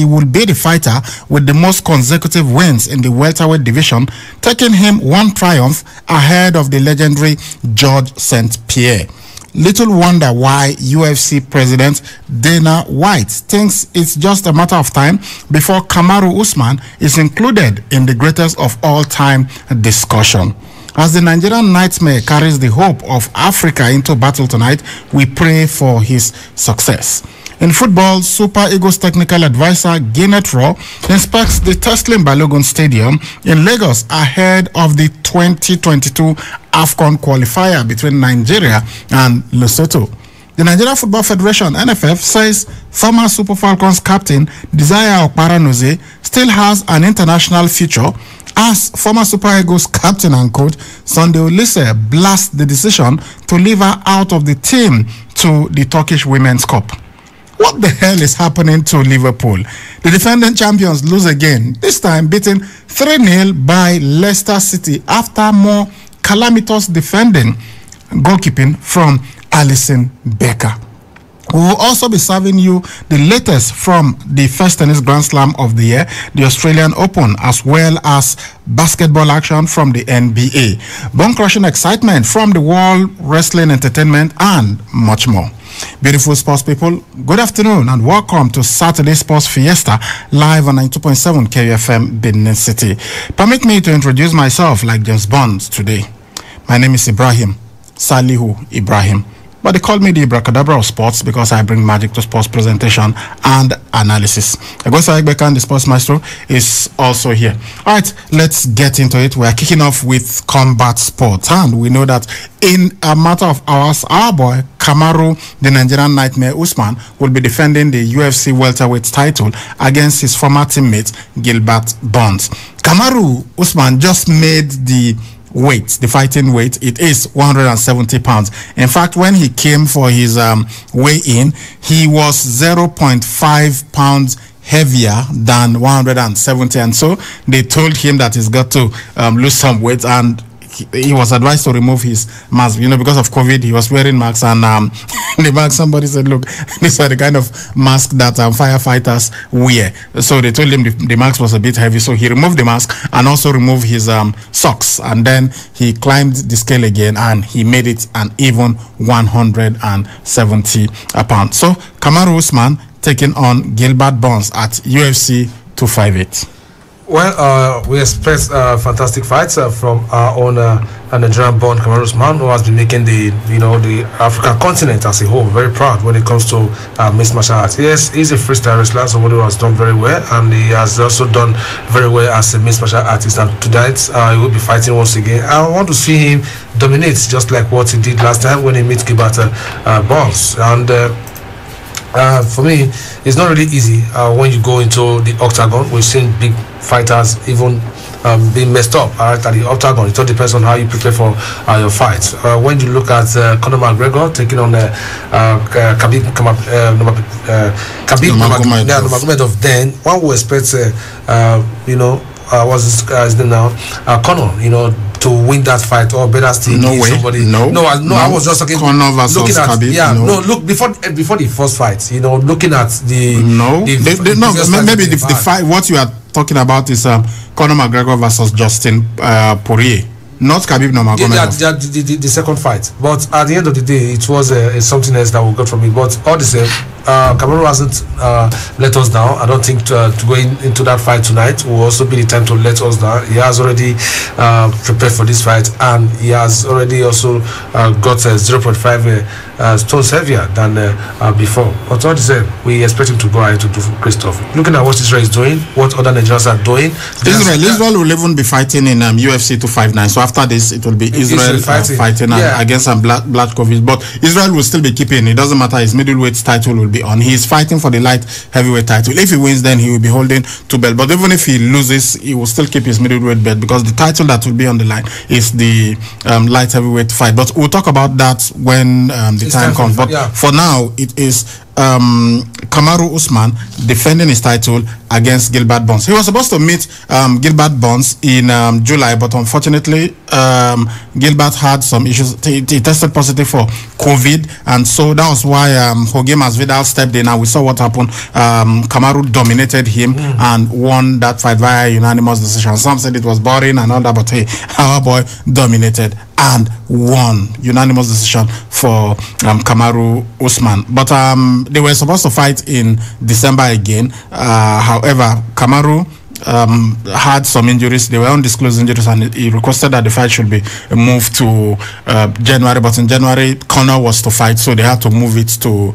he will be the fighter with the most consecutive wins in the welterweight division, taking him one triumph ahead of the legendary George St. Pierre. Little wonder why UFC President Dana White thinks it's just a matter of time before Kamaru Usman is included in the greatest of all-time discussion. As the Nigerian nightmare carries the hope of Africa into battle tonight, we pray for his success. In football, Super Eagles technical advisor Gennett Rowe inspects the Teslim Balogun Stadium in Lagos ahead of the 2022 AFCON qualifier between Nigeria and Lesotho. The Nigeria Football Federation, NFF, says former Super Falcons captain Desire Okparanozie still has an international future as former Super Eagles captain and coach Sunday Oliseh blasts the decision to leave her out of the team to the Turkish Women's Cup. What the hell is happening to Liverpool? The defending champions lose again, this time beaten 3-0 by Leicester City after more calamitous defending goalkeeping from Alisson Becker. We will also be serving you the latest from the first tennis Grand Slam of the year, the Australian Open, as well as basketball action from the NBA, bone-crushing excitement from the World Wrestling Entertainment, and much more. Beautiful sports people, good afternoon and welcome to Saturday Sports Fiesta live on 92.7 KUFM Benin City. Permit me to introduce myself like James Bond today. My name is Ibrahim Salihu Ibrahim, but they call me the Abracadabra of sports because I bring magic to sports presentation and analysis. Agosa Egbekan, the sports maestro, is also here. All right, let's get into it. We are kicking off with combat sports, and we know that in a matter of hours, our boy Kamaru, the Nigerian nightmare Usman, will be defending the UFC welterweight title against his former teammate Gilbert Burns. Kamaru Usman just made the fighting weight. It is 170 pounds. In fact, when he came for his weigh-in, he was 0.5 pounds heavier than 170, and so they told him that he's got to lose some weight, and he was advised to remove his mask. You know, because of COVID, he was wearing masks, and the mask, somebody said, look, these are the kind of mask that firefighters wear. So they told him the mask was a bit heavy, so he removed the mask and also removed his socks, and then he climbed the scale again, and he made it an even 170 pounds. So Kamaru Usman taking on Gilbert Burns at UFC 258. Well, we expect fantastic fights from our own Nigerian-born Kamaru Usman, who has been making the African continent as a whole very proud when it comes to mixed martial arts. Yes, he's a freestyle wrestler, somebody who has done very well, and he has also done very well as a mixed martial artist. And tonight, he will be fighting once again. I want to see him dominate, just like what he did last time when he met Gilbert Burns. And for me, it's not really easy when you go into the octagon. We've seen big fighters even being messed up at the octagon. It all depends on how you prepare for your fight. When you look at Conor McGregor taking on Khabib Nurmagomedov, then one would expect what's his name now, Conor, to win that fight, or better still, somebody. I was just talking. Conor versus Khabib. Look before the first fight. Looking at the maybe the fight. What you are talking about is Conor McGregor versus Justin Poirier. Not Khabib Nurmagomedov. The second fight, but at the end of the day, it was something else that we got from it. But all the same, Kamaru hasn't let us down. I don't think to go into that fight tonight will also be the time to let us down. He has already prepared for this fight, and he has already also got 0.5 stones heavier than before. But all the same, we expect him to go ahead to do great stuff. Looking at what Israel is doing, what other Nigerians are doing. Israel will even be fighting in UFC 259. So after this, it will be Israel fighting against Blachowicz. But Israel will still be keeping. It doesn't matter. His middleweight title will be on. He is fighting for the light heavyweight title. If he wins, then he will be holding two belts. But even if he loses, he will still keep his middleweight belt, because the title that will be on the line is the light heavyweight fight. But we'll talk about that when the time comes. But for now, it is Kamaru Usman defending his title against Gilbert Burns. He was supposed to meet Gilbert Burns in July, but unfortunately, Gilbert had some issues. He tested positive for COVID, and so that was why Jorge Masvidal stepped in, and we saw what happened. Kamaru dominated him and won that fight via unanimous decision. Some said it was boring and all that, but hey, our boy dominated and won unanimous decision for Kamaru Usman. But they were supposed to fight in December again. However, Kamaru had some injuries. They were undisclosed injuries, and he requested that the fight should be moved to January. But in January, Conor was to fight, so they had to move it to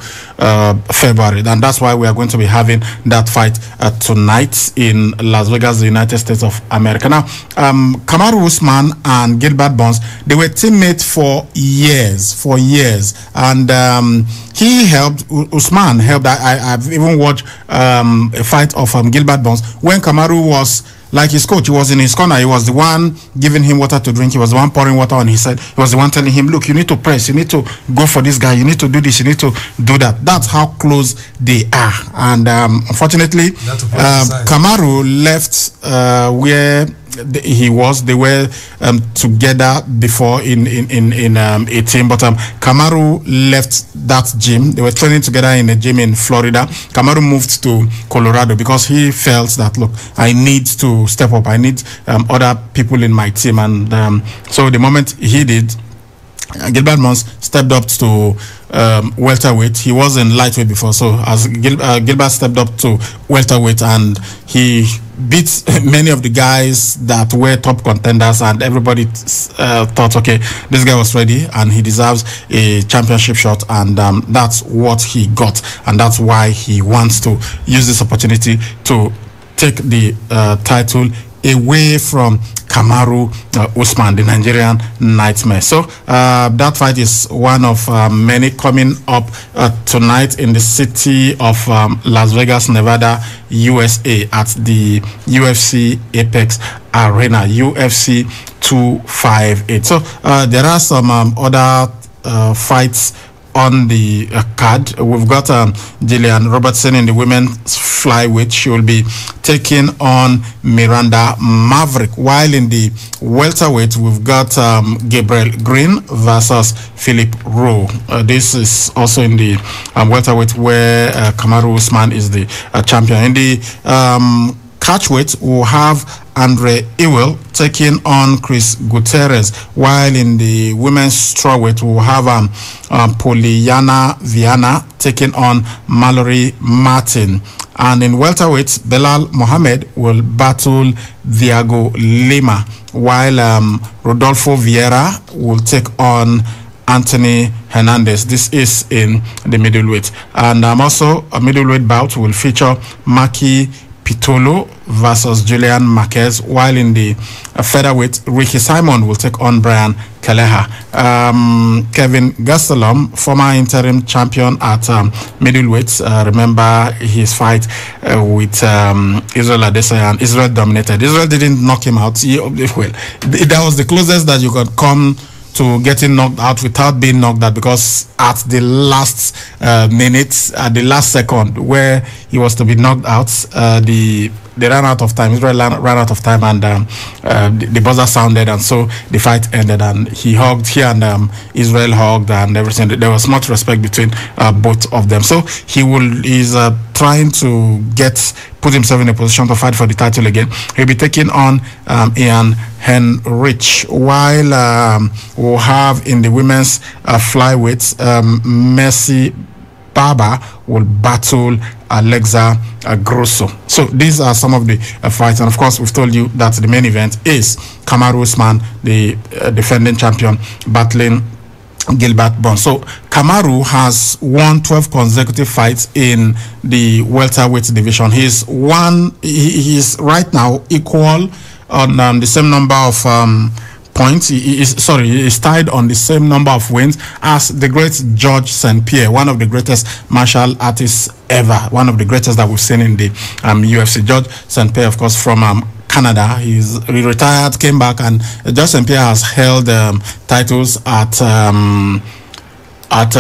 February, and that's why we are going to be having that fight tonight in Las Vegas, the United States of America. Now, Kamaru Usman and Gilbert Burns, they were teammates for years, and he helped, Usman helped. I've even watched a fight of Gilbert Burns when Kamaru was like his coach. He was in his corner. He was the one giving him water to drink. He was the one pouring water on his head. He was the one telling him, look, you need to press. You need to go for this guy. You need to do this. You need to do that. That's how close they are. And unfortunately, Kamaru left where he was. They were together before in a team, but Kamaru left that gym. They were training together in a gym in Florida. Kamaru moved to Colorado because he felt that, look, I need to step up. I need other people in my team, and so the moment he did, Gilbert Burns stepped up to welterweight. He was in lightweight before, so as Gilbert stepped up to welterweight, and he beat many of the guys that were top contenders, and everybody thought, okay, this guy was ready and he deserves a championship shot, and that's what he got, and that's why he wants to use this opportunity to take the title away from Kamaru Usman, the Nigerian nightmare. So that fight is one of many coming up tonight in the city of Las Vegas, Nevada, USA, at the UFC Apex Arena, UFC 258. So there are some other fights on the card. We've got Jillian Robertson in the women's flyweight. She will be taking on Miranda Maverick, while in the welterweight we've got Gabriel Green versus Philip Rowe. This is also in the welterweight, where Kamaru Usman is the champion. In the catchweight we'll have Andre Ewell taking on Chris Gutierrez, while in the women's strawweight we'll have Poliana Viana taking on Mallory Martin. And in welterweight, Belal Mohamed will battle Diego Lima, while Rodolfo Vieira will take on Anthony Hernandez. This is in the middleweight. And also a middleweight bout will feature Maki Pitolo versus Julian Marquez, while in the featherweight, Ricky Simon will take on Brian Keleha. Kevin Gastelum, former interim champion at middleweight, remember his fight with Israel Adesanya, and Israel dominated. Israel didn't knock him out. Well, that was the closest that you could come to getting knocked out without being knocked out, because at the last minute, at the last second where he was to be knocked out, they ran out of time. Israel ran out of time, and the buzzer sounded, and so the fight ended, and he and Israel hugged and everything. There was much respect between both of them. So he's trying to put himself in a position to fight for the title again. He'll be taking on Ian Henrich, while we'll have in the women's flyweight, Mercy Baba will battle Alexa Grosso. So these are some of the fights, and of course we've told you that the main event is Kamaru Usman, the defending champion, battling Gilbert Burns. So Kamaru has won 12 consecutive fights in the welterweight division. He's right now equal on the same number of points. He is tied on the same number of wins as the great George St. Pierre, one of the greatest martial artists ever, one of the greatest that we've seen in the UFC. George St. Pierre, of course, from Canada. He retired, came back, and George St. Pierre has held titles at at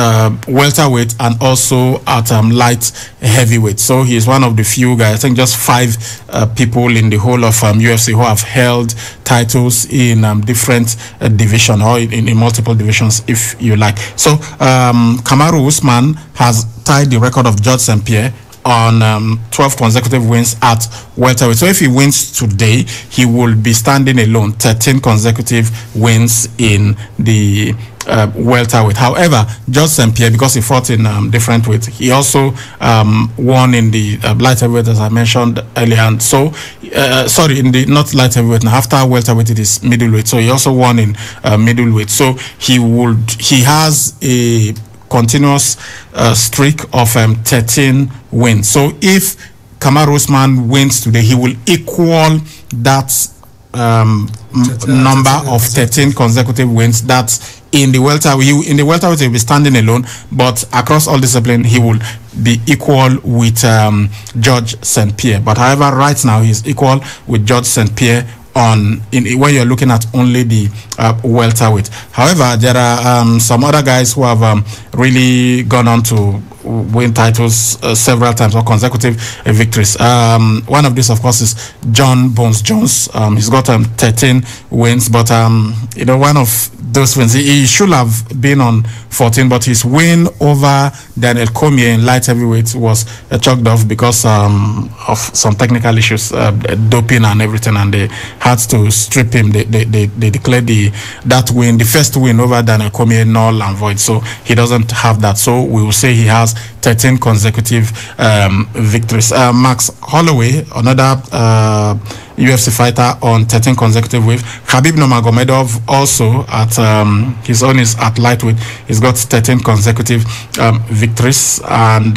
welterweight and also at light heavyweight. So he is one of the few guys, I think just 5 people in the whole of UFC who have held titles in different divisions or in multiple divisions, if you like. So Kamaru Usman has tied the record of George St. Pierre on 12 consecutive wins at welterweight. So if he wins today, he will be standing alone 13 consecutive wins in the welterweight. However, George St. Pierre, because he fought in different weights, he also won in the light heavyweight, as I mentioned earlier. And so, sorry, in the not light heavyweight. Now, after welterweight, it is middleweight. So he also won in middleweight. So he has a continuous streak of 13 wins. So if Kamaru Usman wins today, he will equal that number of 13 consecutive wins. That's in the welterweight. In the welterweight, he will be standing alone, but across all disciplines, he will be equal with George St. Pierre. But however, right now, he's equal with George St. Pierre when you're looking at only the welterweight. However, there are some other guys who have really gone on to win titles several times or consecutive victories. One of these, of course, is John Bones Jones. He's got 13 wins, but one of those wins, he should have been on 14, but his win over Daniel Cormier in light heavyweight was chalked off because of some technical issues, doping and everything, and they had to strip him. They declared that win, the first win over Daniel Cormier, null and void. So he doesn't have that. So we will say he has 13 consecutive victories. Max Holloway, another UFC fighter on 13 consecutive wins. Khabib Nurmagomedov also at his own is at lightweight. He's got 13 consecutive victories, and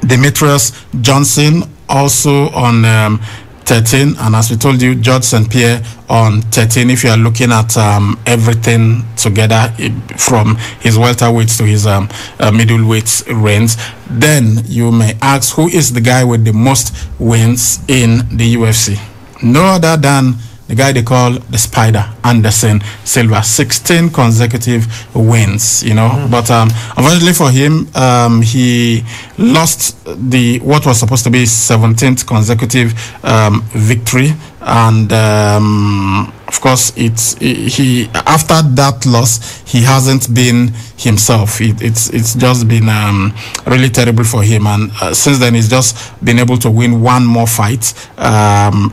Demetrius Johnson also on 13, and as we told you, George St. Pierre on 13. If you are looking at everything together from his welterweights to his middleweight reigns, then you may ask, who is the guy with the most wins in the UFC? No other than the guy they call the Spider, Anderson Silva. 16 consecutive wins, but unfortunately for him, he lost what was supposed to be his 17th consecutive victory, and of course he after that loss, he hasn't been himself. It's just been really terrible for him, and since then he's just been able to win one more fight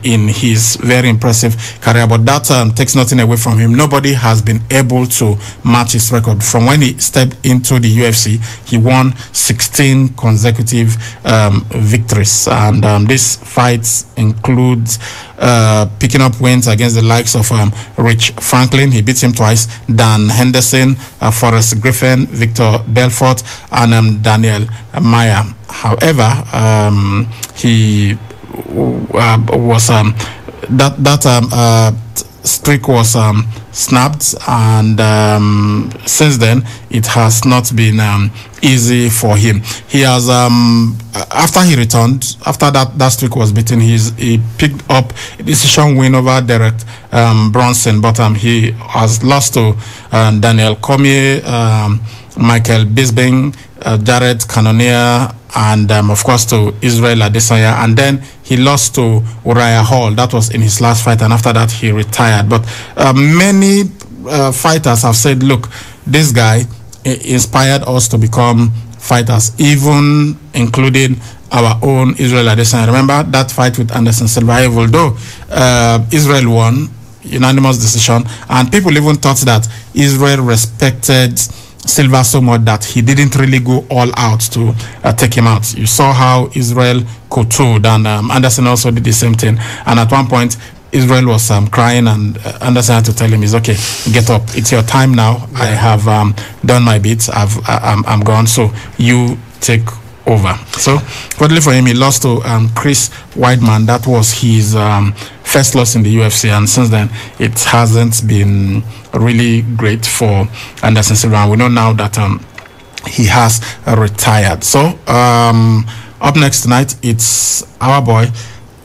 in his very impressive career, but that takes nothing away from him. Nobody has been able to match his record. From when he stepped into the UFC, he won 16 consecutive victories, and these fights include picking up wins against the likes of Rich Franklin. He beat him twice. Dan Henderson, Forrest Griffin, Victor Belfort, and Daniel Maia. However, he was that streak was snapped, and since then it has not been easy for him. He has after he returned, after that streak was beaten, he picked up a decision win over Derek Bronson, but he has lost to Daniel Cormier, Michael Bisping, Jared Cannonier, and of course to Israel Adesanya, and then he lost to Uriah Hall. That was in his last fight, and after that he retired. But many fighters have said, look, this guy inspired us to become fighters, even including our own Israel Adesanya. Remember that fight with Anderson Silva? Although Israel won unanimous decision, and people even thought that Israel respected Silva so much that he didn't really go all out to take him out. You saw how Israel kowtowed, and Anderson also did the same thing. And at one point, Israel was crying, and Anderson had to tell him, "It's okay, get up. It's your time now. I have done my bit. I'm gone. So you take over." So, fortunately for him, he lost to Chris Weidman. That was his first loss in the UFC, and since then, it hasn't been really great for Anderson Silva. We know now that he has retired. So, up next tonight, it's our boy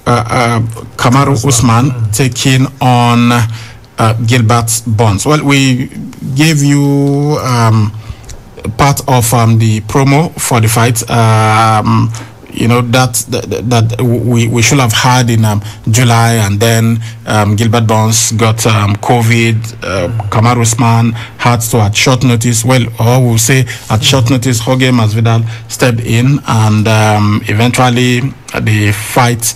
Kamaru Usman taking on Gilbert Burns. Well, we gave you part of the promo for the fight. You know, that we should have had in July, and then Gilbert Burns got COVID. Kamaru Usman had to, at short notice, we'll say at short notice, Jorge Masvidal stepped in, and eventually the fight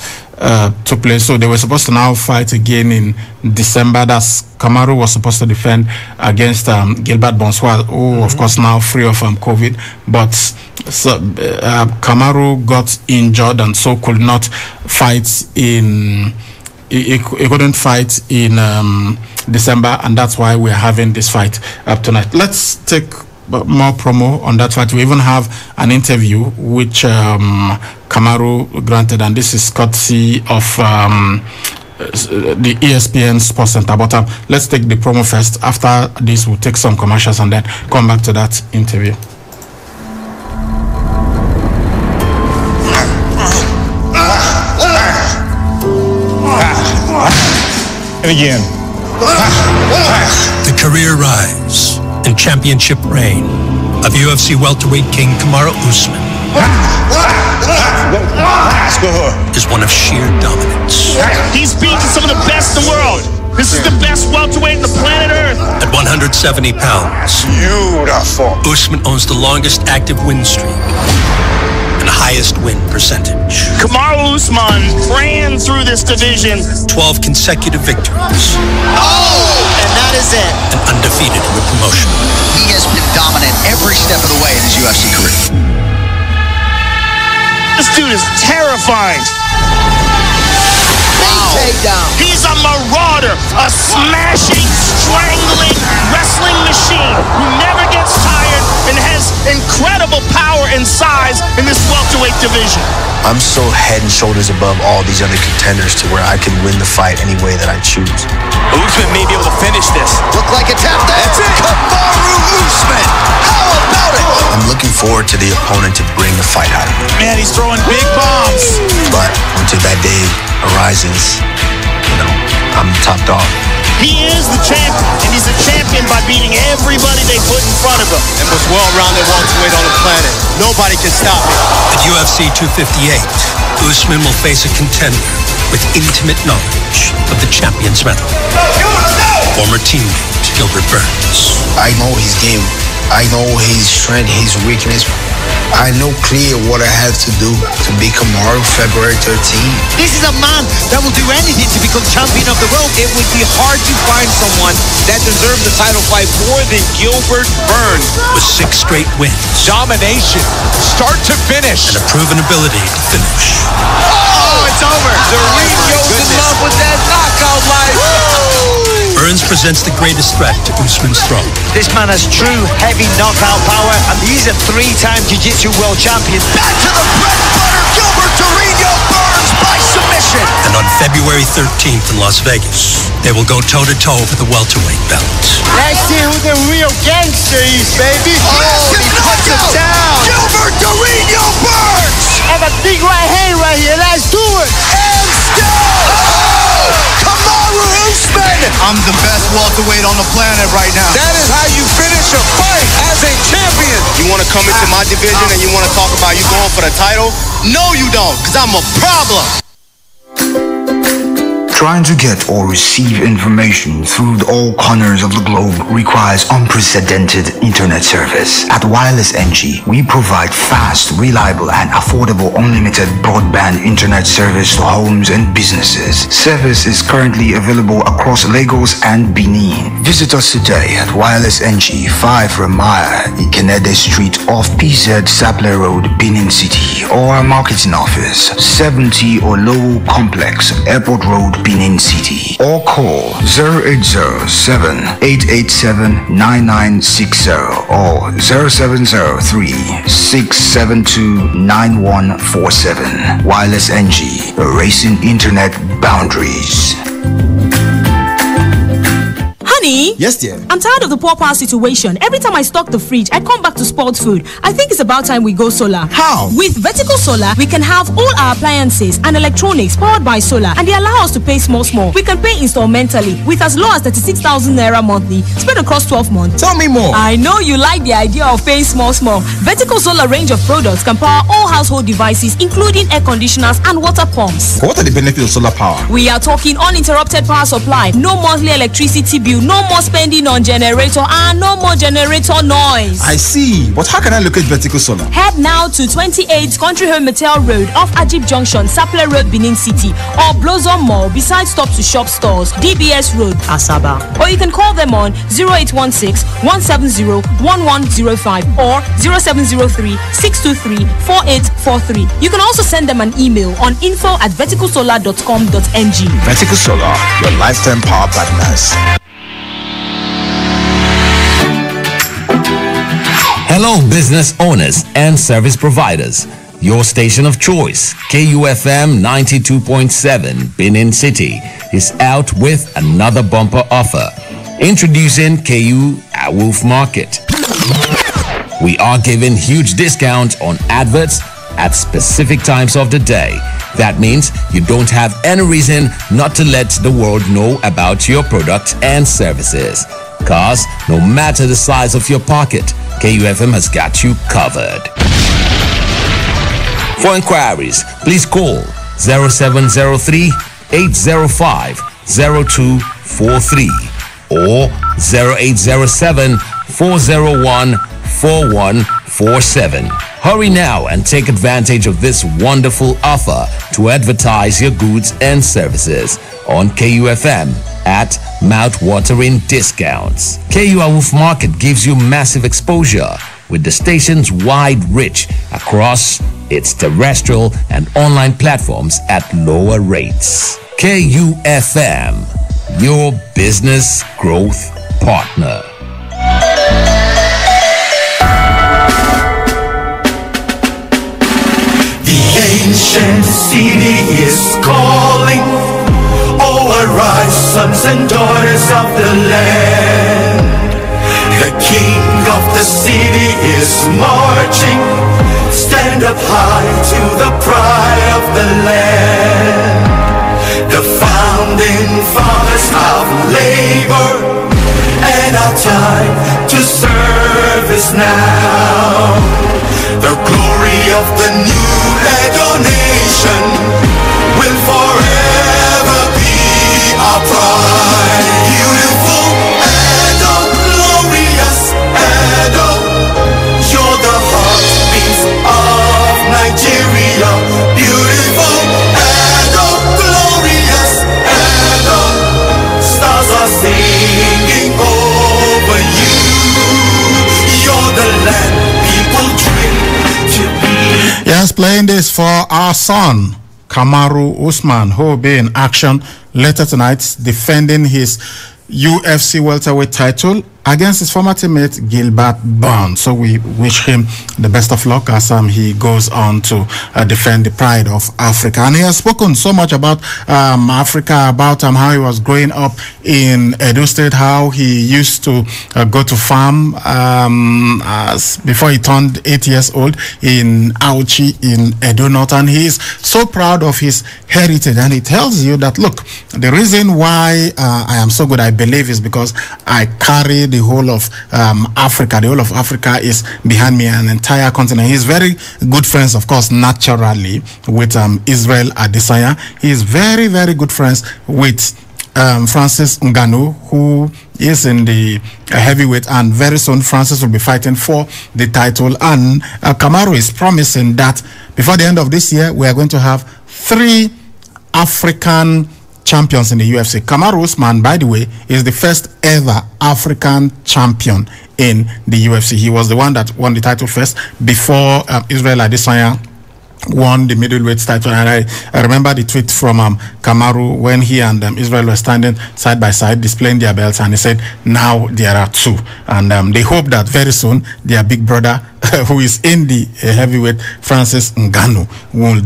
took place. So they were supposed to now fight again in December. That's Kamaru was supposed to defend against Gilbert Burns, who of course now free of COVID, but Kamaru got injured and so could not fight in. He couldn't fight in December, and that's why we're having this fight up tonight. Let's take more promo on that fight. We even have an interview which Kamaru granted, and this is courtesy of the ESPN Sports Center. But let's take the promo first. After this, we'll take some commercials and then come back to that interview. And again. The career rise and championship reign of UFC welterweight king Kamaru Usman is one of sheer dominance. He's beaten some of the best in the world. This is the best welterweight on the planet Earth. At 170 pounds, Beautiful. Usman owns the longest active win streak and highest win percentage. Kamaru Usman ran through this division. 12 consecutive victories. And that is it. And undefeated in the promotion. He has been dominant every step of the way in his UFC career. This dude is terrifying. Takedown. He's a marauder, a smashing, strangling wrestling machine who never gets tired and has incredible power and size in this welterweight division. I'm so head and shoulders above all these other contenders to where I can win the fight any way that I choose. Usman may be able to finish this. Look like a tap dance. That's it. Kamaru Usman. How about it? I'm looking forward to the opponent to bring the fight out of me. Man, he's throwing big bombs. But until that day arises, I'm the top dog. He is the champion, and he's a champion by beating everybody they put in front of him. And most well-rounded welterweight on the planet. Nobody can stop him. At UFC 258, Usman will face a contender with intimate knowledge of the champion's method. Former teammate Gilbert Burns. I know his game. I know his strength, his weakness. I know clear what I have to do to be Kamaru February 13th. This is a man that will do anything to become champion of the world. It would be hard to find someone that deserves the title fight more than Gilbert Burns. With 6 straight wins. Domination, start to finish. And a proven ability to finish. Oh, it's over. Cerrito's in love with that knockout life. Burns presents the greatest threat to Usman's throne. This man has true heavy knockout power, and he's a 3-time Jiu-Jitsu world champion. Back to the bread and butter, Gilbert Cerrito Burns by submission. And on February 13th in Las Vegas, they will go toe-to-toe for the welterweight belt. Let's see who the real gangster is, baby. Massive knockout down. Gilbert Cerrito Burns. I have a big right hand right here. Let's do it. And still, Kamaru Usman. I'm the best welterweight on the planet right now. That is how you finish a fight as a champion. You want to come into my division and you want to talk about you going for the title? No, you don't, because I'm a problem. Trying to get or receive information through all corners of the globe requires unprecedented internet service. At Wireless NG, we provide fast, reliable, and affordable unlimited broadband internet service to homes and businesses. Service is currently available across Lagos and Benin. Visit us today at Wireless NG, 5 Ramaya, Ikenede Street off PZ Sapler Road, Benin City, or our marketing office, 70 Olowo Complex, Airport Road, Benin City, or call 0808879960 or 0703-672-9147. Wireless NG, erasing internet boundaries. Honey? Yes, dear. I'm tired of the poor power situation. Every time I stock the fridge, I come back to spoiled food. I think it's about time we go solar. How? With Vertical Solar, we can have all our appliances and electronics powered by solar, and they allow us to pay small. We can pay installmentally with as low as 36,000 naira monthly, spread across 12 months. Tell me more. I know you like the idea of paying small. Vertical Solar range of products can power all household devices, including air conditioners and water pumps. What are the benefits of solar power? We are talking uninterrupted power supply, no monthly electricity bill, no more spending on generator, and no more generator noise. I see. But how can I locate Vertical Solar? Head now to 28 Country Home Metal Road off Ajib Junction, Sapele Road, Benin City, or Blossom Mall beside Stop to Shop stores, DBS Road, Asaba. Or you can call them on 0816-170-1105 or 0703-623-4843. You can also send them an email on info@verticalsolar.com.ng. Vertical Solar, your lifetime power partners. Hello, business owners and service providers. Your station of choice, KUFM 92.7 Benin City, is out with another bumper offer. Introducing KU Awoof Market. We are giving huge discounts on adverts at specific times of the day. That means you don't have any reason not to let the world know about your products and services. Cause no matter the size of your pocket, KUFM has got you covered. For inquiries, please call 0703-805-0243 or 0807-401-4147. Hurry now and take advantage of this wonderful offer to advertise your goods and services on KUFM at mouth-watering discounts. KU Awoof Market gives you massive exposure with the station's wide reach across its terrestrial and online platforms at lower rates. KUFM, your business growth partner. The ancient city is calling. Oh, arise, sons and daughters of the land. The king of the city is marching. Stand up high to the pride of the land. The founding fathers of labor, and our time to serve is now. The glory of the new Edo nation will forever be our pride. Beautiful Edo, glorious Edo, you're the heartbeat of Nigeria. Beautiful Edo, glorious Edo, stars are singing over you. You're the land people dream to be. Yes, playing this for our son Kamaru Usman, who will be in action later tonight defending his UFC welterweight title against his former teammate Gilbert Burns. So we wish him the best of luck as he goes on to defend the pride of Africa. And he has spoken so much about Africa, about how he was growing up in Edo State, how he used to go to farm before he turned 8 years old in Auchi in Edo North. And he is so proud of his heritage. And he tells you that, look, the reason why I am so good, I believe, is because I carry the whole of Africa. The whole of Africa is behind me, an entire continent. He's very good friends, of course, naturally, with Israel Adesanya. He is very, very good friends with Francis Ngannou, who is in the heavyweight, and very soon Francis will be fighting for the title. And Kamaru is promising that before the end of this year, we are going to have 3 African champions in the UFC. Kamaru Usman, by the way, is the first ever African champion in the UFC. He was the one that won the title first before Israel Adesanya won the middleweight title. And I remember the tweet from Kamaru when he and Israel were standing side by side displaying their belts, and he said now there are 2, and they hope that very soon their big brother who is in the heavyweight, Francis Ngannou, will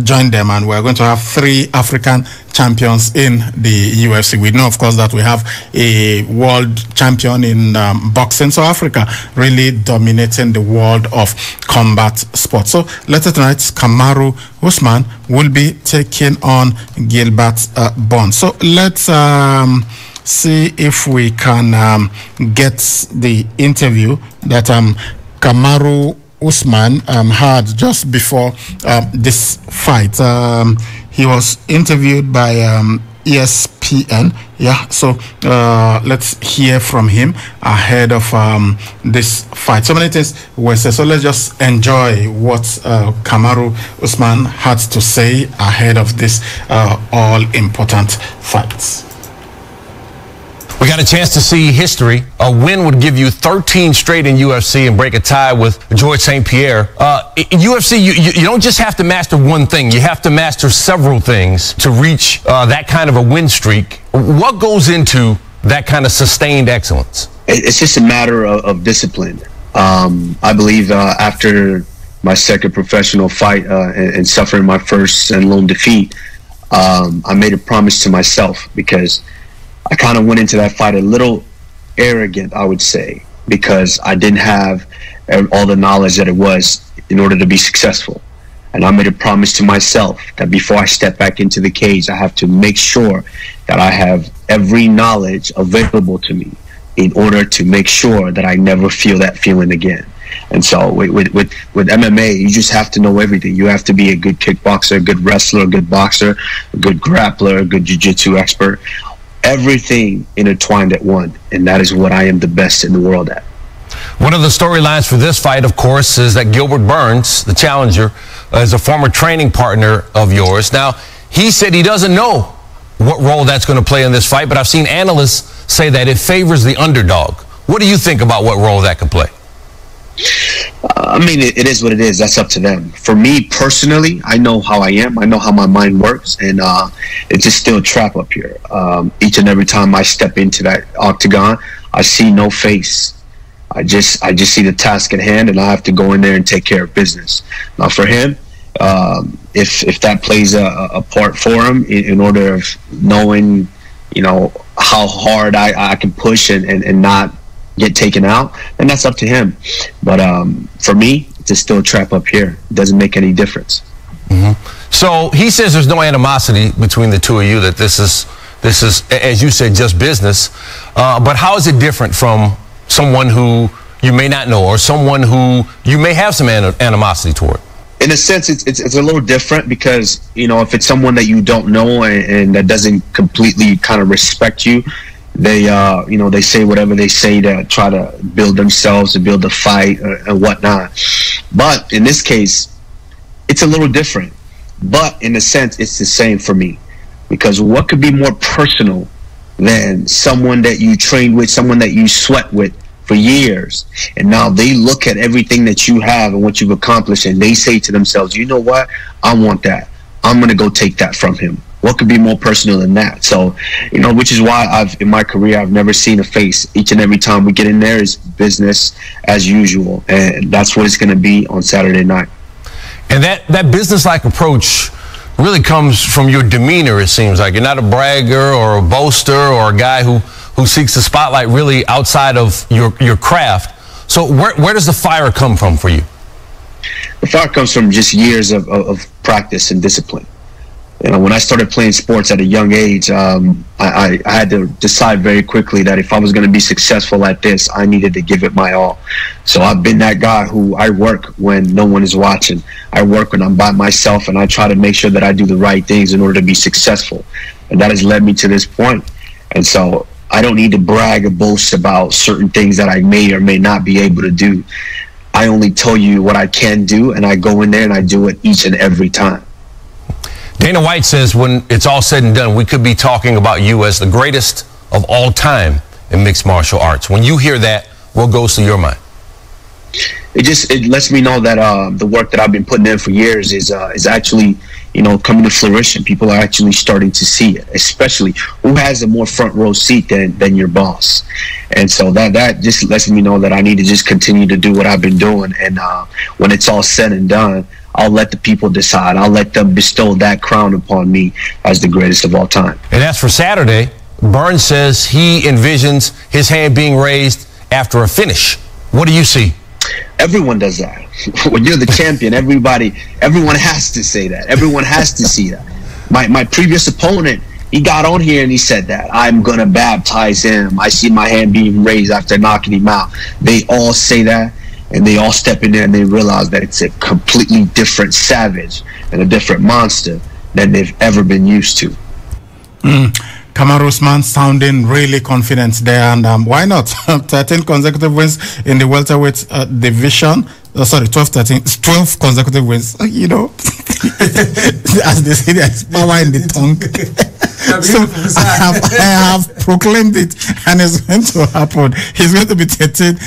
join them, and we're going to have 3 African champions in the UFC. We know, of course, that we have a world champion in boxing, so Africa really dominating the world of combat sports. So later tonight, Kamaru Usman will be taking on Gilbert Burns. So let's see if we can get the interview that Kamaru Usman had just before this fight. He was interviewed by ESPN. Yeah, so let's hear from him ahead of this fight. So many things were said, so let's just enjoy what Kamaru Usman had to say ahead of this all-important fight. We got a chance to see history. A win would give you 13 straight in UFC and break a tie with Georges St-Pierre. In UFC, you don't just have to master one thing. You have to master several things to reach that kind of a win streak. What goes into that kind of sustained excellence? It's just a matter of discipline. I believe after my second professional fight and suffering my first and lone defeat, I made a promise to myself, because I kind of went into that fight a little arrogant, I would say, because I didn't have all the knowledge that it was in order to be successful. And I made a promise to myself that before I step back into the cage, I have to make sure that I have every knowledge available to me in order to make sure that I never feel that feeling again. And so with MMA, you just have to know everything. You have to be a good kickboxer, a good wrestler, a good boxer, a good grappler, a good jiu-jitsu expert. Everything intertwined at one, and that is what I am the best in the world at. One of the storylines for this fight, of course, is that Gilbert Burns, the challenger, is a former training partner of yours. Now, he said he doesn't know what role that's going to play in this fight, but I've seen analysts say that it favors the underdog. What do you think about what role that could play? I mean, it is what it is. That's up to them. For me personally, I know how I am. I know how my mind works, and it's just still a trap up here. Each and every time I step into that octagon, I see no face. I just see the task at hand, and I have to go in there and take care of business. Now, for him, if that plays a part for him in order of knowing, you know, how hard I can push and not get taken out, and that's up to him. But for me, it's still a trap up here. It doesn't make any difference. So he says there's no animosity between the two of you, that this is, as you said, just business. But how is it different from someone who you may not know, or someone who you may have some animosity toward? In a sense, it's a little different, because, you know, if it's someone that you don't know and that doesn't completely kind of respect you, they you know, they say whatever they say to try to build themselves, to build a fight and whatnot. But in this case, it's a little different. But in a sense, it's the same for me, because what could be more personal than someone that you trained with, someone that you sweat with for years, and now they look at everything that you have and what you've accomplished, and they say to themselves, you know what, I want that. I'm gonna go take that from him. What could be more personal than that? So, you know, which is why in my career, I've never seen a face. Each and every time we get in there is business as usual, and that's what it's going to be on Saturday night. And that business-like approach really comes from your demeanor, it seems like. You're not a bragger or a boaster or a guy who seeks the spotlight really outside of your craft. So where does the fire come from for you? The fire comes from just years of practice and discipline. You know, when I started playing sports at a young age, I had to decide very quickly that if I was going to be successful at this, I needed to give it my all. So I've been that guy who I work when no one is watching. I work when I'm by myself, and I try to make sure that I do the right things in order to be successful. And that has led me to this point. And so I don't need to brag or boast about certain things that I may or may not be able to do. I only tell you what I can do, and I go in there and I do it each and every time. Dana White says when it's all said and done, we could be talking about you as the greatest of all time in mixed martial arts. When you hear that, what goes through your mind? It lets me know that the work that I've been putting in for years is actually coming to fruition. People are actually starting to see it, especially who has a more front row seat than your boss. And so that just lets me know that I need to just continue to do what I've been doing. And when it's all said and done, I'll let the people decide. I'll let them bestow that crown upon me as the greatest of all time. And as for Saturday, Burns says he envisions his hand being raised after a finish. What do you see? Everyone does that. When you're the champion, everyone has to say that. Everyone has to see that. My previous opponent, he got on here and he said that. I'm going to baptize him. I see my hand being raised after knocking him out. They all say that, and they all step in there and they realize that it's a completely different savage and a different monster than they've ever been used to. Kamaru Usman sounding really confident there, and why not? 13 consecutive wins in the welterweight division. 12 consecutive wins. As they say, there's power in the tongue. So I have proclaimed it, and it's going to happen. He's going to be 13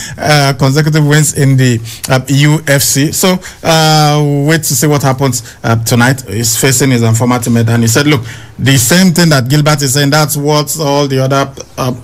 consecutive wins in the UFC. So wait to see what happens tonight. He's facing his former teammate, and he said, look, the same thing that Gilbert is saying, that's what all the other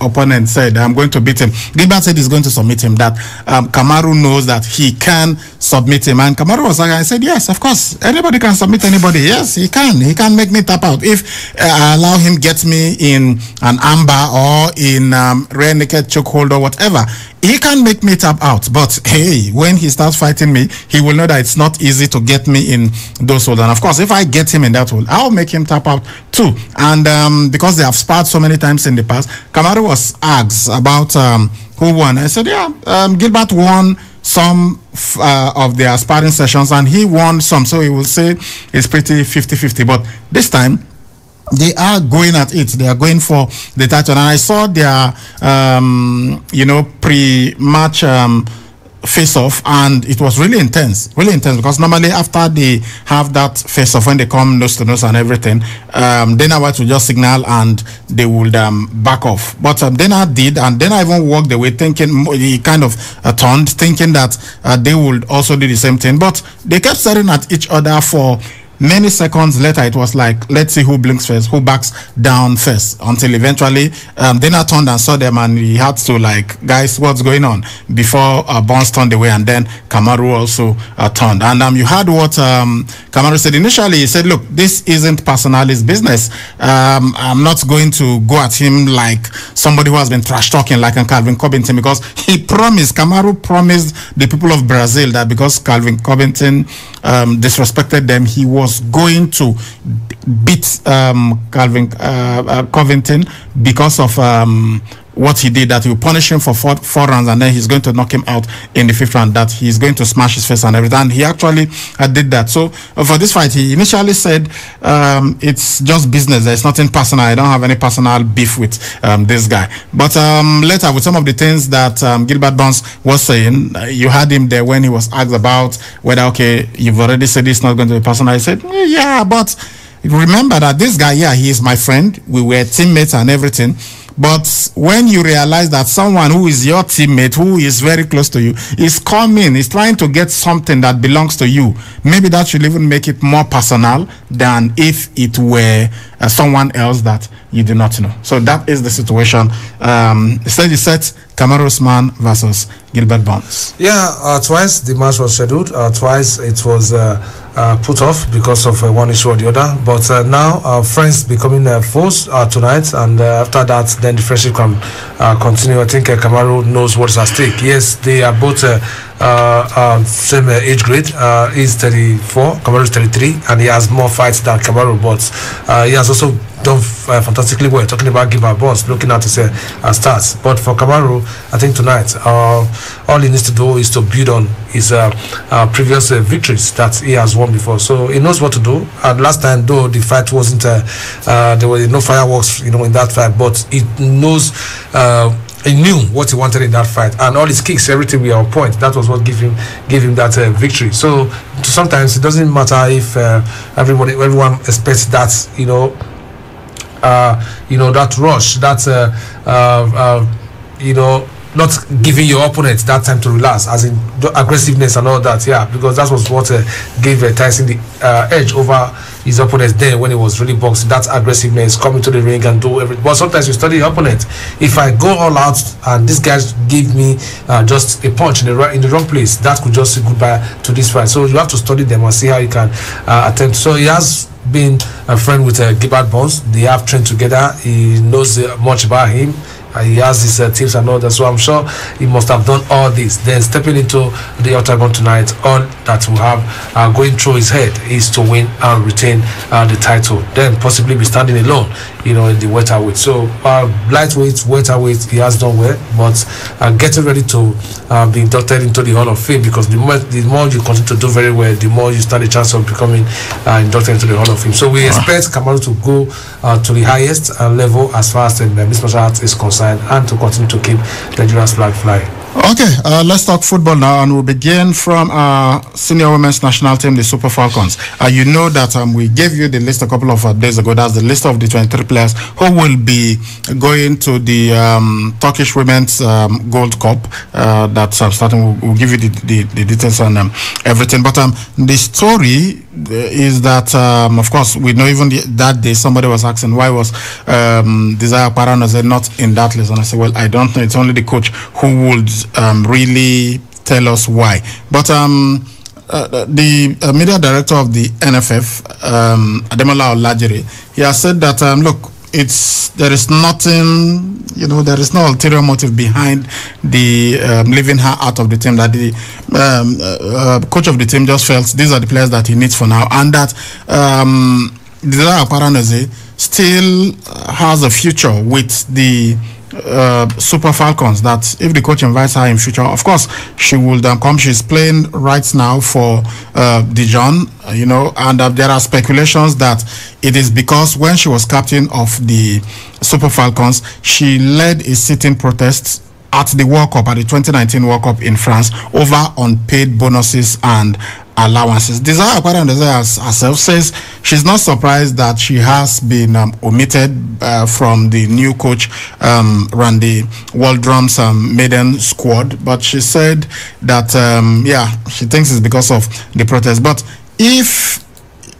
opponents said. I'm going to beat him. Gilbert said he's going to submit him, that Kamaru knows that he can submit him. And Kamaru was like, I said, yes, of course, anybody can submit anybody. Yes, he can. He can make me tap out. If I allow him get me in an armbar or in rear naked chokehold or whatever, he can make me tap out. But hey, when he starts fighting me, he will know that it's not easy to get me in those holds. And of course, if I get him in that hold, I'll make him tap out too. And because they have sparred so many times in the past, Kamaru was asked about who won. I said, yeah, Gilbert won some of their sparring sessions and he won some. So he will say it's pretty 50-50. But this time, they are going at it. They are going for the title. And I saw their, pre-match face-off, and it was really intense, because normally after they have that face-off, when they come nose to nose and everything, Dana White will just signal and they would back off. But Dana did, and Dana even walked away thinking, he kind of turned, thinking that they would also do the same thing. But they kept staring at each other for many seconds. Later, it was like, let's see who blinks first, who backs down first, until eventually Dana turned and saw them, and he had to, like, guys, what's going on, before Burns turned away, and then Kamaru also turned. And you heard what Kamaru said initially. He said, look, this isn't personal, it's business. I'm not going to go at him like somebody who has been trash talking like Calvin Covington, because Kamaru promised the people of Brazil that because Calvin Covington disrespected them, he was going to beat Covington because of what he did, that he will punish him for four rounds, and then he's going to knock him out in the 5th round, that he's going to smash his face and everything. And he actually did that. So for this fight, he initially said it's just business, there's nothing personal, I don't have any personal beef with this guy. But later, with some of the things that Gilbert Burns was saying, you had him there when he was asked about whether, okay, you've already said it's not going to be personal. He said, yeah, but remember that this guy, yeah, he is my friend, we were teammates and everything. But when you realize that someone who is your teammate, who is very close to you, is coming, is trying to get something that belongs to you, maybe that should even make it more personal than if it were someone else that you do not know. So that is the situation. Stage is set, Kamaru Usman versus Gilbert Burns. Yeah, twice the match was scheduled. Twice it was put off because of one issue or the other. But now friends becoming foes tonight, and after that, then the friendship can continue. I think Kamaru knows what's at stake. Yes, they are both same age grade. He's 34, Kamaru is 33, and he has more fights than Kamaru, but he has also done fantastically well. Talking about Gilbert Burns, looking at his stats. But for Kamaru, I think tonight, all he needs to do is to build on his previous victories that he has won before. So he knows what to do. And last time, though, the fight wasn't, there were no fireworks, in that fight, but he knows. He knew what he wanted in that fight, and all his kicks, everything were on point. That was what gave him that victory. So sometimes it doesn't matter if everyone expects that, that rush, that not giving your opponent that time to relax, as in aggressiveness and all that. Yeah, because that was what gave Tyson the edge over his opponents then when he was really boxing. That aggressiveness, coming to the ring and do everything. But sometimes you study your opponent. If I go all out and this guy give me just a punch in the wrong place, that could just say goodbye to this fight. So you have to study them and see how you can attempt. So he has been a friend with Gilbert Burns. They have trained together. He knows much about him. He has his tips and all that, so I'm sure he must have done all this. Then stepping into the octagon tonight, all that will have going through his head is to win and retain the title. Then possibly be standing alone, in the welterweight. So lightweight, welterweight, he has done well, but getting ready to be inducted into the Hall of Fame, because the more you continue to do very well, the more you stand a chance of becoming inducted into the Hall of Fame. So we expect Kamaru to go to the highest level as far as the mixed martial arts is concerned, and to continue to keep Nigeria's flag flying. Okay, let's talk football now, and we'll begin from our senior women's national team, the Super Falcons. You know that we gave you the list a couple of days ago. That's the list of the 23 players who will be going to the Turkish Women's Gold Cup that's starting. We'll give you the details on everything. But the story is that, of course, we know even that day somebody was asking why was Desire Paranoze not in that list, and I said, well, I don't know. It's only the coach who would really tell us why. But the media director of the NFF, Ademola Olajire, he has said that look, there is nothing, there is no ulterior motive behind the leaving her out of the team. That the coach of the team just felt these are the players that he needs for now, and that Desire Paranoze still has a future with the Super Falcons. That if the coach invites her in future, of course she will come. She's playing right now for Dijon, and there are speculations that it is because when she was captain of the Super Falcons, she led a sitting protest at the World Cup, at the 2019 World Cup in France, over unpaid bonuses and allowances. Desire Paranoze herself says she's not surprised that she has been omitted from the new coach Randy Waldrom's maiden squad, but she said that she thinks it's because of the protest. But if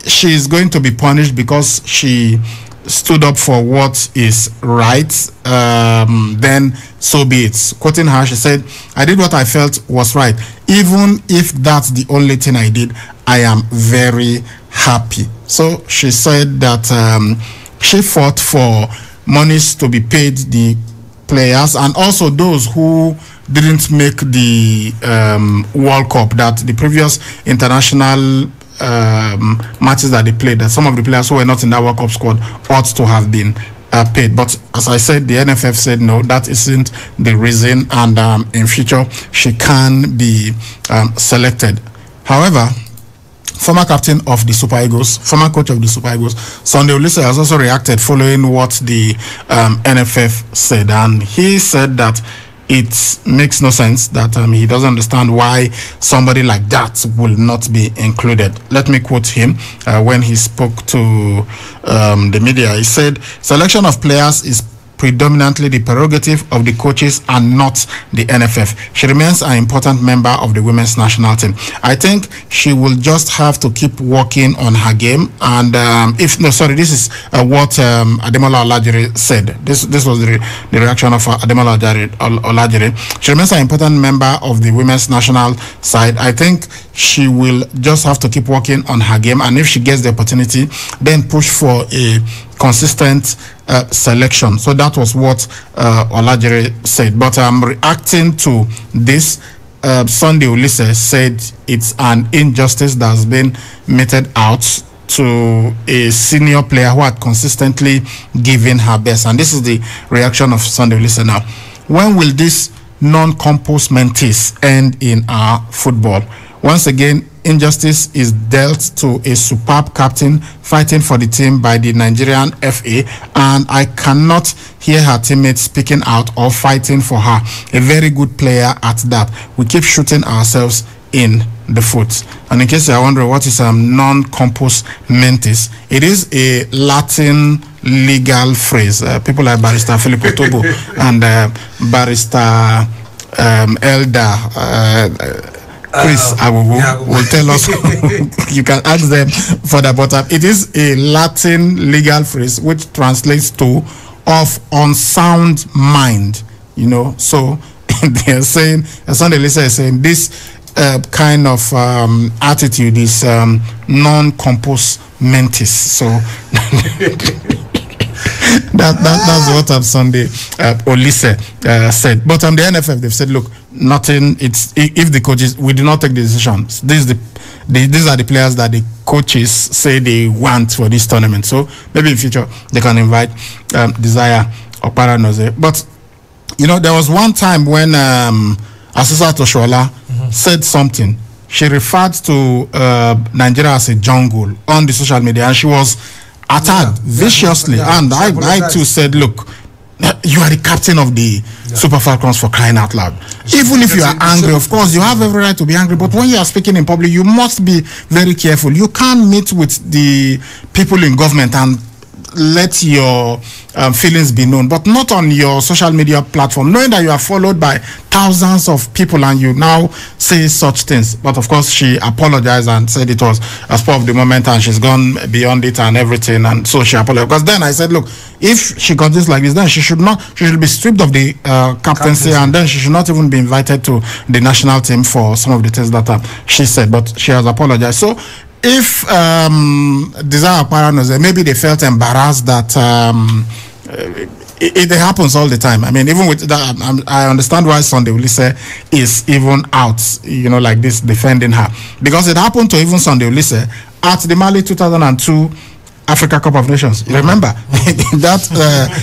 she's going to be punished because she stood up for what is right, then so be it. Quoting her, she said, I did what I felt was right. Even if that's the only thing I did, I am very happy. So she said that she fought for monies to be paid the players and also those who didn't make the World Cup, that the previous international matches that they played, that some of the players who were not in that World Cup squad ought to have been paid. But as I said, the NFF said no, that isn't the reason, and in future she can be selected. However, former captain of the Super Eagles, former coach of the Super Eagles, Sunday Oliseh, has also reacted following what the NFF said, and he said that it makes no sense, that he doesn't understand why somebody like that will not be included. Let me quote him when he spoke to the media. He said, selection of players is predominantly the prerogative of the coaches and not the NFF. She remains an important member of the women's national team. I think she will just have to keep working on her game. And this is what Ademola Olajire said. This was the reaction of Ademola Olajire. She remains an important member of the women's national side. I think she will just have to keep working on her game, and if she gets the opportunity, then push for a consistent selection. So that was what Olajire said. But reacting to this, Sunday Oliseh said it's an injustice that has been meted out to a senior player who had consistently given her best. And this is the reaction of Sunday Oliseh now. When will this non-compos mentis end in our football? Once again, injustice is dealt to a superb captain fighting for the team by the Nigerian FA, and I cannot hear her teammates speaking out or fighting for her. A very good player at that. We keep shooting ourselves in the foot. And in case you're wondering what is non-compos mentis, it is a Latin legal phrase. People like Barrister Filippo Tobo and Barrister Elder Chris Abubu will tell us. You can ask them for that, but it is a Latin legal phrase which translates to "of unsound mind." You know, so they are saying, Sunday Lisa is saying this kind of attitude is non-compos mentis. So that's what Sunday Olise said. But on the NFF, they've said, look, nothing. It's if the coaches, we do not take the decisions. These are the players that the coaches say they want for this tournament. So maybe in future they can invite Desire or Paranoze. But you know, there was one time when Asisa Toshola said something. She referred to Nigeria as a jungle on the social media, and she was attacked viciously. And I too said, look, you are the captain of the Super Falcons, for crying out loud. Even if you are angry, of course, you have every right to be angry. But when you are speaking in public, you must be very careful. You can't meet with the people in government and let your feelings be known, but not on your social media platform, knowing that you are followed by thousands of people and you now say such things. But of course, she apologized and said it was a spur of the moment and she's gone beyond it and everything, and so she apologized. Because then I said, look, if she continues like this, then she should be stripped of the captaincy, and then she should not even be invited to the national team for some of the things that she said. But she has apologized. So if Desire Paranoze, maybe they felt embarrassed that it happens all the time. I mean, even with that, I understand why Sunday Olise is even out, you know, like this, defending her, because it happened to even Sunday Olise at the Mali 2002 Africa Cup of Nations. You remember that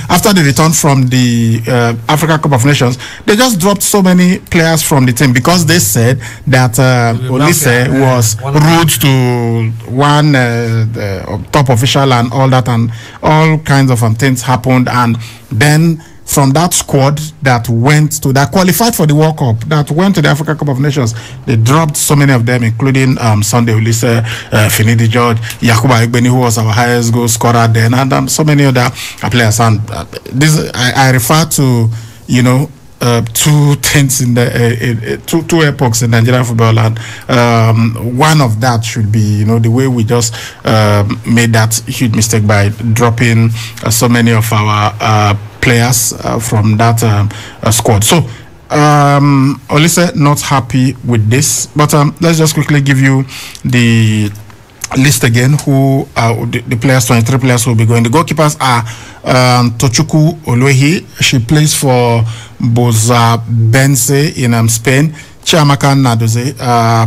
after the return from the Africa Cup of Nations, they just dropped so many players from the team because they said that Olise was rude to one top official and all that, and all kinds of things happened. And then from that squad that qualified for the World Cup, that went to the Africa Cup of Nations, they dropped so many of them, including Sunday Olise, Finidi George, Yakuba Egbeni, who was our highest goal scorer then, and so many other players. And this I refer to, you know, two things in the two epochs in Nigerian football, and one of that should be, you know, the way we just made that huge mistake by dropping so many of our players from that squad. So Olise not happy with this, but let's just quickly give you the list again, who the players, 23 players who will be going. The goalkeepers are Tochukwu Oluehi. She plays for Boza Bense in Spain. Chiamaka Nadoze,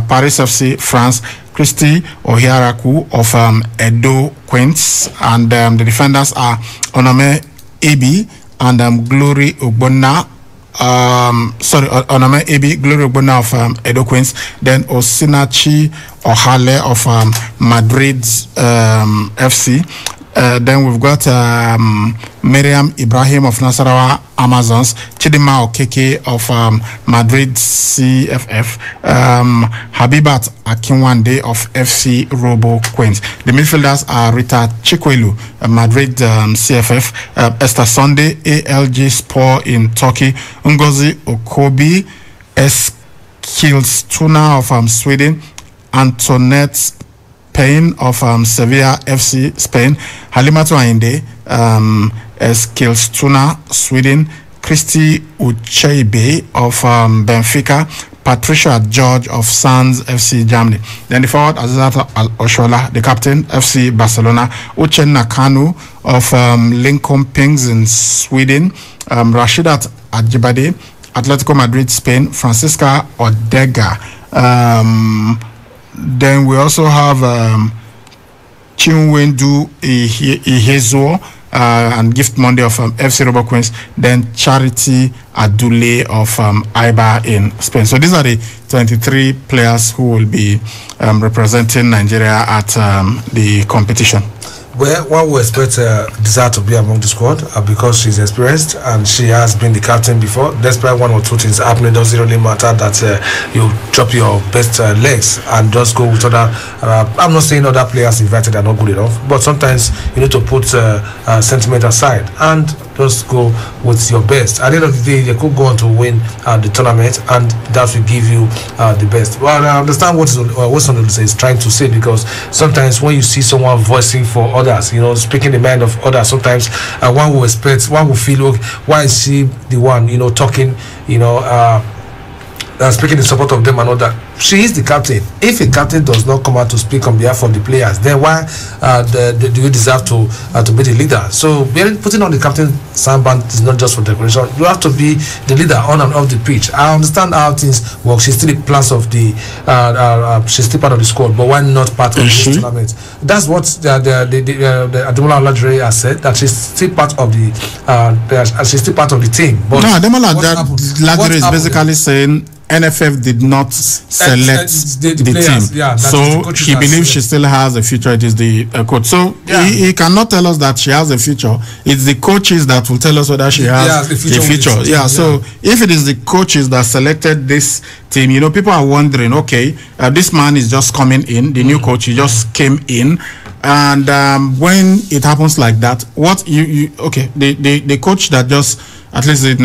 Paris FC, France. Christy Ohiaraku of Edo Queens. And the defenders are Onome Ebi and Glory Ogbonna. Onome Ebi, Glory Ogbonna of Edo Queens. Then Osinachi Ohale of Madrid FC. Then we've got Miriam Ibrahim of Nasarawa Amazons, Chidima Okeke of Madrid CFF, Habibat Akinwande of FC Robo Queens. The midfielders are Rita Chikwelu, Madrid CFF, Esther Sunday, ALG Spor in Turkey, Ngozi Okobi, Eskilstuna of Sweden, Antoinette Payne of Sevilla FC Spain, Halimatu Ainde, Eskilstuna Sweden, Christy Ucheibe of Benfica, Patricia George of Sands FC Germany. Then the forward, Azizata Oshola, the captain, FC Barcelona, Uchenna Kanu of Lincoln Pings in Sweden, Rashidat Ajibade, Atletico Madrid Spain, Francisca Odega. Then we also have Chinwendu Ihezuo and Gift Monday of FC Robo Queens. Then Charity Adule of Aiba in Spain. So these are the 23 players who will be representing Nigeria at the competition. Well, one would expect Desire to be among the squad because she's experienced and she has been the captain before. Despite one or two things happening, doesn't really matter that you drop your best legs and just go with other. I'm not saying other players invited are not good enough, but sometimes you need to put sentiment aside. And Just go with your best. At the end of the day, you could go on to win the tournament, and that will give you the best. Well, I understand what Sonolu is trying to say, because sometimes when you see someone voicing for others, speaking the mind of others, sometimes one will expect, one will feel, okay, why is she the one, talking, speaking in support of them and all that. She is the captain. If a captain does not come out to speak on behalf of the players, then why do you deserve to be the leader? So putting on the captain sandband is not just for decoration. You have to be the leader on and off the pitch. I understand how things work. She's still plans of the she's still part of the squad, but why not part of this tournament? That's what the Ademola Olajire has said, that she's still part of the team. But no, Ademola Olajire is basically saying NFF did not select the team, so he believes she still has a future. It is the coach, so he cannot tell us that she has a future. It's the coaches that will tell us whether she has a future. So if it is the coaches that selected this team, people are wondering, okay, this man is just coming in, the new coach, he just came in, and when it happens like that, what the coach that just, at least in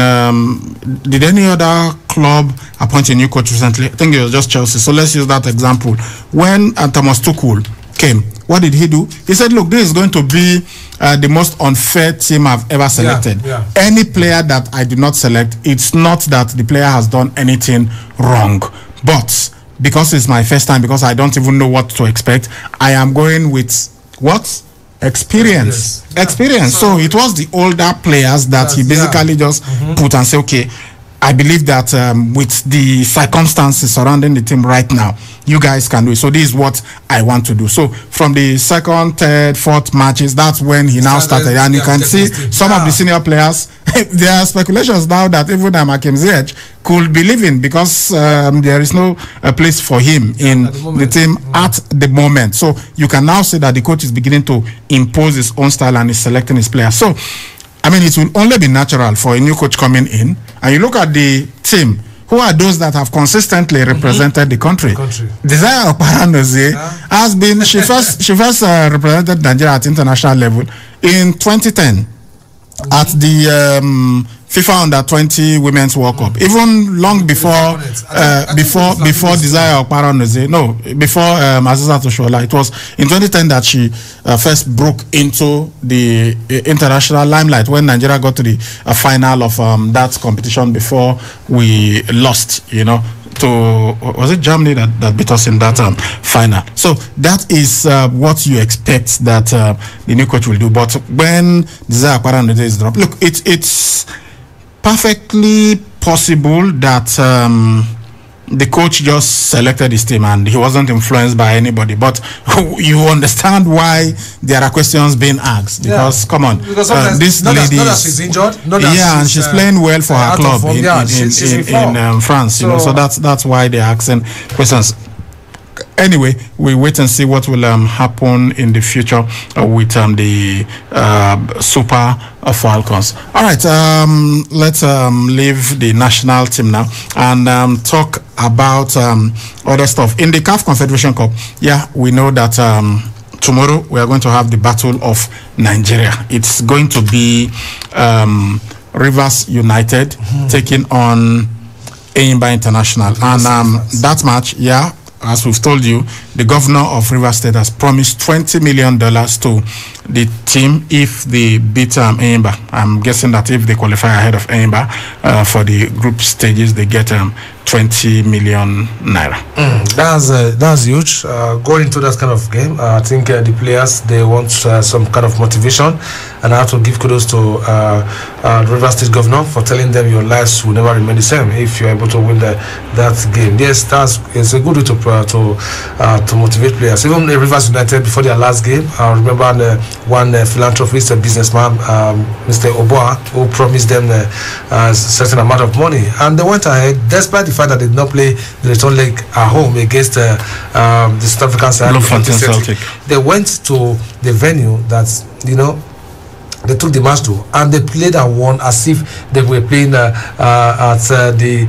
did any other club appoint a new coach recently? I think it was just Chelsea. So let's use that example. When Thomas Tuchel came, what did he do? He said, look, this is going to be the most unfair team I've ever selected. Any player that I do not select, it's not that the player has done anything wrong, but because it's my first time, because I don't even know what to expect, I am going with what? Experience. So it was the older players that he basically just put and say, okay, I believe that with the circumstances surrounding the team right now, you guys can do it. So this is what I want to do. So from the second, third, fourth matches, that's when he now started. And you can see some of the senior players, there are speculations now that even Hakim Ziyech could be leaving, because there is no place for him in the team at the moment. So you can now see that the coach is beginning to impose his own style and is selecting his players. So I mean, it will only be natural for a new coach coming in, and you look at the team. Who are those that have consistently represented the country? Desire Okpara-Nnozie has been, she first represented Nigeria at international level in 2010 at the FIFA Under-20 Women's World Cup. Even long before before Desire Okpara-Nnozie, before Asisat Oshoala, it was in 2010 that she first broke into the international limelight when Nigeria got to the final of that competition before we lost, to, was it Germany that beat us in that final? So that is what you expect that the new coach will do. But when Desire Okpara-Nnozie is dropped, look, it's perfectly possible that the coach just selected his team and he wasn't influenced by anybody. But you understand why there are questions being asked, because come on, this lady, not that she's injured, and she's playing well for her club in France. So that's why they're asking questions. Anyway, we wait and see what will happen in the future with the Super Falcons. All right, let's leave the national team now and talk about other stuff. In the CAF Confederation Cup, we know that tomorrow we are going to have the Battle of Nigeria. It's going to be Rivers United taking on Enyimba International. And that match, as we've told you, the governor of Rivers State has promised $20 million to the team if they beat Enyimba. I'm guessing that if they qualify ahead of Enyimba for the group stages, they get 20 million naira. That's huge. Going into that kind of game, I think the players, they want some kind of motivation, and I have to give kudos to Rivers State governor for telling them your lives will never remain the same if you're able to win that game. Yes, it's a good way to motivate players. Even Rivers United, before their last game, I remember one philanthropist, a businessman, Mr. Oboa, who promised them a certain amount of money, and they went ahead despite the fact that they did not play the return leg at home against the South African side. They went to the venue that they took the match to, and they played and won as if they were playing at the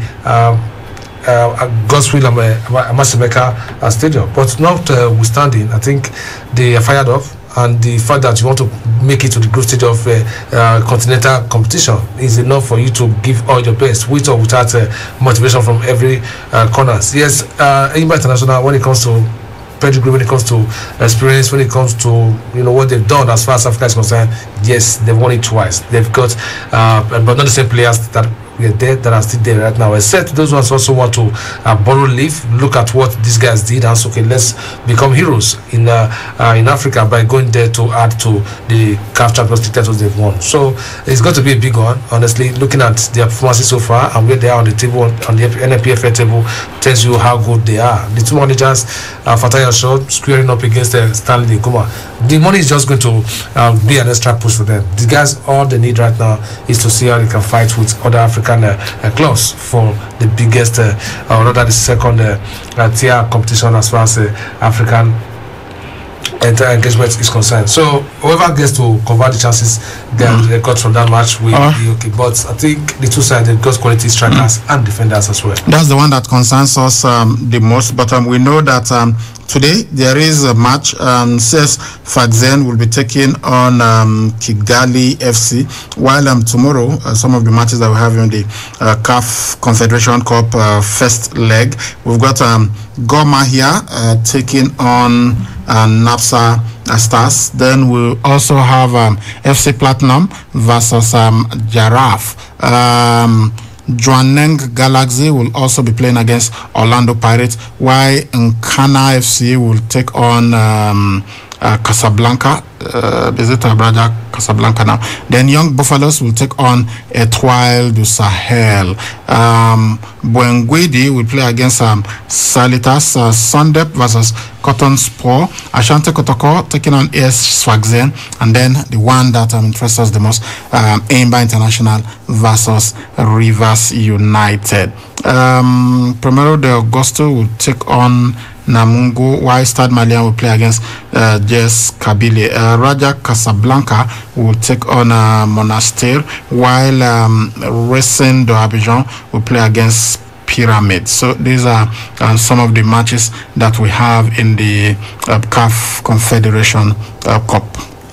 Godswill Amasimeka Stadium. But notwithstanding, I think they are fired off, and the fact that you want to make it to the group stage of continental competition is enough for you to give all your best, with or without motivation from every corners. Yes, Enyimba International, when it comes to pedigree, when it comes to experience, when it comes to what they've done as far as Africa is concerned, yes, they've won it twice. They've got but not the same players that we are there that are still there right now, except those ones also want to borrow leaf, look at what these guys did, and so, okay, let's become heroes in Africa by going there to add to the CAF Champions League titles they've won. So it's going to be a big one, honestly. Looking at their performances so far and where they are on the table, on the NPFL table, tells you how good they are. The two managers, Fatai Asho squaring up against Stanley Nkuma. The money is just going to be an extra push for them. The guys, all they need right now is to see how they can fight with other African clubs for the biggest, or rather the second tier competition as far as African engagement is concerned. So whoever gets to convert the chances they got from that match will be okay. But I think the two sides, they've got quality strikers and defenders as well. That's the one that concerns us the most. But we know that today there is a match. CS Sfaxien will be taking on Kigali FC, while tomorrow some of the matches that we have in the CAF Confederation Cup first leg, we've got Gor Mahia taking on Napsa Stars. Then we'll also have FC Platinum versus Giraffe. Jwaneng Galaxy will also be playing against Orlando Pirates, while Nkana FC will take on Casablanca. Is it Abraja Casablanca now? Then Young Buffaloes will take on Etoile du Sahel. Bwengwedi will play against Salitas. Sundep versus Cotton Sport. Ashanti Kotoko taking on AS Sfaxien. And then the one that interests us the most, Enyimba International versus Rivers United. Primero de Agosto will take on Namungo, while Stade Malien will play against JS Kabylie. Raja Casablanca will take on Monastir, while Racing de Abidjan will play against Pyramid. So these are some of the matches that we have in the CAF Confederation Cup.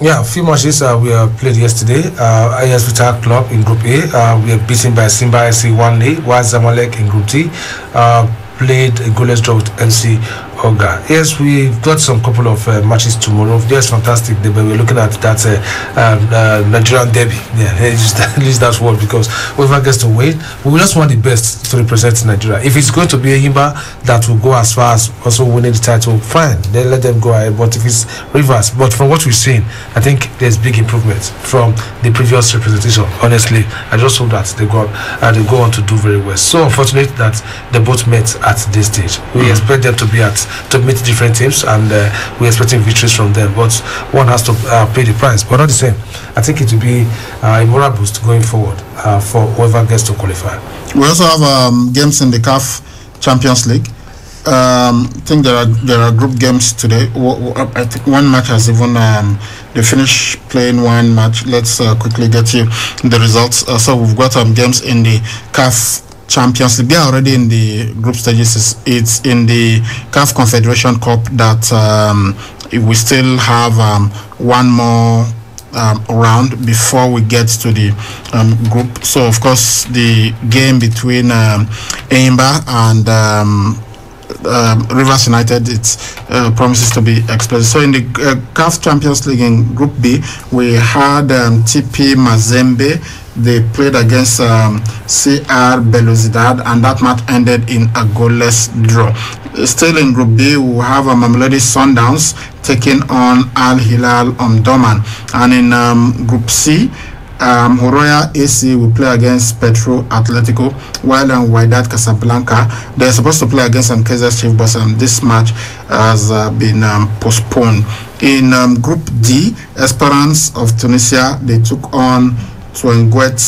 Yeah, a few matches we played yesterday. AS Vital Club in Group A, we are beaten by Simba SC 1-0, while Zamalek in Group D played a goalless draw with MC Oga. Yes, we've got some couple of matches tomorrow. Yes, fantastic. But we're looking at that Nigerian derby. Yeah, use that word, because whoever gets to win, we just want the best to represent Nigeria. If it's going to be Enyimba that will go as far as also winning the title, fine, then let them go ahead. But if it's Rivers, but from what we've seen, I think there's big improvement from the previous representation. Honestly, I just hope that they go on to do very well. So unfortunate that they both met at this stage. We expect them to meet different teams, and we're expecting victories from them, but one has to pay the price. But not the same. I think it will be a moral boost going forward for whoever gets to qualify. We also have games in the CAF Champions League. I think there are group games today. I think one match has even they finished playing one match. Let's quickly get you the results. So we've got games in the CAF Champions League. They are already in the group stages. It's in the CAF Confederation Cup that we still have one more round before we get to the group. So of course the game between Enyimba and Rivers United, it promises to be explosive. So in the CAF Champions League in Group B, we had TP Mazembe. They played against CR Belouizdad, and that match ended in a goalless draw. Still in Group B, we have Mamelodi Sundowns taking on Al Hilal Omdurman, and in Group C, Horoya AC will play against Petro Atletico, while Wydad Casablanca, they're supposed to play against Kaizer Chiefs, but this match has been postponed. In Group D, Esperance of Tunisia, they took on Twenguet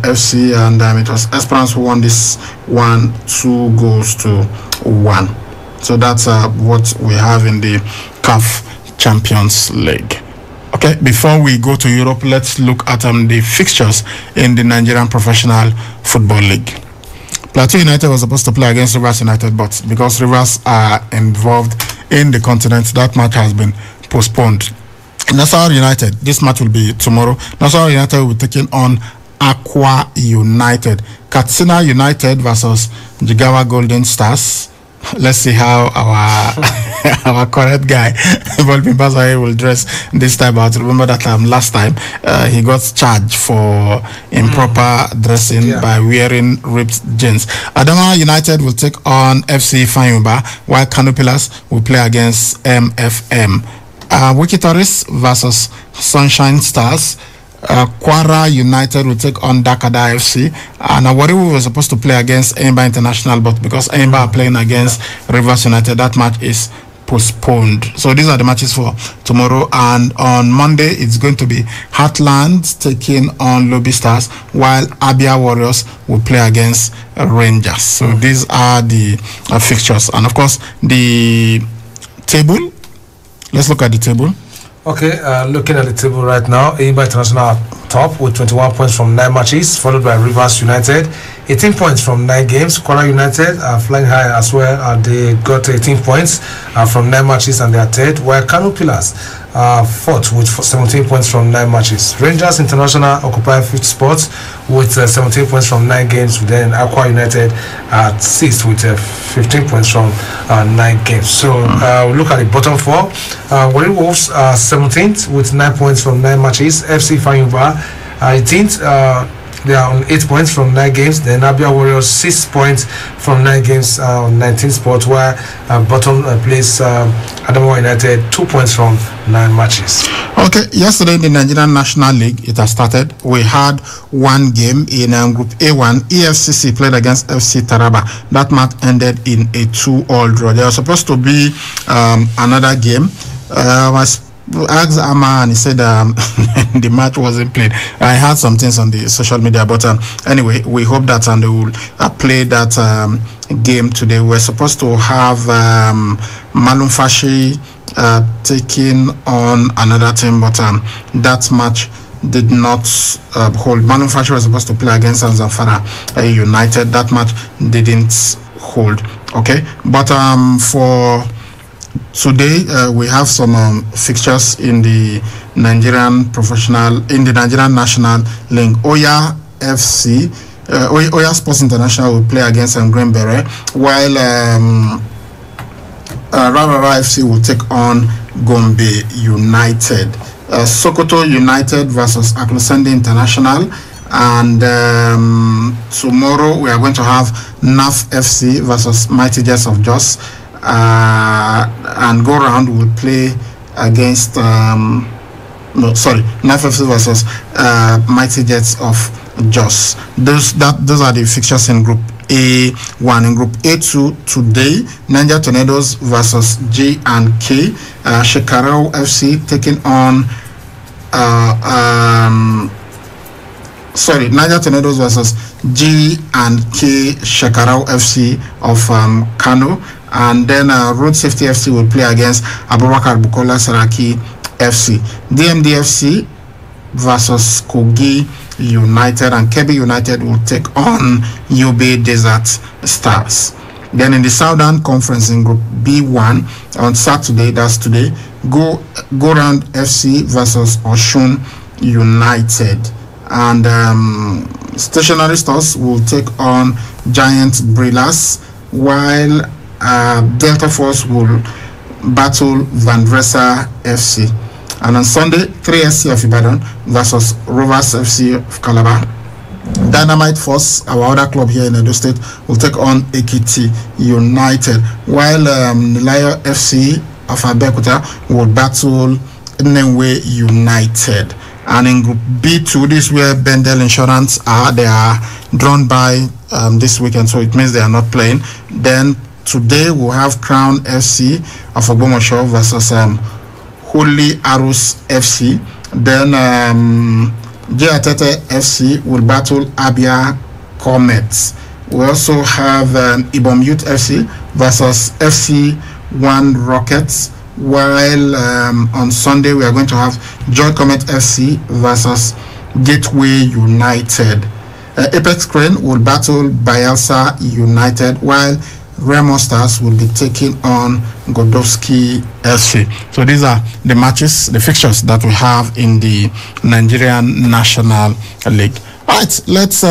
FC, and it was Esperance who won this one 2-1. So that's what we have in the CAF Champions League. Okay, before we go to Europe, let's look at the fixtures in the Nigerian Professional Football League. Plateau United was supposed to play against Rivers United, but because Rivers are involved in the continent, that match has been postponed. Nassau United. This match will be tomorrow. Nassau United will be taking on Aqua United. Katsina United versus Jigawa Golden Stars. Let's see how our correct guy Volpin Basaye will dress this time out. Remember that last time he got charged for improper dressing by wearing ripped jeans. Adama United will take on FC Fayumba, while Kano Pillars will play against MFM. Wiki Tourists versus Sunshine Stars. Kwara United will take on Dakada FC, and Awariwu was supposed to play against Enyimba International, but because Enyimba are playing against Rivers United, that match is postponed. So these are the matches for tomorrow, and on Monday it's going to be Heartland taking on Lobby Stars, while Abia Warriors will play against Rangers. So these are the fixtures, and of course the table. Let's look at the table. Okay, looking at the table right now, Enyimba International top with 21 points from 9 matches, followed by Rivers United, 18 points from 9 games. Kwara United are flying high as well. They got 18 points from 9 matches and they are third, while Kano Pillars fourth with 17 points from 9 matches. Rangers International occupy 5th spot with 17 points from 9 games. Then Aqua United at 6th with 15 points from 9 games. So we look at the bottom 4. Warri Wolves are 17th with 9 points from 9 matches. FC Fayumba 18th. They are on 8 points from 9 games. Then Abia Warriors 6 points from 9 games on 19 spots, where bottom place Adamawa United 2 points from 9 matches. Okay, yesterday in the Nigerian National League, it has started. We had one game in Group A1. EFCC played against FC Taraba. That match ended in a 2-all draw. There was supposed to be another game. I asked Ama and he said the match wasn't played. I heard some things on the social media, but anyway, we hope that and they will play that game today. We're supposed to have Malum Fashi taking on another team, but that match did not hold. Malum Fashi was supposed to play against Zamfara United. That match didn't hold. Okay, but for today we have some fixtures in the Nigerian National League. Oya FC, Oya Sports International will play against Green Beret, while Rarara FC will take on Gombe United. Sokoto United versus Aklosende International, and tomorrow we are going to have NAF FC versus Mighty Jets of Jos. And go round will play against NAF FC versus Mighty Jets of Jos. Those are the fixtures in Group A1. In Group A2 today, Niger Tornadoes versus J&K. Shekarau FC taking on Niger Tornadoes versus G&K Shekarau FC of Kano. And then Road Safety FC will play against Abubakar Bukola Saraki FC. DMDFC versus Kogi United, and Kebbi United will take on Yobe Desert Stars. Then in the Southern Conference in Group B1 on Saturday, that's today, Go Round FC versus Oshun United. And Stationary Stores will take on Giant Brillas, while Delta Force will battle Van Dressa FC. And on Sunday, 3SC of Ibadan versus Rovers FC of Calabar. Dynamite Force, our other club here in Edo State, will take on Ekiti United, while Nilayo FC of Abeokuta will battle Nenwe United. And in Group B2, this is where Bendel Insurance are. They are drawn by this weekend, so it means they are not playing. Then today we'll have Crown FC of Ogbomoso versus Holy Arrows FC. Then J-Atete FC will battle Abia Comets. We also have Ibom Youth FC versus FC1 Rockets, while on Sunday we are going to have Joy Comet FC versus Gateway United. Apex Crane will battle Bayelsa United, while Remo Stars will be taking on Godowski SC. So these are the matches, the fixtures that we have in the Nigerian National League. All right, let's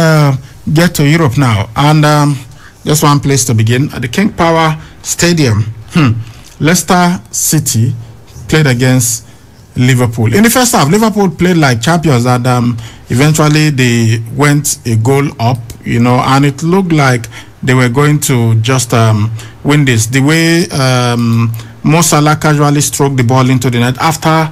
get to Europe now. And just one place to begin. At the King Power Stadium, Leicester City played against Liverpool. In the first half, Liverpool played like champions, and eventually they went a goal up, and it looked like they were going to just win this. The way Mo Salah casually stroked the ball into the net after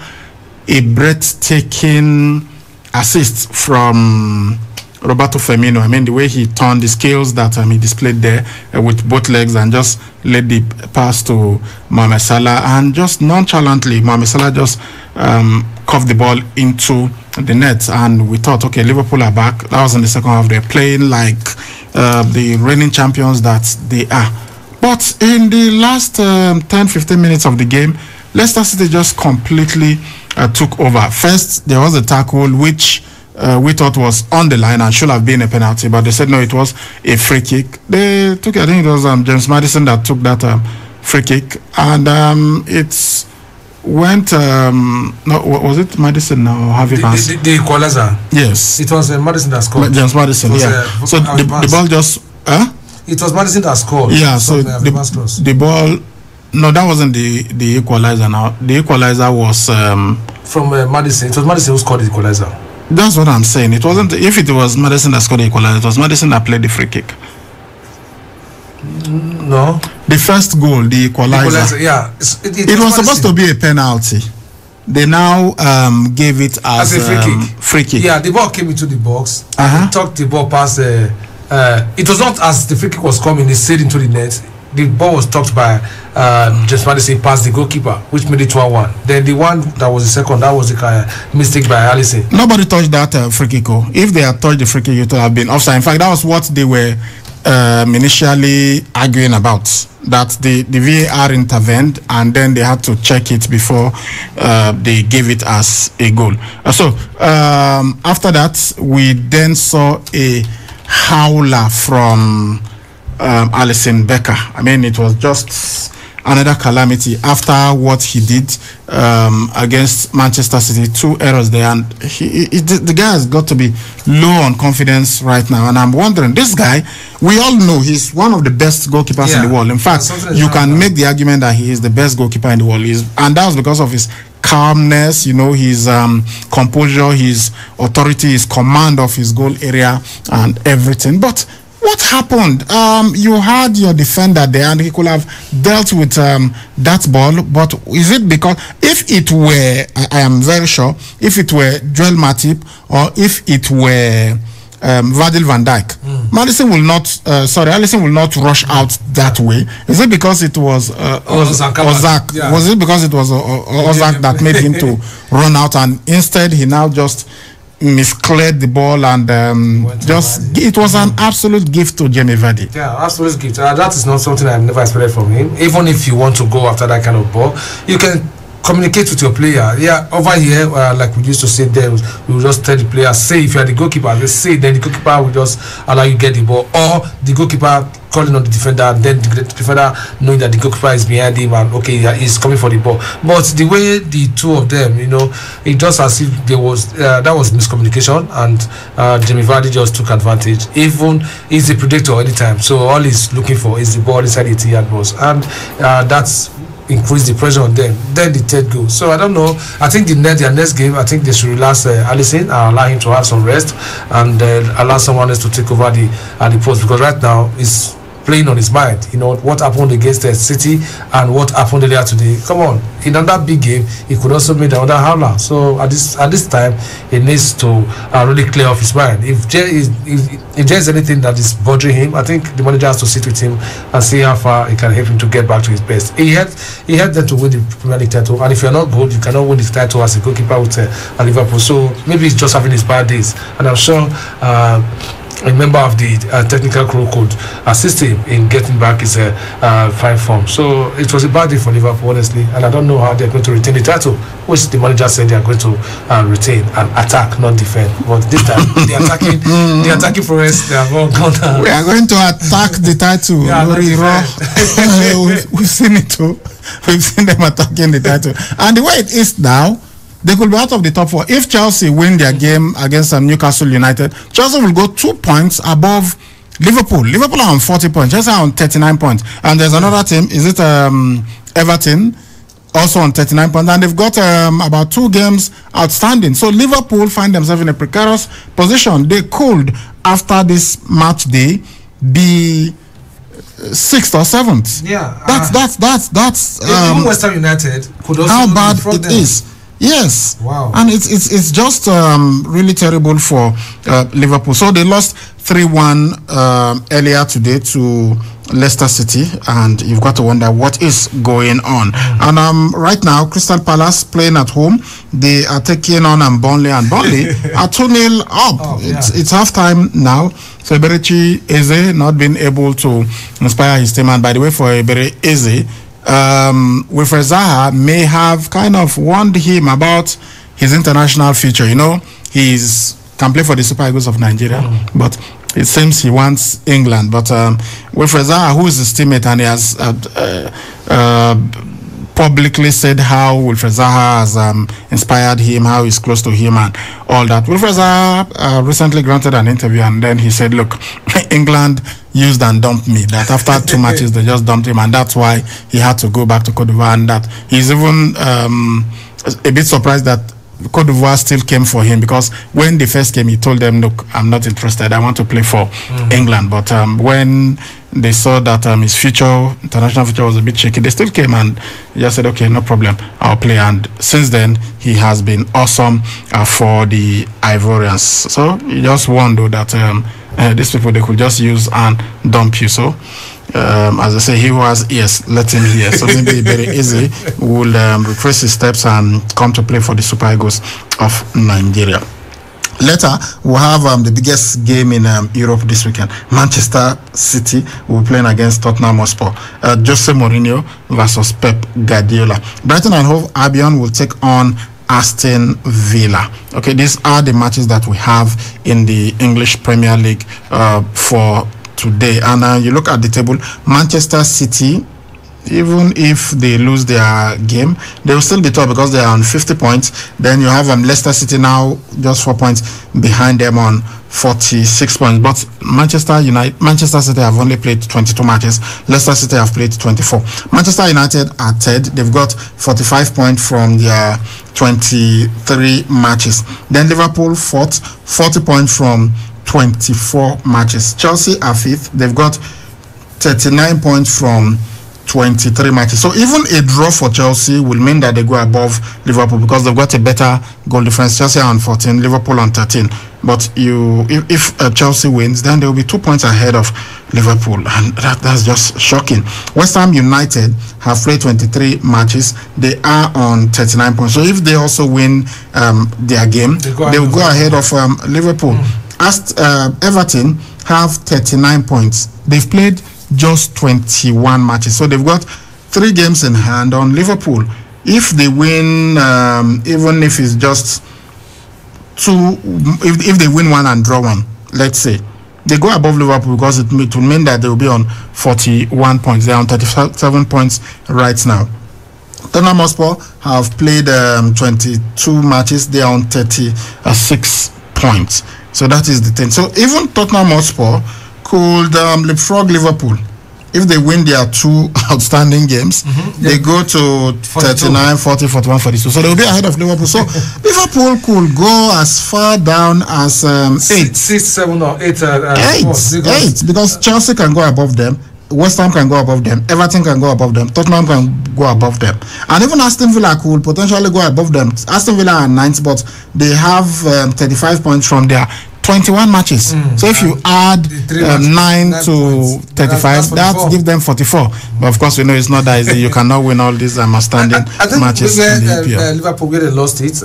a breathtaking assist from Roberto Firmino. I mean, the way he turned the skills that he displayed there with both legs and just let the pass to Mohamed Salah, and just nonchalantly Mohamed Salah just cuffed the ball into the net, and we thought, okay, Liverpool are back. That was in the second half. They're playing like the reigning champions that they are. But in the last 10-15 minutes of the game, Leicester City just completely took over. First, there was a tackle which we thought was on the line and should have been a penalty, but they said no, it was a free kick. They took, I think it was James Maddison that took that free kick, and it went. No, was it Maddison or Harvey Barnes? The equalizer. Yes, it was Maddison that scored. James Maddison, yeah. So the ball just. It was Maddison that scored. Yeah, so the ball. No, that wasn't the equalizer. Now the equalizer was from Maddison. It was Maddison who scored the equalizer. That's what I'm saying. It wasn't. If it was Maddison that scored the equalizer, it was Maddison that played the free kick. No. The first goal, the equalizer. Yeah. It was supposed to be a penalty. They now gave it as a free kick. Yeah, the ball came into the box. And he took the ball past. It was not as the free kick was coming. It slid into the net. The ball was tucked by James Maddison past the goalkeeper, which made it 1-1. Then the one that was the second, that was a mistake by Alisson. Nobody touched that free kick. If they had touched the free kick, it would have been offside. In fact, that was what they were initially arguing about, that the VAR intervened and then they had to check it before they gave it as a goal. So after that, we then saw a howler from Alisson Becker. I mean, it was just another calamity after what he did against Manchester City. 2 errors there, and the guy has got to be low on confidence right now. And I'm wondering, this guy, we all know he's one of the best goalkeepers in the world. In fact, you can make the argument that he is the best goalkeeper in the world, and that was because of his calmness, his composure, his authority, his command of his goal area and everything. But what happened? You had your defender there and he could have dealt with that ball, but is it because if it were, I am very sure, if it were Joel Matip or if it were Virgil van Dijk, Alisson will not rush out that way. Is it because it was Ozak? Yeah. Was it because it was Ozak that made him to run out, and instead he now just miscleared the ball and it was an absolute gift to Jamie Vardy. Yeah, absolute gift. That is not something I've never expected from him. Even if you want to go after that kind of ball, you can communicate with your player. Yeah, over here, like we used to say there, we will just tell the player, say if you are the goalkeeper, they say, then the goalkeeper will just allow you get the ball, or the goalkeeper calling on the defender, and then the defender knowing that the goalkeeper is behind him and okay, he's coming for the ball. But the way the two of them, it just as if there was that was miscommunication, and Jamie Vardy just took advantage. Even he's a predictor anytime, so all he's looking for is the ball inside the 10-yard box, and that's increase the pressure on them. Then the third goal. So I don't know. I think their next game, I think they should relax Alisson and allow him to have some rest, and allow someone else to take over the post, because right now it's playing on his mind. What happened against City and what happened earlier today. Come on, in another big game, he could also make another howler. So at this time, he needs to really clear off his mind. If there is anything that is bothering him, I think the manager has to sit with him and see how far he can help him to get back to his best. He had them to win the Premier League title, and if you're not good, you cannot win the title as a goalkeeper with Liverpool. So maybe he's just having his bad days, and I'm sure a member of the technical crew could assist him in getting back his fine form. So it was a bad day for Liverpool, honestly, and I don't know how they're going to retain the title, which the manager said they are going to retain and attack, not defend. But this time, the attacking forest, they are all gone down. We are going to attack the title. We've seen it too. We've seen them attacking the title. And the way it is now, they could be out of the top 4. If Chelsea win their game against Newcastle United, Chelsea will go 2 points above Liverpool. Liverpool are on 40 points. Chelsea are on 39 points. And there's another team, is it Everton, also on 39 points. And they've got about 2 games outstanding. So Liverpool find themselves in a precarious position. They could, after this match day, be 6th or 7th. Yeah. That's even West Ham United could also how bad it is. Yes. Wow. And it's just really terrible for Liverpool. So they lost 3-1 earlier today to Leicester City, and you've got to wonder what is going on. And right now, Crystal Palace playing at home. They are taking on Burnley, and Burnley are 2-0 up. It's halftime now. So Eberechi Eze not been able to inspire his team. And by the way, for Eberechi Eze, Wilfred Zaha may have kind of warned him about his international future. You know, can play for the Super Eagles of Nigeria, but it seems he wants England. But Wilfred Zaha, who is his teammate, and he has publicly said how Wilfred Zaha has inspired him, how he's close to him, and all that. Wilfred Zaha recently granted an interview, and then he said, "Look, England used and dumped me. That after 2 matches they just dumped him, and that's why he had to go back to Cote d'Ivoire. And that he's even a bit surprised that Cote d'Ivoire still came for him, because when they first came, he told them, look, I'm not interested. I want to play for England. But when they saw that his international future was a bit shaky, they still came, and he just said, okay, no problem, I'll play. And since then, he has been awesome for the Ivorians. So he just warned that these people, they could just use and dump you. So as I say, he who has ears, let him hear. So maybe very easy will retrace his steps and come to play for the Super Eagles of Nigeria. Later, we'll have the biggest game in Europe this weekend. Manchester City will be playing against Tottenham Hotspur. Jose Mourinho versus Pep Guardiola. Brighton and Hove Albion will take on Aston Villa. Okay, these are the matches that we have in the English Premier League for today. And you look at the table, Manchester City, even if they lose their game, they will still be top because they are on 50 points. Then you have Leicester City now just 4 points behind them on 46 points. But Manchester City have only played 22 matches. Leicester City have played 24. Manchester United are third. They've got 45 points from their 23 matches. Then Liverpool fourth, 40 points from 24 matches. Chelsea are fifth. They've got 39 points from 23 matches. So even a draw for Chelsea will mean that they go above Liverpool because they've got a better goal difference. Chelsea are on 14, Liverpool on 13. But if Chelsea wins, then they will be 2 points ahead of Liverpool, and that's just shocking. West Ham United have played 23 matches. They are on 39 points. So if they also win their game, they will go ahead of Liverpool. Everton have 39 points. They've played just 21 matches, so they've got 3 games in hand on Liverpool. If they win, even if it's just 2, if they win 1 and draw 1, let's say, they go above Liverpool because it will mean that they will be on 41 points. They're on 37 points right now. Tottenham Hotspur have played 22 matches. They are on 36 points. So that is the thing. So even Tottenham Hotspur could leapfrog Liverpool. If they win their 2 outstanding games, they go to 39, 40, 41, 42. So they will be ahead of Liverpool. So Liverpool could go as far down as 8. 6, 7, or 8. 8, because Chelsea can go above them. West Ham can go above them. Everton can go above them. Tottenham can go above them. And even Aston Villa could potentially go above them. Aston Villa are 9th, but they have 35 points from their 21 matches. So if you add 9 to 35, that gives them 44. But of course, we know it's not that easy. You cannot win all these outstanding matches in the EPL. Liverpool, where they lost it,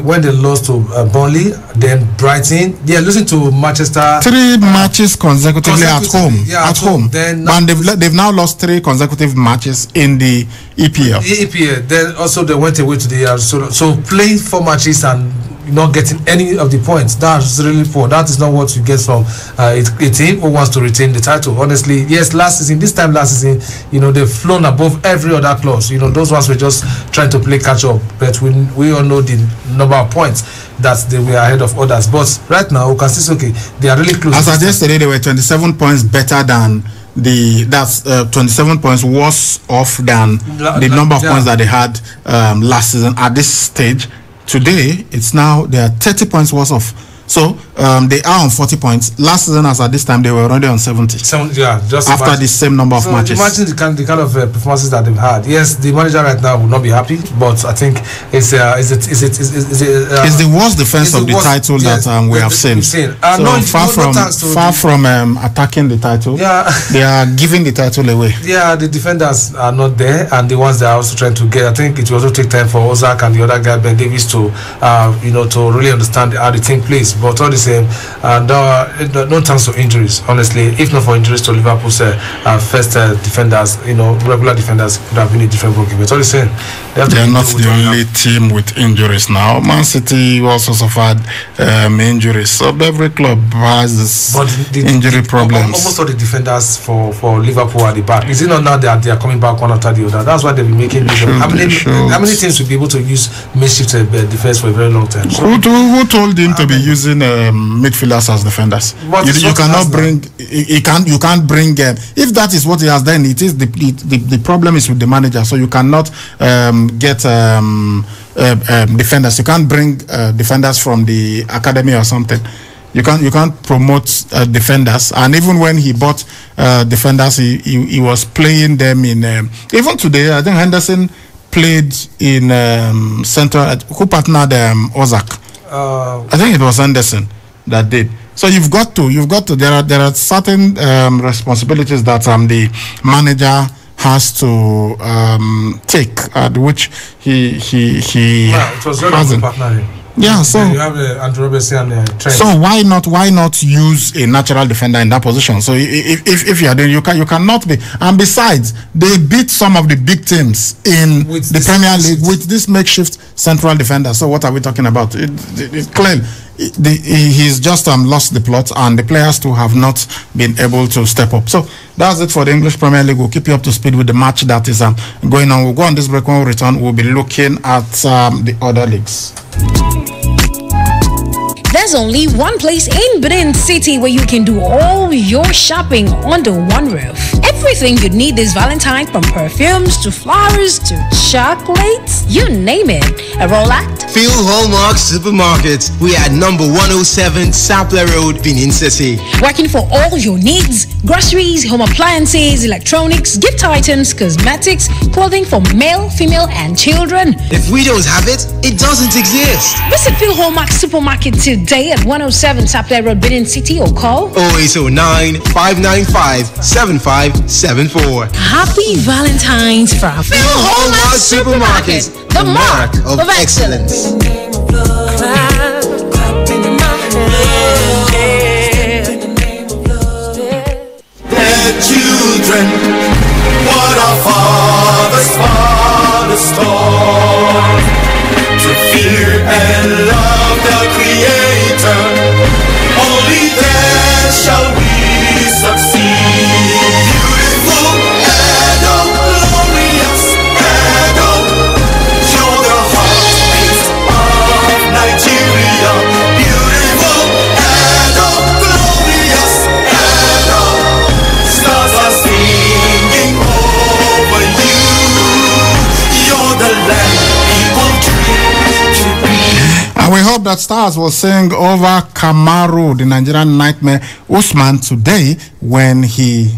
when they lost to Burnley, then Brighton, they're losing to Manchester. 3 matches consecutively at home. Yeah, at home. And they've now lost 3 consecutive matches in the EPL. Then also they went away to the so playing 4 matches and not getting any of the points, that's really poor. That is not what you get from a team who wants to retain the title. Honestly, yes, this time last season, they've flown above every other clause. Those ones were just trying to play catch up, but we all know the number of points that they were ahead of others. But right now, we can see they are really close. As of yesterday, they were 27 points better than 27 points worse off than the number of points that they had last season at this stage. Today, they are 30 points worse off. So they are on 40 points. Last season, as at this time, they were already on 70. Just after imagine. the same number of matches. Imagine the kind of performances that they've had. Yes, the manager right now will not be happy, but I think it's the worst defense of the title that we have seen. So far from attacking the title, they are giving the title away. Yeah, the defenders are not there, and the ones that are also trying to get. I think it will also take time for Ozak and the other guy Ben Davies to to really understand how the team plays. But all the same, no chance of injuries, honestly. If not for injuries to Liverpool's first defenders, regular defenders would have been a different ballgame. But all the same, they are not the only team with injuries now. Man City also suffered injuries. So every club has this injury problems. Almost all the defenders for Liverpool are the back. Is it not now that they are coming back one after the other? That's why they've been making use of. How many teams will be able to use makeshift defense for a very long time? So, who told him to be using midfielders as defenders? You cannot bring. You can't bring. If that is what he has done, it is the problem is with the manager. So you cannot get defenders. You can't bring defenders from the academy or something. You can't promote defenders. And even when he bought defenders, he was playing them in. Even today, I think Henderson played in central. Who partnered Ozak? I think it was Henderson that did. So you've got to. There are certain responsibilities that the manager has to take, which he it was hasn't. Yeah, so you have Andrew Robertson and Trent. So why not use a natural defender in that position? So if you are doing, you cannot be. And besides, they beat some of the big teams in the Premier League with this makeshift central defender. So what are we talking about? It's clear. He's just lost the plot, and the players too have not been able to step up. So that's it for the English Premier League. We'll keep you up to speed with the match that is going on. We'll go on this break. When we return, we'll be looking at the other leagues. There's only one place in Benin City where you can do all your shopping under one roof. Everything you need this Valentine, from perfumes to flowers to chocolates, you name it. A Rolac? Feel Hallmark Supermarket. We are at number 107 Sampler Road, Benin City. Working for all your needs: groceries, home appliances, electronics, gift items, cosmetics, clothing for male, female, and children. If we don't have it, it doesn't exist. Visit Phil Hallmark Supermarket today at 107 Sampler Road, Benin City, or call 0809-595-7574. Happy Valentine's from Phil Hallmark Supermarket, the mark of excellence. Dear children, what our fathers fought us taught, to fear and love the Creator. Only then shall we succeed. Beautiful Edo, glorious Edo, show the heartbeat of Nigeria. Beautiful Edo, glorious Edo, stars are singing over you. You're the land people dream to be. And we hope that stars will sing over Kamaru, the Nigerian nightmare, Usman, today when he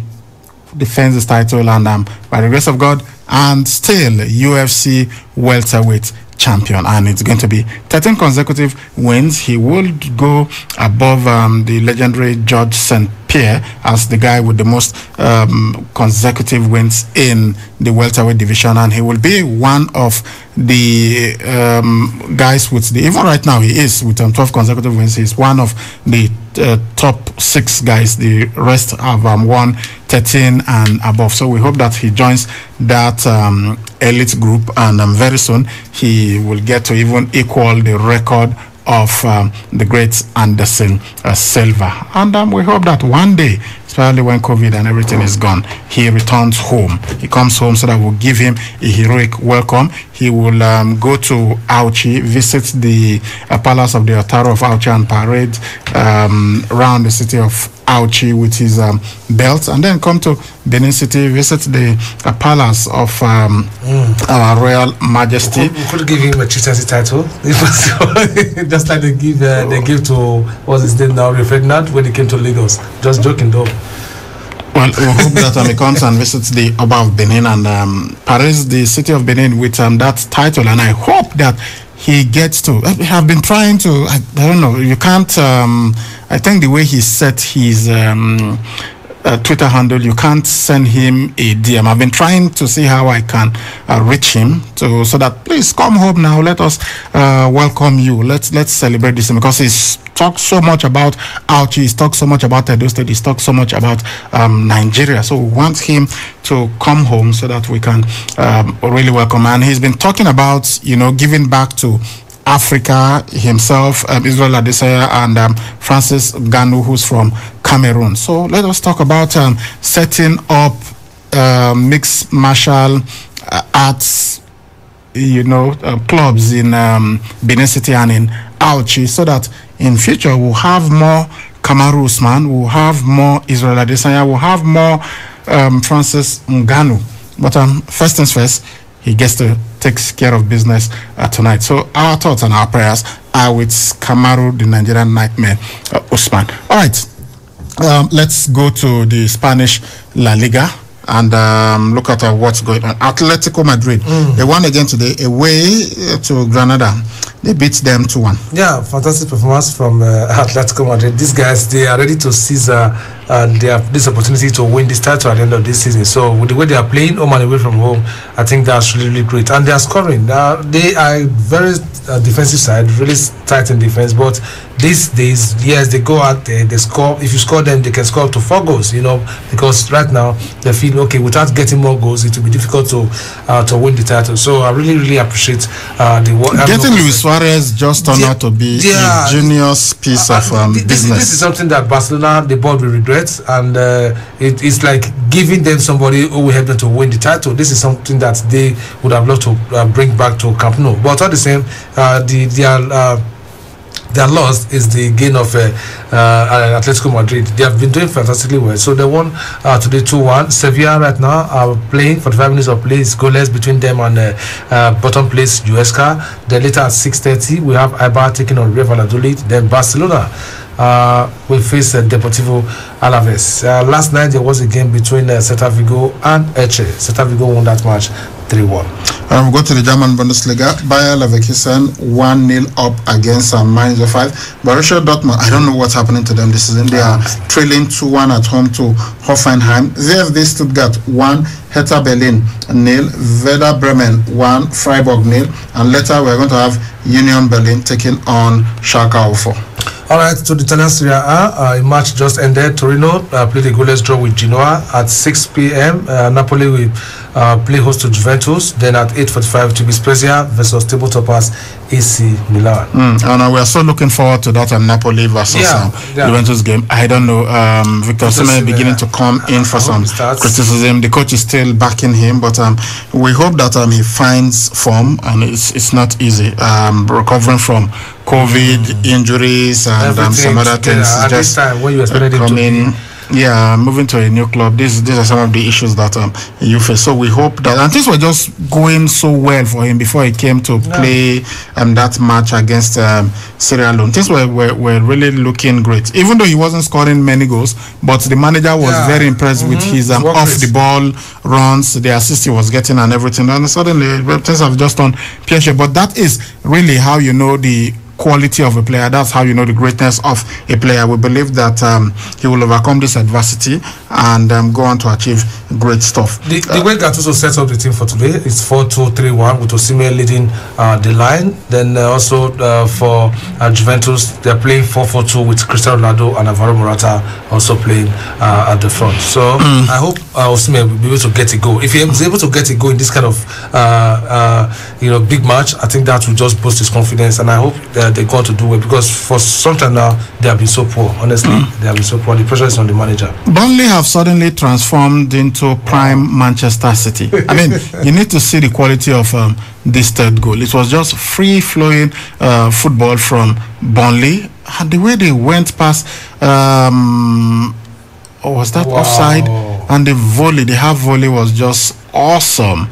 defends his title and by the grace of God and still UFC welterweight champion, and it's going to be 13 consecutive wins. He will go above the legendary George St. Pierre as the guy with the most consecutive wins in the welterweight division, and he will be one of the guys with the, even right now he is with 12 consecutive wins. He's one of the top 6 guys. The rest have won 13 and above, so we hope that he joins that elite group, and very soon he will get to even equal the record of the great Anderson Silva. And we hope that one day, especially when COVID and everything is gone, he returns home. He comes home so that we'll give him a heroic welcome. He will go to Auchi, visit the palace of the Otaro of Auchi, and parade around the city of Auchi with his belt, and then come to Benin City, visit the palace of our Royal Majesty. We could give him a chieftaincy title, just like they give to, what's his name now, Ferdinand, when he came to Lagos. Just joking though. Well, we hope that he comes and visits the Oba of Benin and parades the city of Benin with that title, and I hope that he gets to. I have been trying to, I don't know, you can't, I think the way he set his Twitter handle, you can't send him a DM. I've been trying to see how I can reach him so that please come home now. Let us welcome you. Let's celebrate this, because he's talked so much about Auchi, he's talked so much about Edo State, he's talked so much about Nigeria. So we want him to come home so that we can really welcome. And he's been talking about, giving back to Africa himself, Israel Adesanya and Francis Ngannou, who's from Cameroon. So let us talk about setting up mixed martial arts, clubs in Benin City and in Auchi, so that in future we'll have more Kamaru Usman, we'll have more Israel Adesanya, we'll have more Francis Ngannou. But first things first, he gets to take care of business tonight. So our thoughts and our prayers are with Kamaru, the Nigerian nightmare, Usman. All right, let's go to the Spanish La Liga and look at what's going on. Atletico Madrid, they won again today away to Granada. They beat them 2-1. Yeah, fantastic performance from Atletico Madrid. These guys, they are ready to seize this opportunity to win this title at the end of this season. So with the way they are playing home and away from home, I think that's really, really great. And they are scoring. They are very defensive side, really tight in defense. But these days, yes, they go out there, they score. If you score them, they can score up to 4 goals. Because right now they feel okay. Without getting more goals, it will be difficult to win the title. So I really, really appreciate the work. Getting Luis Suarez just turned out to be a genius piece of business. This is something that Barcelona, the board, will regret, and it's like giving them somebody who will help them to win the title. This is something that they would have loved to bring back to Camp Nou. But all the same, their loss is the gain of Atletico Madrid. They have been doing fantastically well. So they won today 2-1. Sevilla right now are playing 45 minutes of play. It's goalless between them and bottom place Huesca. Then later at 6:30 we have Eibar taking on Real Valladolid. Then Barcelona will face Deportivo Alaves. Last night there was a game between Celta Vigo and Elche. Celta Vigo won that match 3-1. We go to the German Bundesliga. Bayer Leverkusen 1-0 up against Mainz 05. Borussia Dortmund, I don't know what's happening to them this season. They are trailing 2-1 at home to Hoffenheim. VfB Stuttgart 1, Hertha Berlin 0, Werder Bremen 1, Freiburg 0, and later we're going to have Union Berlin taking on Schalke 04. All right, to the Italian Serie A, a match just ended. Torino played a goalless draw with Genoa at 6 p.m. Napoli will play host to Juventus. Then at 8:45 to be Spezia versus table toppers AC Milan. And we are so looking forward to that Napoli versus Juventus game. I don't know, Victor Osimhen beginning to come in for some criticism. The coach is still backing him, but we hope that he finds form, and it's not easy. Recovering from COVID, injuries, and some other things. At this time, when you expected him to be Yeah, moving to a new club. These are some of the issues that you face. So we hope that, and things were just going so well for him before he came to play that match against Sierra Leone. Things were really looking great, even though he wasn't scoring many goals. But the manager was very impressed with his off the ball runs, the assist he was getting, and everything. And suddenly things have just done pear-shaped. But that is really how you know the quality of a player. That's how you know the greatness of a player. We believe that he will overcome this adversity and go on to achieve great stuff. The way Gattuso sets up the team for today is 4-2-3-1 with Osimhen leading the line. Then also for Juventus, they're playing 4-4-2 with Cristiano Ronaldo and Alvaro Morata also playing at the front. So I hope Osimhen will be able to get a goal. If he is able to get a goal in this kind of big match, I think that will just boost his confidence, and I hope they're going to do it, because for some time now they have been so poor. Honestly, they have been so poor. The pressure is on the manager. Burnley have suddenly transformed into prime Manchester City. I mean, you need to see the quality of this third goal. It was just free-flowing football from Burnley, and the way they went past was that offside, and the half volley was just awesome.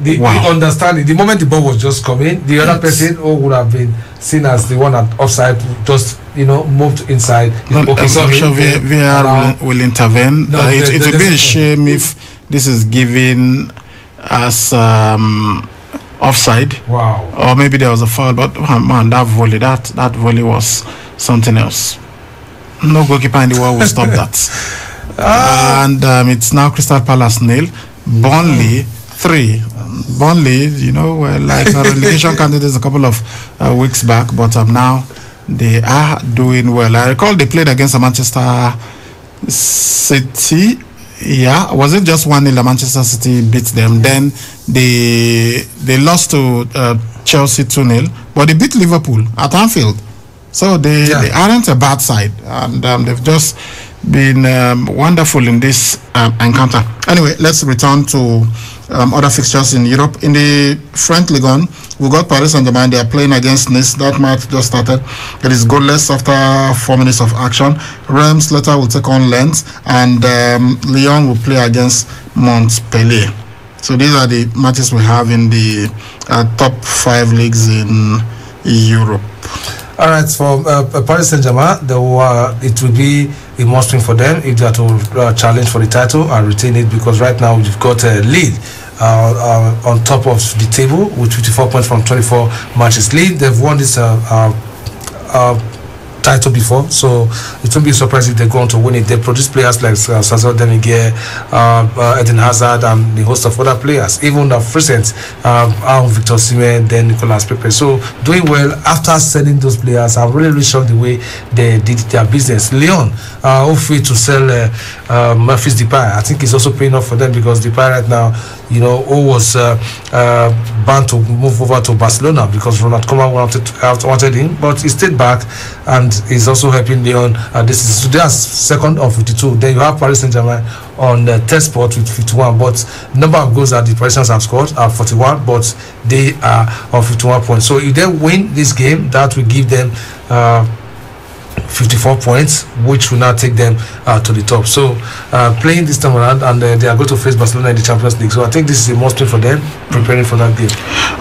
The understanding, the moment the ball was just coming, the other person would have been seen as the one at offside, just moved inside. Okay, so VAR will intervene. It would be a shame if this is given as offside. Wow. Or maybe there was a foul, but man, that volley was something else. No goalkeeper in the world will stop that. And it's now Crystal Palace 0, Burnley 3. Burnley, like relegation candidates a couple of weeks back, but now they are doing well. I recall they played against Manchester City. Yeah, was it just 1-0? Manchester City beat them. Then they lost to Chelsea 2-0, but they beat Liverpool at Anfield. So they aren't a bad side, and they've just been wonderful in this encounter. Anyway, let's return to other fixtures in Europe. In the French Ligue 1, we got Paris Saint-Germain. They are playing against Nice. That match just started. It is goalless after 4 minutes of action. Reims later will take on Lens, and Lyon will play against Montpellier. So these are the matches we have in the top 5 leagues in Europe. All right, for Paris Saint-Germain, it will be a must-win for them if they are to challenge for the title and retain it, because right now we've got a lead on top of the table with 54 points from 24 matches lead. They've won this title before, so it won't be a surprise if they're going to win it. They produce players like Cesar Demigue, Eden Hazard, and the host of other players, even the recent Victor Osimhen, then Nicolas Pepe. So doing well after selling those players. I'm really shocked the way they did their business. Lyon hopefully to sell Memphis Depay. I think it's also paying off for them, because Depay right now, who was bound to move over to Barcelona because Ronald Koeman wanted him, but he stayed back and is also helping Lyon. This is their second of 52. Then you have Paris Saint-Germain on the third spot with 51, but number of goals that the Parisians have scored are 41, but they are on 51 points. So if they win this game, that will give them 54 points, which will now take them to the top. So playing this time around, and they are going to face Barcelona in the Champions League. So I think this is a must-win for them, preparing for that game.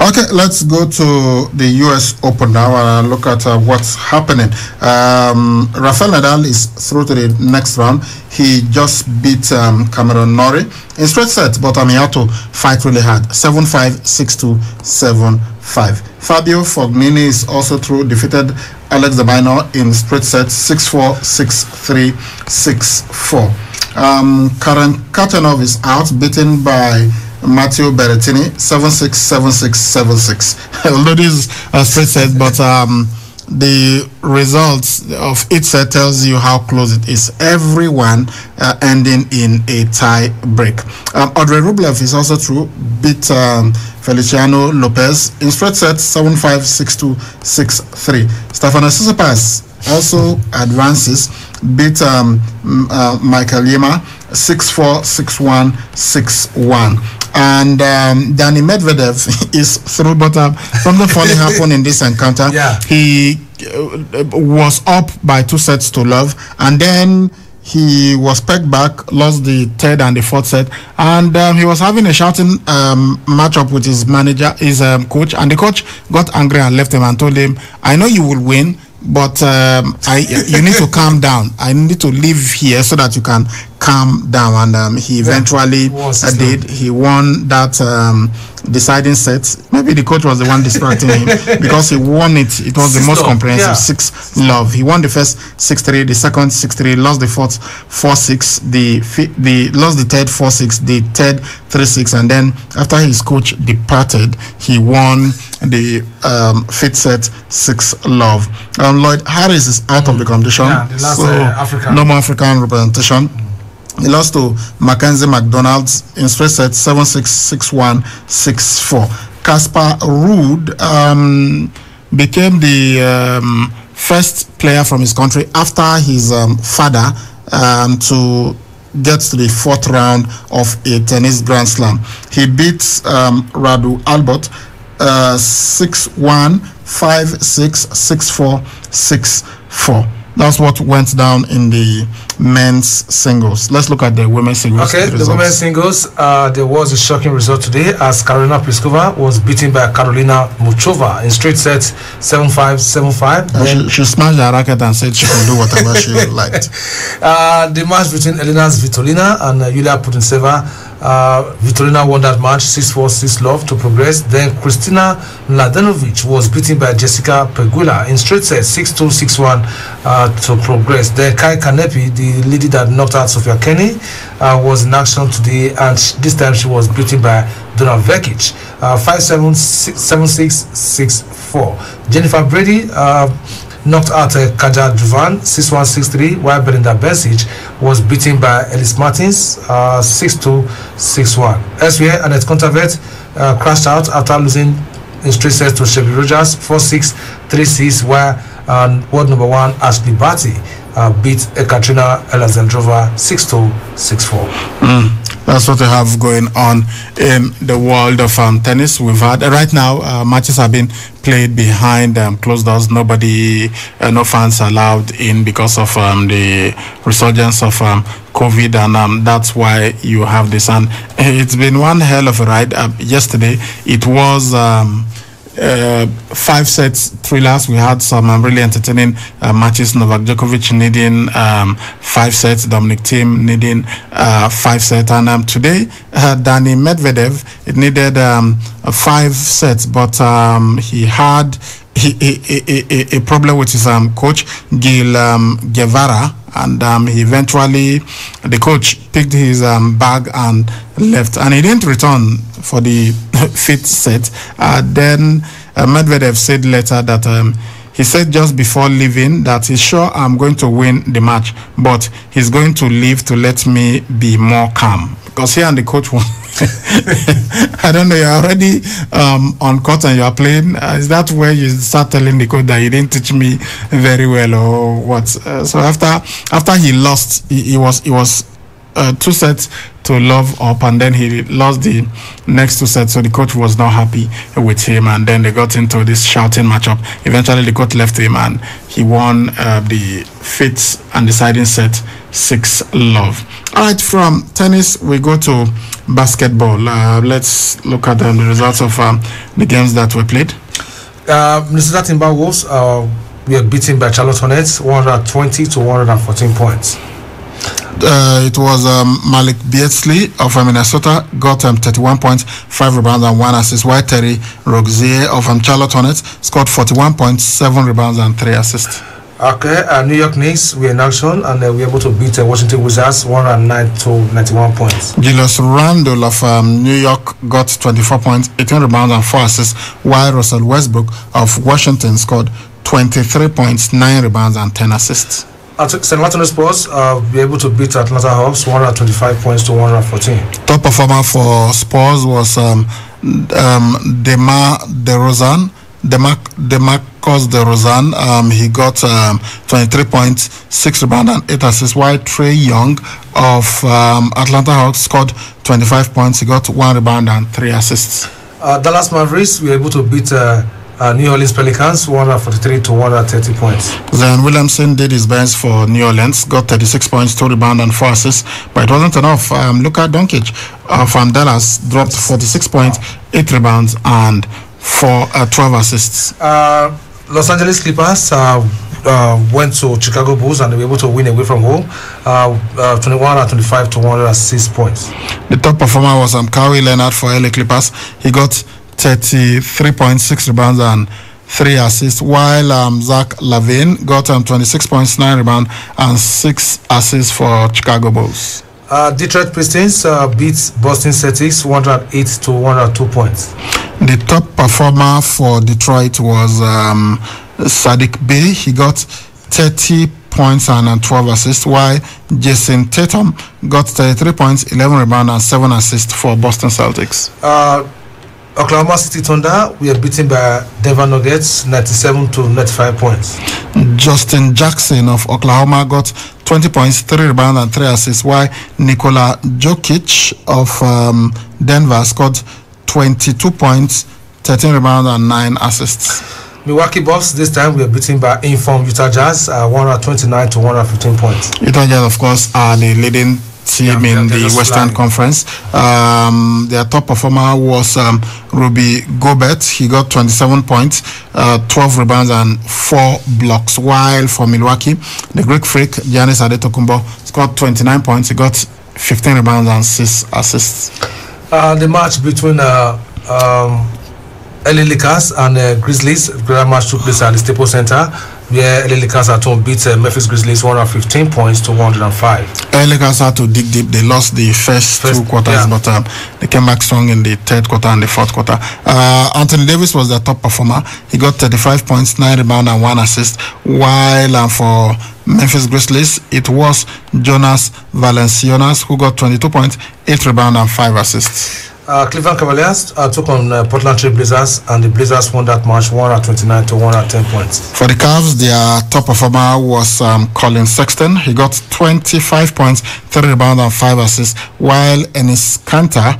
Okay, let's go to the US Open now and look at what's happening. Rafael Nadal is through to the next round. He just beat Cameron Norrie in straight sets, but he had to fight really hard. 7-5, 6-2, 7-5. Fabio Fognini is also through, defeated Alex de Minaur in straight sets, 6-4, 6-3, 6-4. Karen Khachanov is out, beaten by Matteo Berrettini, 7-6, 7-6, 7-6. Although this is straight sets, but the results of each set tells you how close it is. Everyone ending in a tie break. Andrei Rublev is also through, beat Feliciano Lopez in straight sets, 7-5, 6-2, 6-3. Stefanos Tsitsipas also advances, beat Michael Yima, 6-4, 6-1, 6-1. And Danny Medvedev is through, but something funny happened in this encounter. Yeah. He was up by 2 sets to love, and then he was pegged back, lost the third and the fourth set, and he was having a shouting matchup with his manager, his coach, and the coach got angry and left him and told him, I know you will win, but you need to calm down. I need to leave here so that you can calm down. And he eventually did. He won that deciding set. Maybe the coach was the one distracting him because he won it. It was the most comprehensive 6-love. He won the first 6-3, the second 6-3, lost the fourth 4-6, lost the third 4-6, the third 3-6, and then after his coach departed, he won the fifth set 6-love. Lloyd Harris is out of the competition. Yeah, the last African. No more African representation. He lost to Mackenzie McDonald in straight set 7-6, 6-1, 6-4. Casper Ruud became the first player from his country after his father to get to the fourth round of a tennis Grand Slam. He beat Radu Albert 6-1, 5-6, 6-4, 6-4. That's what went down in the men's singles. Let's look at the women's singles. Okay, the women's singles, there was a shocking result today as Karolina Pliskova was beaten by Karolina Muchova in straight sets 7-5, 7-5. She smashed her racket and said she can do whatever she liked. The match between Elena Svitolina and Yulia Putintseva, Svitolina won that match 6-4, 6-love to progress. Then Kristina Mladenovic was beaten by Jessica Pegula in straight sets 6-2, 6-1 to progress. Then Kai Kanepi, the lady that knocked out Sofia Kenny, was in action today, and this time she was beaten by Donna Vekic 5-7, 7-6, 6-4. Jennifer Brady knocked out Kaja Duvan 6-1, 6-3, while Belinda Besic was beaten by Elise Martins 6-2, 6-1. Elsewhere, Annette Kontaveit crashed out after losing in straight sets to Shelby Rogers 4-6, 3-6, while world number one Ashley Barty beat Ekaterina Alexandrova 6-2, 6-4. That's what we have going on in the world of tennis. We've had right now matches have been played behind closed doors. Nobody, no fans allowed in because of the resurgence of COVID, and that's why you have this. And it's been one hell of a ride. Yesterday it was 5 sets thrillers. We had some really entertaining matches. Novak Djokovic needing 5 sets, Dominic Thiem needing 5 sets, and today Dani Medvedev, it needed 5 sets, but he had a problem with his coach Gil Guevara, and he eventually, the coach picked his bag and left, and he didn't return for the 5th set. Then Medvedev said later that he said just before leaving that he's sure I'm going to win the match, but he's going to leave to let me be more calm, because he and the coach won. I don't know, you're already on court and you are playing. Is that where you start telling the coach that you didn't teach me very well or what? So after he lost, he was 2 sets to love up, and then he lost the next 2 sets, so the coach was not happy with him, and then they got into this shouting matchup. Eventually the coach left him and he won the 5th and deciding set 6-love. All right, from tennis we go to basketball. Let's look at the results of the games that were played. Minnesota Timberwolves were beaten by Charlotte Hornets 120 to 114 points. It was Malik Beasley of Minnesota got 31 points, 5 rebounds and 1 assist, while Terry Rozier of Charlotte Hornets scored 41 points, 7 rebounds and 3 assists. Okay, New York Knicks were in action and we were able to beat Washington Wizards 109 to 91 points. Julius Randle of New York got 24 points, 18 rebounds and 4 assists, while Russell Westbrook of Washington scored 23 points, 9 rebounds and 10 assists. St. Antonio Spurs were able to beat Atlanta Hawks 125 points to 114. Top performer for Spurs was DeMarcus DeRozan. He got 23 points, 6 rebounds and 8 assists, while Trae Young of Atlanta Hawks scored 25 points. He got 1 rebound and 3 assists. Dallas Mavericks were able to beat New Orleans Pelicans 143 to 130 points. Zion Williamson did his best for New Orleans, got 36 points, 2 rebounds and 4 assists, but it wasn't enough. Luka Doncic from Dallas dropped 46 points, 8 rebounds and 12 assists. Los Angeles Clippers went to Chicago Bulls and they were able to win away from home, 21-25 to 106 points. The top performer was Kawhi Leonard for LA Clippers. He got 33 points, 6 rebounds and 3 assists, while Zach LaVine got 26 points, 9 rebounds and 6 assists for Chicago Bulls. Detroit Pistons beat Boston Celtics 108 to 102 points. The top performer for Detroit was Sadiq Bey. He got 30 points and 12 assists, while Jason Tatum got 33 points, 11 rebounds and 7 assists for Boston Celtics. Oklahoma City Thunder were beaten by Denver Nuggets 97 to 95 points. Justin Jackson of Oklahoma got 20 points, 3 rebounds and 3 assists, while Nikola Jokic of Denver scored 22 points, 13 rebounds and 9 assists. Milwaukee Bucks this time were beaten by informed Utah Jazz 129 to 115 points. Utah Jazz, of course, are the leading team in the Western Conference. Their top performer was Rudy Gobert. He got 27 points, 12 rebounds and 4 blocks, while for Milwaukee, the Greek freak Giannis Antetokounmpo scored 29 points. He got 15 rebounds and 6 assists. The match between LA Lakers and Grizzlies, the match took place at the Staples Center, where LA Lakers at home beat Memphis Grizzlies 115 points to 105. LA Lakers had to dig deep. They lost the first 2 quarters, but they came back strong in the 3rd quarter and the 4th quarter. Anthony Davis was their top performer. He got 35 points, 9 rebounds and 1 assist, while for Memphis Grizzlies, it was Jonas Valanciunas who got 22 points, 8 rebounds and 5 assists. Cleveland Cavaliers took on Portland Trail Blazers, and the Blazers won that match 129 to 110 points. For the Cavs, their top performer was Colin Sexton. He got 25 points, 3 rebounds and 5 assists, while Enes Kanter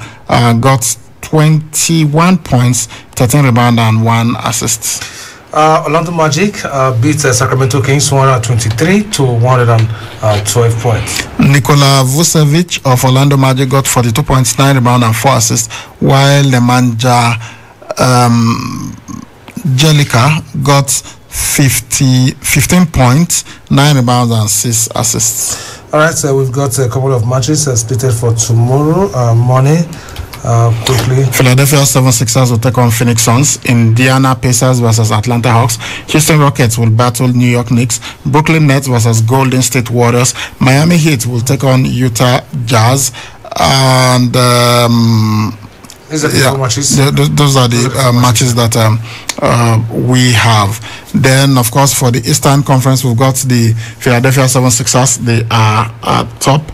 got 21 points, 13 rebounds and 1 assist. Orlando Magic beat Sacramento Kings 123 to 112 points. Nikola Vucevic of Orlando Magic got 42 points, 9 rebounds and 4 assists, while Nemanja Bjelica got 15 points, 9 rebounds and 6 assists. All right, so we've got a couple of matches slated for tomorrow morning. Quickly, Philadelphia 76ers will take on Phoenix Suns. Indiana Pacers versus Atlanta Hawks. Houston Rockets will battle New York Knicks. Brooklyn Nets versus Golden State Warriors. Miami Heat will take on Utah Jazz. And those are the matches that we have. Then, of course, for the Eastern Conference, we've got the Philadelphia 76ers. They are top,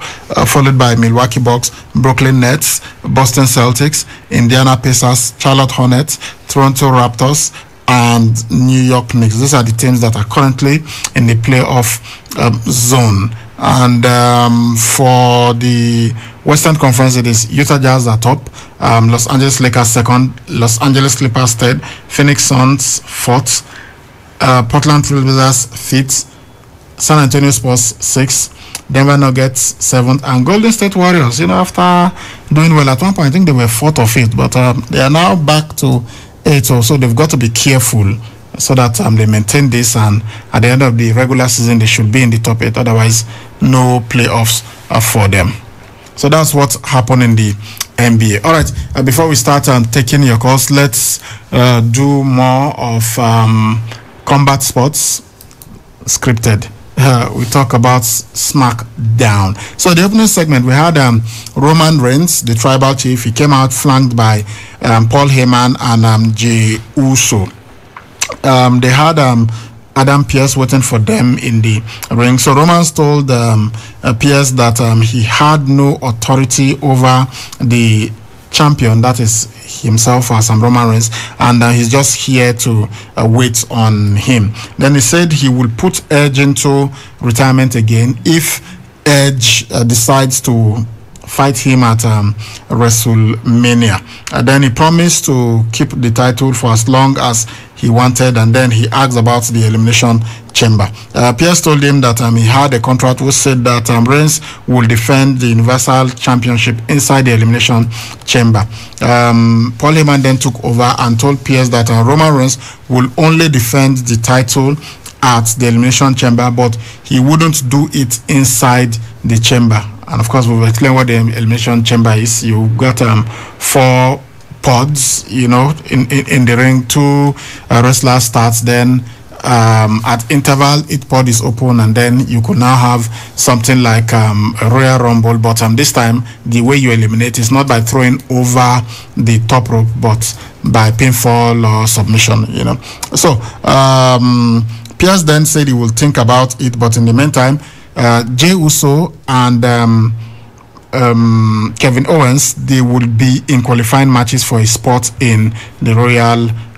followed by Milwaukee Bucks, Brooklyn Nets, Boston Celtics, Indiana Pacers, Charlotte Hornets, Toronto Raptors, and New York Knicks. These are the teams that are currently in the playoff zone. And for the Western Conference, it is Utah Jazz at top, Los Angeles Lakers second, Los Angeles Clippers third, Phoenix Suns fourth, Portland Trail Blazers fifth, San Antonio Spurs sixth, Denver Nuggets seventh, and Golden State Warriors. After doing well at one point, I think they were fourth or fifth, but they are now back to eighth. So they've got to be careful so that they maintain this, and at the end of the regular season, they should be in the top 8. Otherwise, no playoffs for them. So that's what happened in the NBA. All right, before we start taking your calls, let's do more of combat sports scripted. We talk about SmackDown. So the opening segment, we had Roman Reigns, the tribal chief. He came out flanked by Paul Heyman and Jey Uso. They had Adam Pearce waiting for them in the ring. So Roman told Pearce that he had no authority over the champion, that is himself as Roman Reigns, and he's just here to wait on him. Then he said he will put Edge into retirement again if Edge decides to fight him at WrestleMania. Then he promised to keep the title for as long as he wanted, and then he asked about the Elimination Chamber. Pierce told him that he had a contract which said that Reigns will defend the Universal Championship inside the Elimination Chamber. Paul Heyman then took over and told Pierce that Roman Reigns will only defend the title at the Elimination Chamber, but he wouldn't do it inside the chamber. And of course, we will explain what the Elimination Chamber is. You got 4 pods, in the ring. 2 wrestlers starts, then at interval each pod is open, and then you could now have something like a Royal Rumble, but this time the way you eliminate is not by throwing over the top rope, but by pinfall or submission. So Pierce then said he will think about it, but in the meantime, Jey Uso and Kevin Owens, they will be in qualifying matches for a spot in the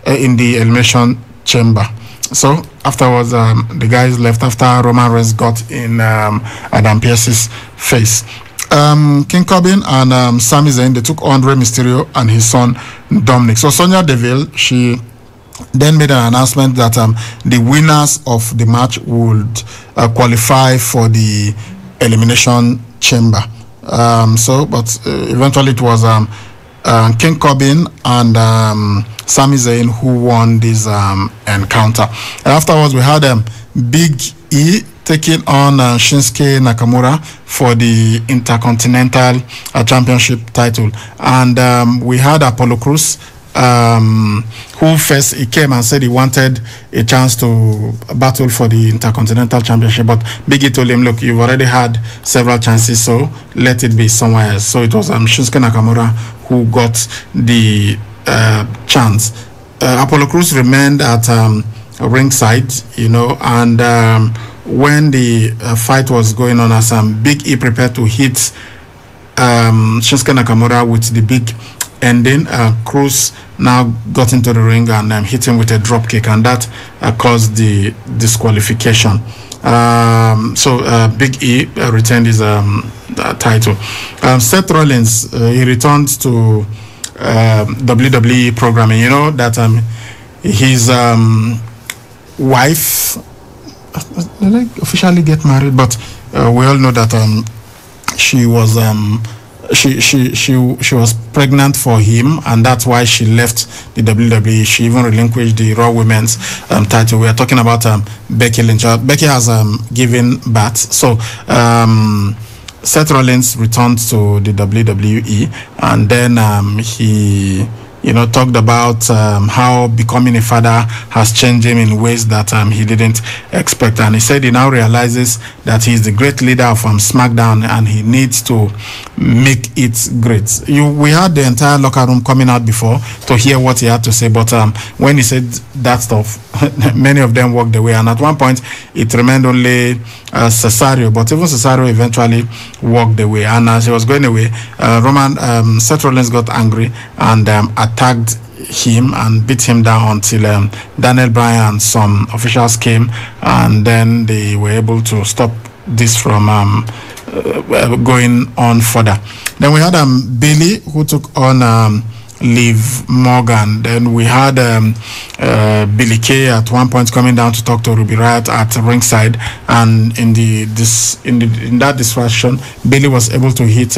in the Elimination Chamber. So afterwards, the guys left after Roman Reigns got in Adam Pearce's face. King Corbin and Sami Zayn, they took on Rey Mysterio and his son Dominic. So Sonya Deville, she then made an announcement that the winners of the match would qualify for the Elimination Chamber. But eventually it was King Corbin and Sami Zayn who won this encounter. And afterwards, we had Big E taking on Shinsuke Nakamura for the Intercontinental Championship title. And we had Apollo Crews, who first he came and said he wanted a chance to battle for the Intercontinental Championship, but Big E told him, look, you've already had several chances, so let it be somewhere else. So it was Shinsuke Nakamura who got the chance. Apollo Crews remained at ringside, and when the fight was going on, as Big E prepared to hit Shinsuke Nakamura with the big ending, Crews now got into the ring and hit him with a drop kick, and that caused the disqualification. So Big E retained his title. Seth Rollins, he returned to WWE programming. You know that his wife didn't officially get married, but we all know that she was she was pregnant for him, and that's why she left the WWE. She even relinquished the Raw Women's title. We are talking about Becky Lynch. Becky has given birth, so Seth Rollins returned to the WWE, and then he talked about how becoming a father has changed him in ways that he didn't expect. And he said he now realizes that he's the great leader of SmackDown, and he needs to make it great. We had the entire locker room coming out before to hear what he had to say, but when he said that stuff, many of them walked away, and at one point it remained only Cesaro, but even Cesaro eventually walked away. And as he was going away, Seth Rollins got angry and attacked him and beat him down until Daniel Bryan and some officials came, and then they were able to stop this from going on further. Then we had Bayley, who took on Liv Morgan. Then we had Billie Kay at one point coming down to talk to Ruby Riott at ringside, and in that distraction, Bayley was able to hit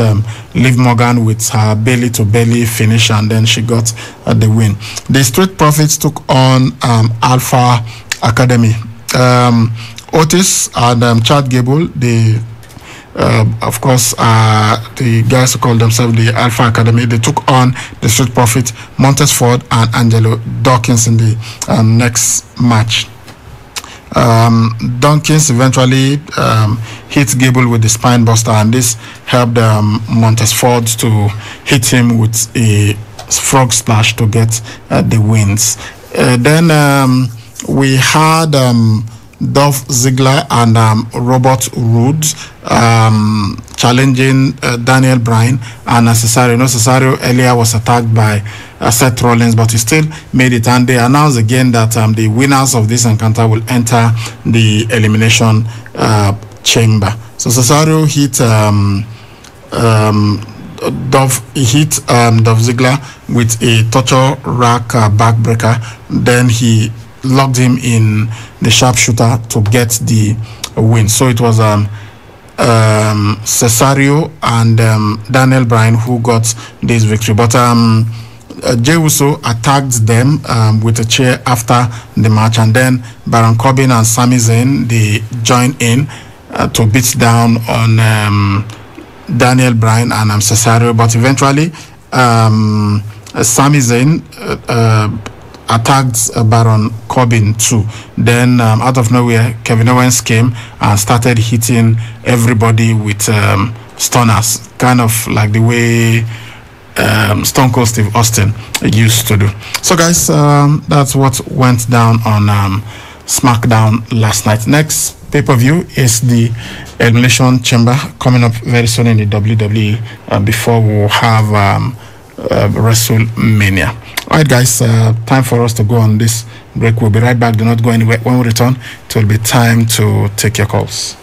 Liv Morgan with her belly to belly finish, and then she got the win. The Street Profits took on Alpha Academy. Otis and Chad Gable, of course, the guys who call themselves the Alpha Academy, they took on the Street Profits, Montez Ford and Angelo Dawkins in the next match. Dawkins eventually hit Gable with the spine buster, and this helped Montez Ford to hit him with a frog splash to get the wins. Then we had Dolph Ziggler and Robert Roode challenging Daniel Bryan and Cesaro. Cesaro earlier was attacked by Seth Rollins, but he still made it, and they announced again that the winners of this encounter will enter the Elimination Chamber. So Cesaro hit He hit Dolph Ziggler with a torture rack backbreaker. Then he locked him in the sharpshooter to get the win. So it was Cesaro and Daniel Bryan who got this victory. But Jey Uso attacked them with a chair after the match, and then Baron Corbin and Sami Zayn, they joined in to beat down on Daniel Bryan and Cesaro. But eventually Sami Zayn attacked Baron Corbin too. Then out of nowhere, Kevin Owens came and started hitting everybody with stunners, kind of like the way Stone Cold Steve Austin used to do. So guys, that's what went down on SmackDown last night. Next pay-per-view is the Elimination Chamber, coming up very soon in the WWE before we'll have WrestleMania. Alright guys, time for us to go on this break. We'll be right back. Do not go anywhere. When we return, it will be time to take your calls.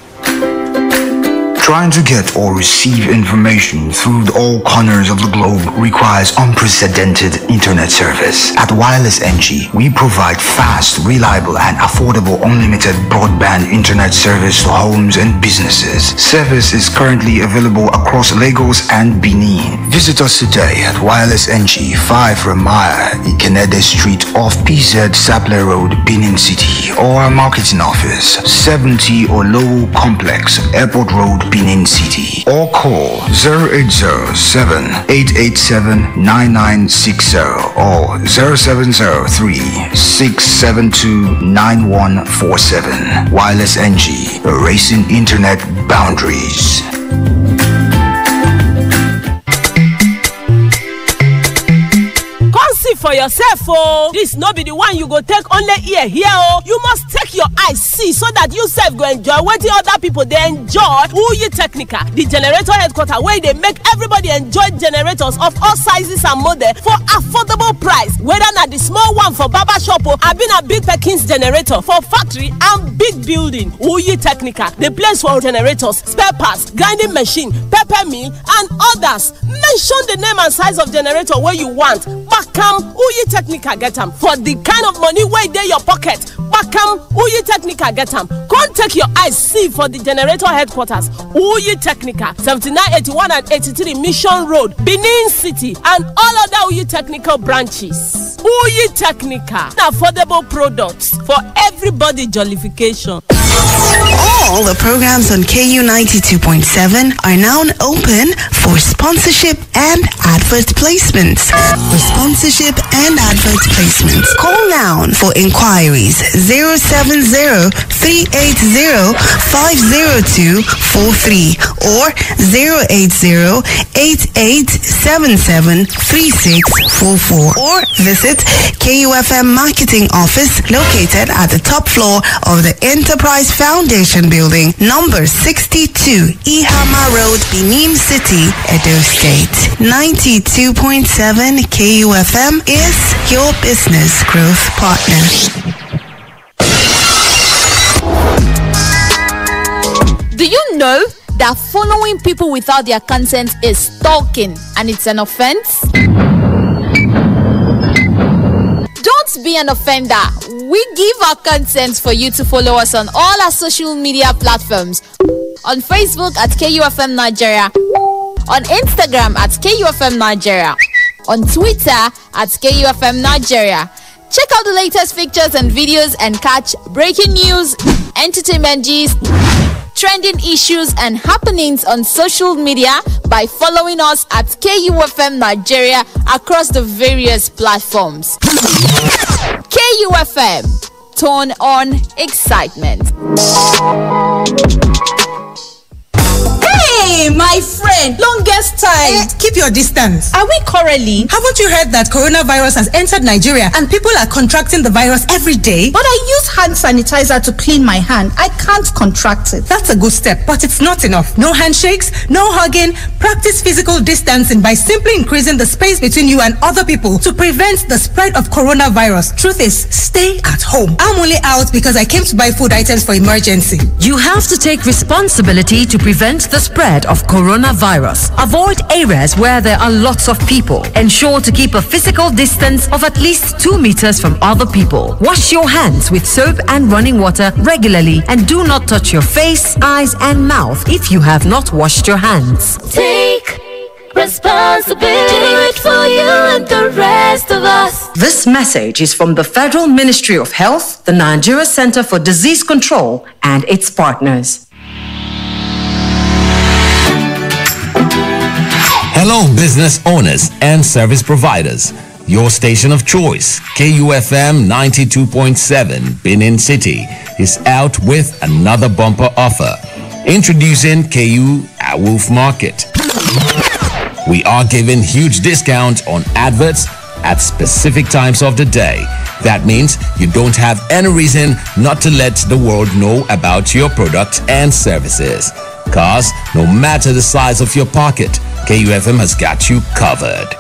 Trying to get or receive information through all corners of the globe requires unprecedented internet service. At Wireless NG, we provide fast, reliable, and affordable unlimited broadband internet service to homes and businesses. Service is currently available across Lagos and Benin. Visit us today at Wireless NG, 5 Ramaya, Ikenede Street off PZ Sapler Road, Benin City, or our marketing office, 70 Olowo Complex, Airport Road, Benin City, or call 0807-887-9960 or 0703-672-9147. Wireless NG, erasing internet boundaries. For yourself, oh, this no be the one you go take only ear here, oh. You must take your eyes see so that you self go enjoy what the other people they enjoy. Uyi Technica, the generator headquarter where they make everybody enjoy generators of all sizes and models for affordable price. Whether not the small one for barber shop or I been a big Perkins generator for factory and big building. Uyi Technica, the place for generators, spare parts, grinding machine, pepper mill, and others. Mention the name and size of generator where you want. Bakam Uyi Technica get them for the kind of money where they your pocket. Bakam Uyi Technica get them. Come take your eyes see for the generator headquarters. Uyi Technica, 7981 and 83 Mission Road, Benin City, and all other Uyi Technical branches. Uyi Technica, affordable products for everybody jollification. All the programs on KU 92.7 are now open for sponsorship and advert placements. For sponsorship and advert placements, call now for inquiries 070-380-50243 or 080-8877-3644 or visit KUFM Marketing Office located at the top floor of the Enterprise Foundation Building, number 62, Ihama Road, Benin City, Edo State. 92.7 KUFM is your business growth partner. Do you know that following people without their consent is stalking and it's an offense? Don't be an offender. We give our consent for you to follow us on all our social media platforms. On Facebook at KUFM Nigeria, on Instagram at KUFM Nigeria, on Twitter at KUFM Nigeria. Check out the latest pictures and videos and catch breaking news, entertainment gist, trending issues and happenings on social media by following us at KUFM Nigeria across the various platforms. KUFM, turn on excitement. Hey, my friend, longest time. Keep your distance. Are we quarreling? Haven't you heard that coronavirus has entered Nigeria and people are contracting the virus every day? But I use hand sanitizer to clean my hand. I can't contract it. That's a good step, but it's not enough. No handshakes, no hugging. Practice physical distancing by simply increasing the space between you and other people to prevent the spread of coronavirus. Truth is, stay at home. I'm only out because I came to buy food items for emergency. You have to take responsibility to prevent the spread of coronavirus. Avoid areas where there are lots of people. Ensure to keep a physical distance of at least 2 meters from other people. Wash your hands with soap and running water regularly and do not touch your face, eyes and mouth if you have not washed your hands. Take responsibility. Do it for you and the rest of us. This message is from the Federal Ministry of Health, the Nigeria Center for Disease Control, and its partners. Hello, business owners and service providers. Your station of choice, KUFM 92.7 Benin City, is out with another bumper offer. Introducing KU Awoof Market. We are giving huge discounts on adverts at specific times of the day. That means you don't have any reason not to let the world know about your products and services. Cause no matter the size of your pocket, KUFM has got you covered.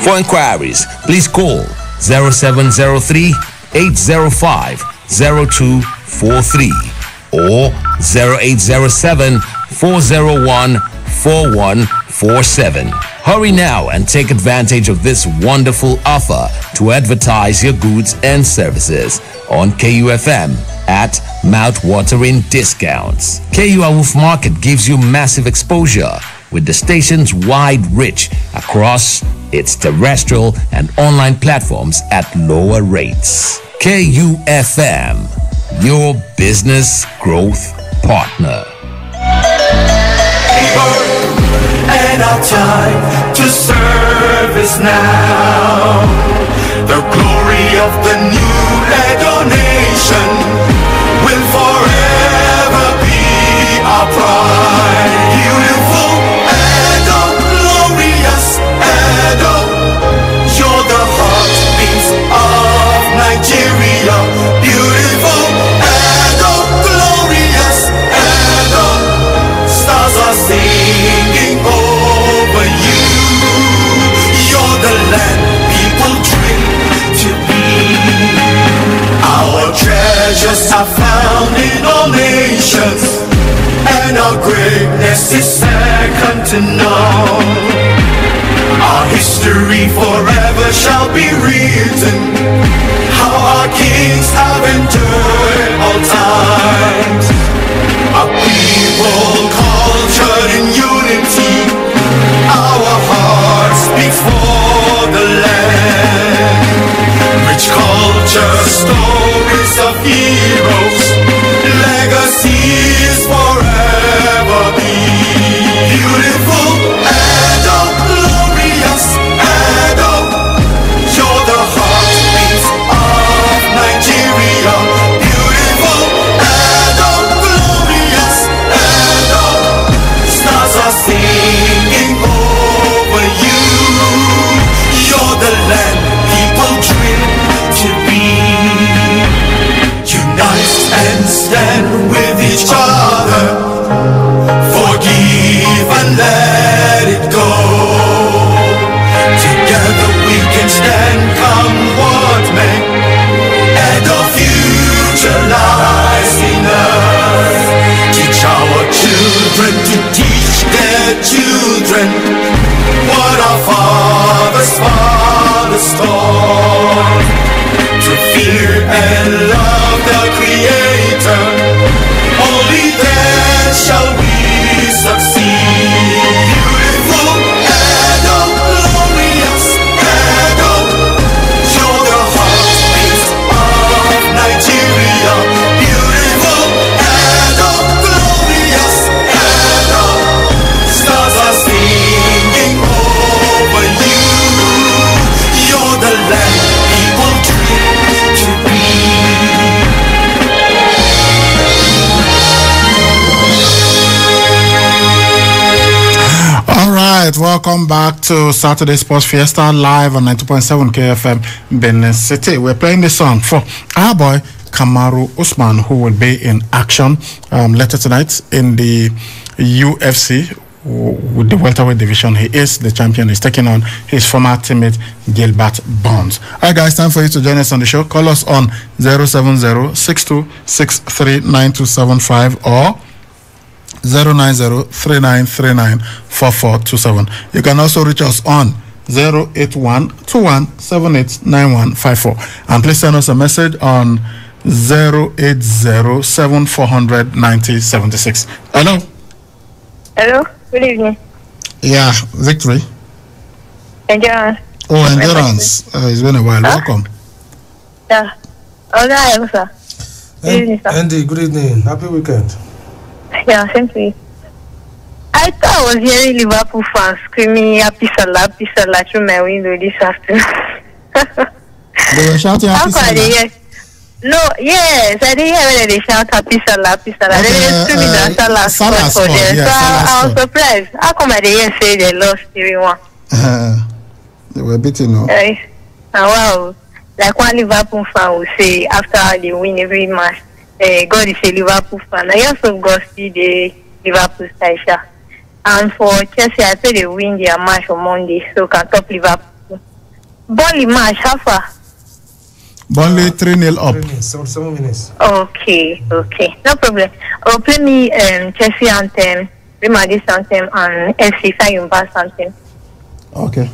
For inquiries, please call 0703 805 0243 or 0807 401 4147. Hurry now and take advantage of this wonderful offer to advertise your goods and services on KUFM at mouth-watering discounts. KU Awoof Market gives you massive exposure with the station's wide reach across its terrestrial and online platforms at lower rates. KUFM, your business growth partner. And our time to serve is now. The glory of the new Edo nation will forever be our pride. Beautiful Edo, glorious Edo, you're the heartbeats of Nigeria. Beautiful Edo, glorious Edo, stars are singing over you. You're the land people dream to be. Our treasures are found in all nations, and our greatness is second to none. Our history forever shall be written, how our kings have endured all times. Our people cultured in unity, our hearts beat for the land. Rich culture, stories of heroes, legacies forever be. Beautiful Edo, glorious Edo, you're the heartbeat of Nigeria. Beautiful Edo, glorious Edo, stars are singing over you. You're the land people dream to be. Unite and stand with each other, forgive and let it go. Together we can stand, come what may, and our future lies in us. Teach our children to teach their children what our fathers taught. To fear and love the Creator, only then shall we succeed. Beautiful Edo, glorious Edo, you're the heartbeat of Nigeria. Beautiful Edo, glorious Edo, stars are singing over you. You're the land people dream to be. All right, welcome back to Saturday Sports Fiesta live on 90.7 KFM Benin City. We're playing this song for our boy Kamaru Usman, who will be in action later tonight in the UFC with the welterweight division. He is the champion. He's taking on his former teammate Gilbert Burns. All right, guys, time for you to join us on the show. Call us on 070-6263-9275 or 090-3939-4427. You can also reach us on 081-2178-9154. And please send us a message on 080-7400-9076. Hello. Hello. Good evening. Yeah, Victory. Endurance. Oh, Endurance. It's been a while. Welcome. Yeah. Oh, no, sir. Good evening, sir. Andy, good evening. Happy weekend. Yeah, same to you. I thought I was hearing Liverpool fans screaming happy Salah through my window this afternoon. They were shouting happy Salah. No, yes, I didn't hear when they shout happy Salah. They were screaming that Salah scored for them. So I was surprised. How come I didn't say they lost 3-1? They were beaten, no? Wow. Like one Liverpool fan will say after they win every match, God is a Liverpool fan. I also got to see the Liverpool side. And for Chelsea, I pray they win their match on Monday, so can top Liverpool. Burnley match, how far? Burnley 3-0 up. 7 minutes. Okay, no problem. Oh, play me Chelsea anthem, Real Madrid anthem, and FC Fayumba's anthem. Okay.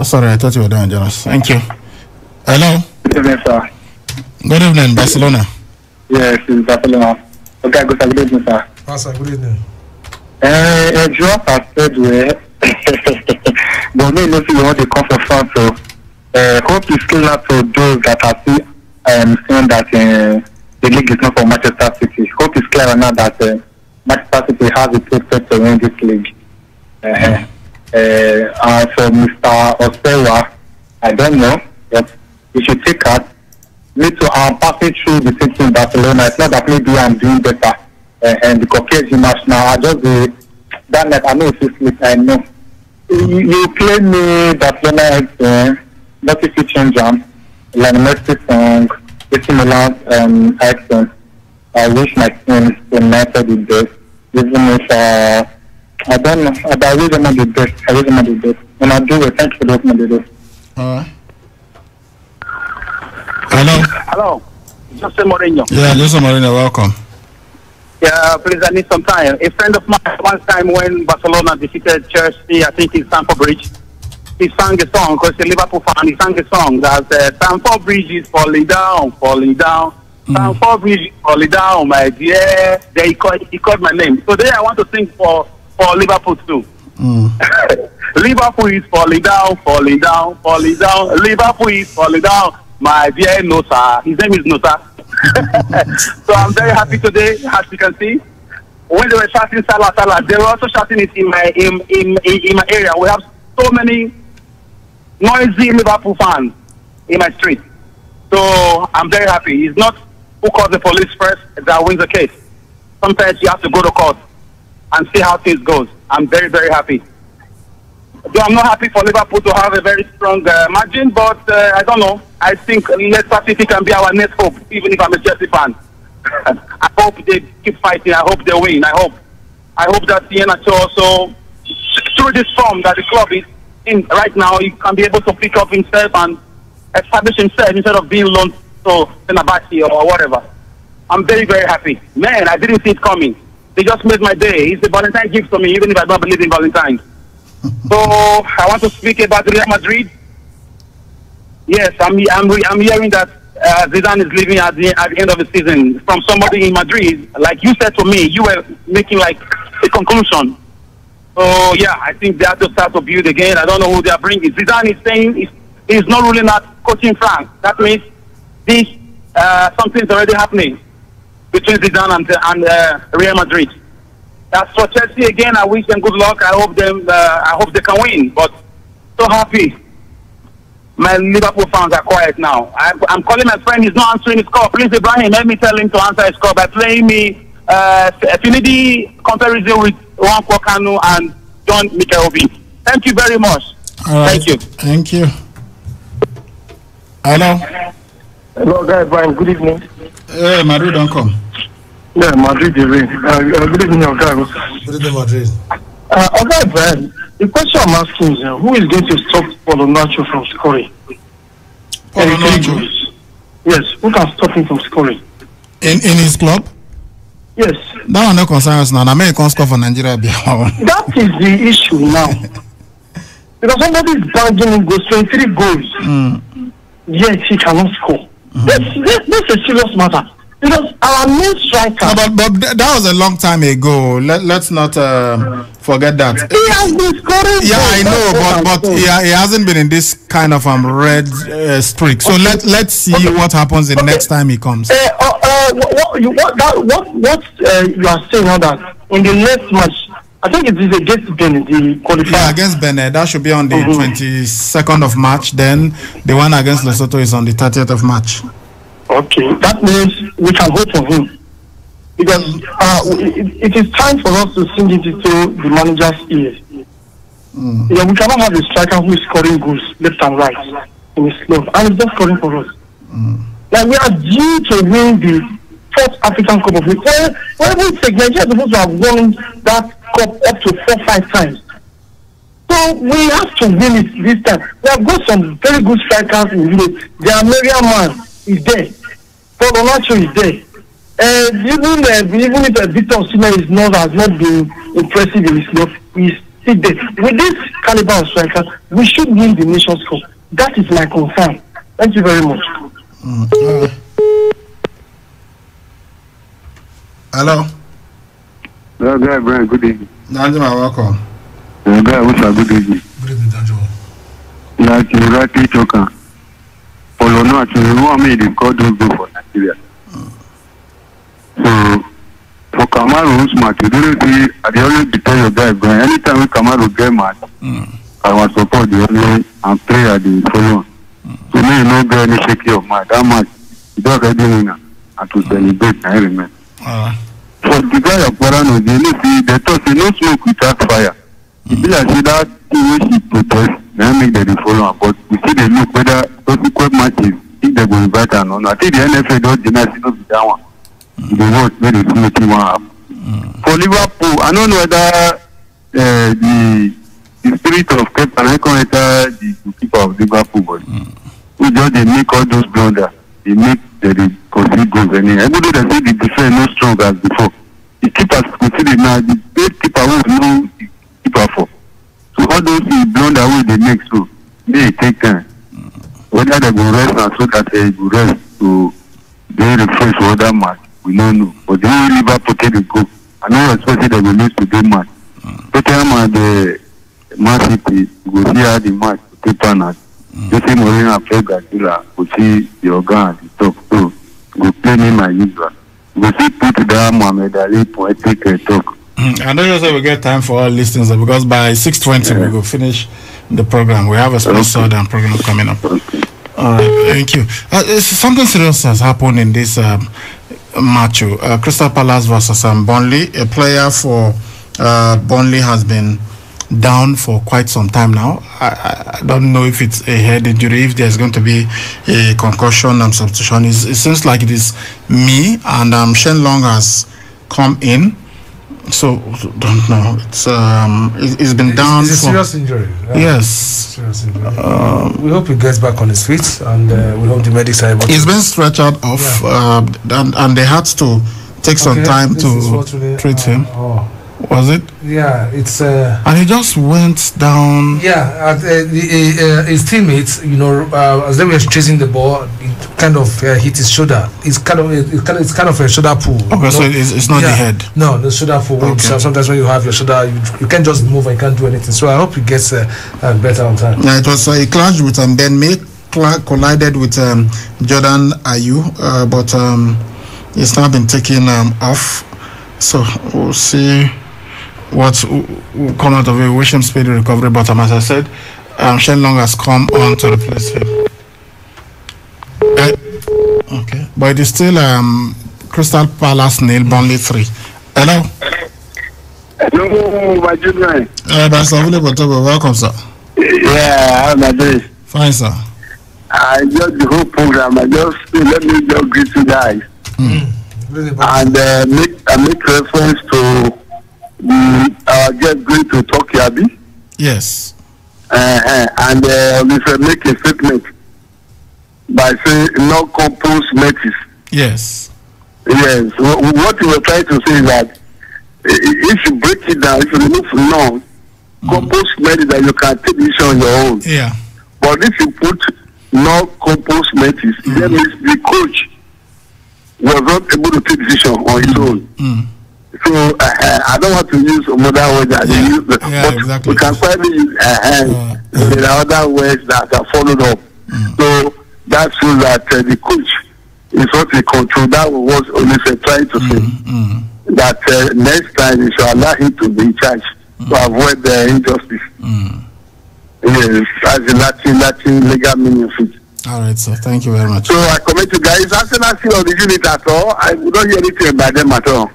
Sorry, I thought you were done, Jonas. Thank you. Hello. Good evening, sir. Good evening, Barcelona. Yes, it's Barcelona. Okay, good evening, sir. Pastor, good evening. Joe has said well, but me know you want to come for France, so hope is clear to those that are still saying that the league is not for Manchester City. Hope is clear now that Manchester City has a prospect to win this league. And for Mr. Ostera, I don't know, but you should take out. Me too, I'm passing through the things in Barcelona. It's not that maybe I'm doing better. And the Caucasian match now, I just that night, I know if you sleep, I know. You play me Barcelona, not if you change them. Lionel Messi song, AC Milan accent. I wish my team United the best. Even if I don't know, but I wish them the best. I wish them the best. And I do it. Thank you for the opening the day. Hello. Jose Mourinho. Yeah, Jose Mourinho, welcome. Yeah, please, I need some time. A friend of mine, one time when Barcelona defeated Chelsea, I think in Stamford Bridge, he sang a song, because he's a Liverpool fan, he sang a song that said, Stamford Bridge is falling down. Stamford Bridge is falling down, my dear. Then he called my name. So today I want to sing for Liverpool too. Liverpool is falling down. Liverpool is falling down. My dear Nosa. His name is Nosa. So I'm very happy today, as you can see. When they were shouting Salah, they were also shouting it in my area. We have so many noisy Liverpool fans in my street. So I'm very happy. It's not who calls the police first that wins the case. Sometimes you have to go to court and see how things goes. I'm very, very happy. Though I'm not happy for Liverpool to have a very strong margin, but I don't know. I think Leicester City can be our next hope, even if I'm a Chelsea fan. I hope they keep fighting. I hope they win. I hope that Iheanacho also, through this form that the club is in right now, he can be able to pick up himself and establish himself instead of being loaned to Fenerbahce or whatever. I'm very, very happy. Man, I didn't see it coming. They just made my day. It's a Valentine gift to me, even if I don't believe in Valentine's. So I want to speak about Real Madrid. Yes, I'm hearing that Zidane is leaving at the end of the season. From somebody in Madrid, like you said to me, you were making like a conclusion. So yeah, I think they have to start to build again. I don't know who they are bringing. Zidane is saying he's not really not coaching France. That means this something's already happening between Zidane and Real Madrid. As for Chelsea, again, I wish them good luck. I hope they can win. But so happy. My Liverpool fans are quiet now. I'm calling my friend. He's not answering his call. Please, Ibrahim, let me tell him to answer his call by playing me Affinity comparison with Juan Kwakanu and John Mikaobi. Thank you very much. Right. Thank you. Thank you. Hello. Hello, guys. Brian, good evening. Hey, Madrid, don't come. Yeah, Madrid is in. Good evening, Oga. Good evening, Madrid. Okay, Brian, the question I'm asking is, who is going to stop Paulo Nacho from scoring? Paulo Nacho? Yes, who can stop him from scoring? In his club? Yes, That one no concern us now. American score for Nigeria. That is the issue now. Because somebody is banging in goals, 23 goals. Yet he cannot score. That's a serious matter. Because our main striker. No, but that was a long time ago. Let's not forget that. He has been scoring. Yeah, I know, but he hasn't been in this kind of red streak. So let's see what happens the next time he comes. What you are saying now that in the next match, I think it is against Benin, the qualifier. Yeah, against Benin. That should be on the 22nd of March. Then the one against Lesotho is on the 30th of March. Okay, that means we can vote for him. Because it is time for us to sing it into the manager's ears. Yeah, we cannot have a striker who is scoring goals left and right in his club. And he's just scoring for us. Like, we are due to win the 4th African Cup of League. Well, Nigeria is supposed to have won that cup up to 4-5 times. So we have to win it this time. We have got some very good strikers in Europe. The American man is there. Paul Onacho is there. Even if Victor Osimhen has not been impressive in his club, he's still there. With this caliber of striker, we should win the Nations Cup. That is my concern. Thank you very much. Hello. Hello, guy, Brian. Good evening. Danjuma, welcome. Guy, what's up? Good evening. Good evening, Danjuma. Like you rightly talking. Follow no, actually, who made the call those go for Nigeria. So, for Kamaru, who's match, you don't see, they always tell your guy, Brian, anytime Kamaru get match, I was support the only and play at the follow. So, me, no get any shaky of match. That match, you don't get the winner and to celebrate, I remember. For the guy of Parano, they see, they thought they no smoke without fire. If they see that thing she protest, they make the follow. But we see they look whether subsequent matches, if they go invite or not. I think the NFL don't deny that one. They want very smoothly one happen. For Liverpool, I don't know whether the spirit of Pep and I can enter the keeper of Liverpool, but we just they make all those blunders. They make the concede goals. And everybody that say the defense not strong as before. The keepers consider now the best keeper who know the keeper for. So all those blunder way they make, so they take time. Whether they go rest and so that they go rest to they refresh for other match, we don't know. But they will Liverpool take the goal. I know especially they will lose to the match. Tottenham and the Man City go see how the match to take penalty. Jose Mourinho and Pep Guardiola go see the organ at the top. So go play me my usual. Go see put that Mohamed Ali poetic talk. I know you say we get time for all listings because by 6:20 we will finish the program. We have a sponsor and program coming up. All right, thank you. Something serious has happened in this match. Crystal Palace versus Burnley. A player for Burnley has been down for quite some time now. I don't know if it's a head injury, if there's going to be a concussion and substitution. It seems like it is me and Shane Long has come in. So don't know. It's been down. It's a serious injury. Yes. Serious injury. We hope he gets back on his feet, and we hope the medics are able to. He's been stretched out off, and they had to take some time to treat him. Was it? Yeah, it's. And he just went down. Yeah, his teammates, as they were chasing the ball, it kind of hit his shoulder. It's kind of a shoulder pull. Okay, so it's not the head. No, the shoder pull. Okay. Sometimes when you have your shoulder, you can't just move and you can't do anything. So I hope he gets better on time. Yeah, it was a clash with Ben May collided with Jordan Ayew, but it's now been taken off. So we'll see what will come out of it. Wish him speedy recovery, but as I said, Shane Long has come on to replace him. Okay, but it is still Crystal Palace nil, Burnley 3. Hello. Hello, my junior. That's available. Welcome, sir. Yeah, how are you? Fine, sir. I just the whole program. Let me just greet you guys. And make reference to our guest going to Turkey, Abi. Yes. And we make a statement by saying no compose matches. Yes. Yes. What we were trying to say is that if you break it down, if you remove none, compost meant that you can take decision on your own. Yeah. But if you put no compost methods, that means the coach was not able to take decision on his own. So I don't want to use modern words that they use, but exactly. we can finally use there are other words that are followed up. So that shows that the coach is not in control. That was Olise trying to say. That next time you should allow him to be in charge to avoid the injustice. Yes, that's the Latin legal meaning of it. All right, sir. Thank you very much. So I commend you guys. Arsenal still on the unit at all. I would not hear anything about them at all.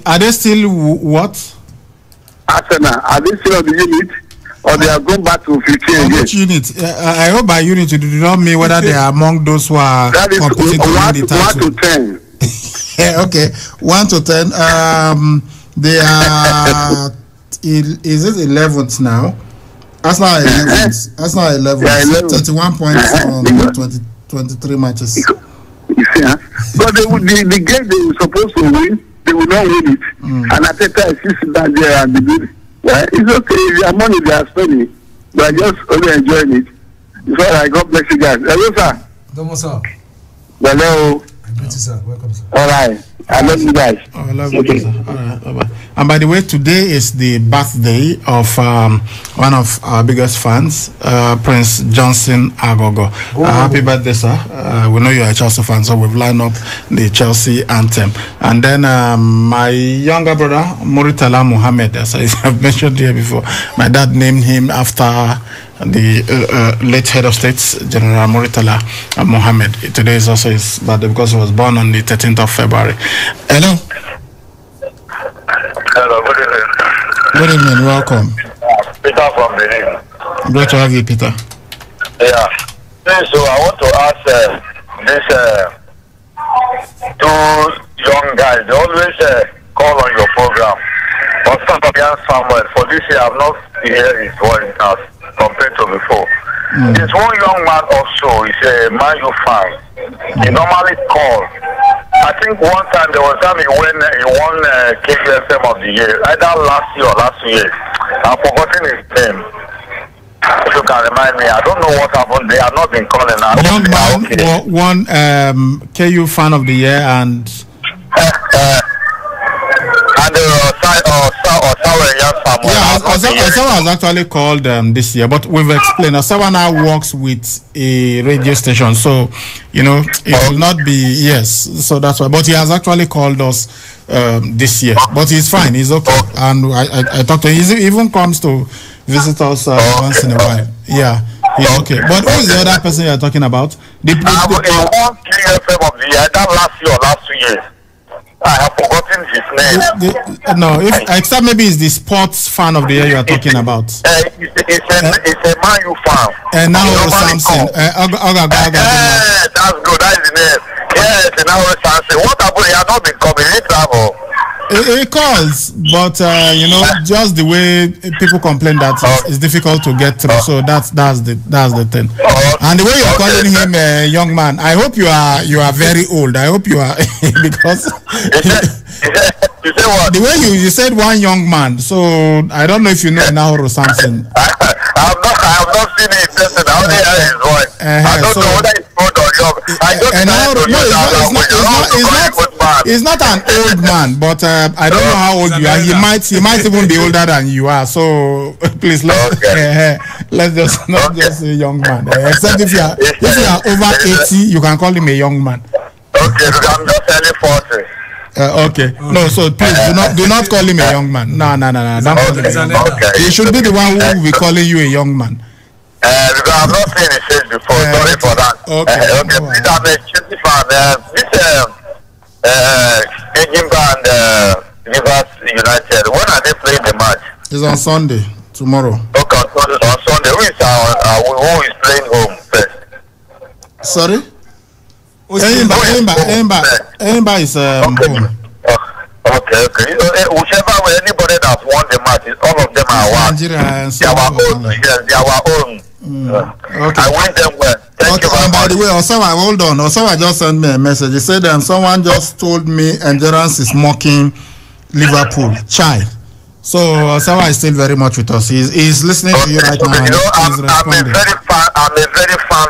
Are they still what? Arsenal, are they still on the unit? Or they have gone back to 15 again? Which unit? I hope by unit you do not mean whether they are among those who are that is competing to win the title. 1 to 10. Yeah, okay. 1 to 10. They are is it 11th now? Arsenal 11th. Arsenal 11th. 31 points on 23 matches. You see, huh? But the game they were supposed to win, they will not win it. And Ateta is sitting down there and they do it. Well, it's okay. It's their money they are spending. They are just only enjoying it. It's all right. God bless you guys. Hello, sir. Hello, sir. Hello. Good sir. Welcome, sir. All right. I love you guys. Oh, I love you, sir. All right. Bye-bye. And by the way, today is the birthday of one of our biggest fans, Prince Johnson Agogo. Happy birthday, sir. We know you are a Chelsea fan, so we've lined up the Chelsea anthem. And then my younger brother, Muritala Mohammed, as I've mentioned here before, my dad named him after the late head of states, General Muritala Mohammed. Today is also his birthday because he was born on the 13th of February. Hello. Hello, good evening. Good evening, welcome. Peter from Benin. Great to have you, Peter. Yeah. So I want to ask this two young guys. They always call on your program. But Samuel, for this year, I've not heard his voice as compared to before. There's one young man also, he's a Man U fan. He normally calls. I think one time there was time he won KUFM of the year, either last year or last year. I've forgotten his name. If you can remind me, I don't know what happened. They have not been calling now. Young man, one KU fan of the year and Osawa was actually called this year, but we've explained. Osawa now works with a radio station, so you know it will not be so that's why. But he has actually called us this year, but he's fine, he's okay, and I talked to him. He even comes to visit us once in a while. Yeah, he's okay. But who is the other person you're talking about? He won KFM of the year, that last year or last 2 years. I have forgotten his name. Except maybe it's the sports fan of the year you are talking about. It's a Man U fan. And now Samson. That's good. That is the name. Yes, now Samson. What happened? He has not been coming. He travel. It calls, but you know, just the way people complain that it's difficult to get through. So that's the thing. And the way you're calling him a young man, I hope you are very old. I hope you are because the way you said one young man. So I don't know if you know Nauru Samson. I have not seen him in person. I only heard his voice. I don't know whether he's old or young. He's not an old man, but I don't know how old you are. He might even be older than you are. So please let's just not just say young man. Except if you are over 80, you can call him a young man. Okay, I'm just early 40. Okay. No, so please do not call him a young man. No. Don't call him a young man. He should be the one who will be calling you a young man. Because I've not seen his face before. Sorry for that. Okay. Please, I'm a Chelsea fan. This Egimba and Rivers United. When are they playing the match? It's on Sunday. Tomorrow. Okay, on Sunday. Who is playing home first? Sorry? Emba is home. Okay. Whichever way, anybody that won the match, all of them are one. They are our own. Okay. I win them well. Thank you very much. By the way, Osawa, hold on. Osawa just sent me a message. He said someone just told me Endurance is mocking Liverpool. Chai. So Sawa is still very much with us. He's listening to you right now. You know, I'm a very fan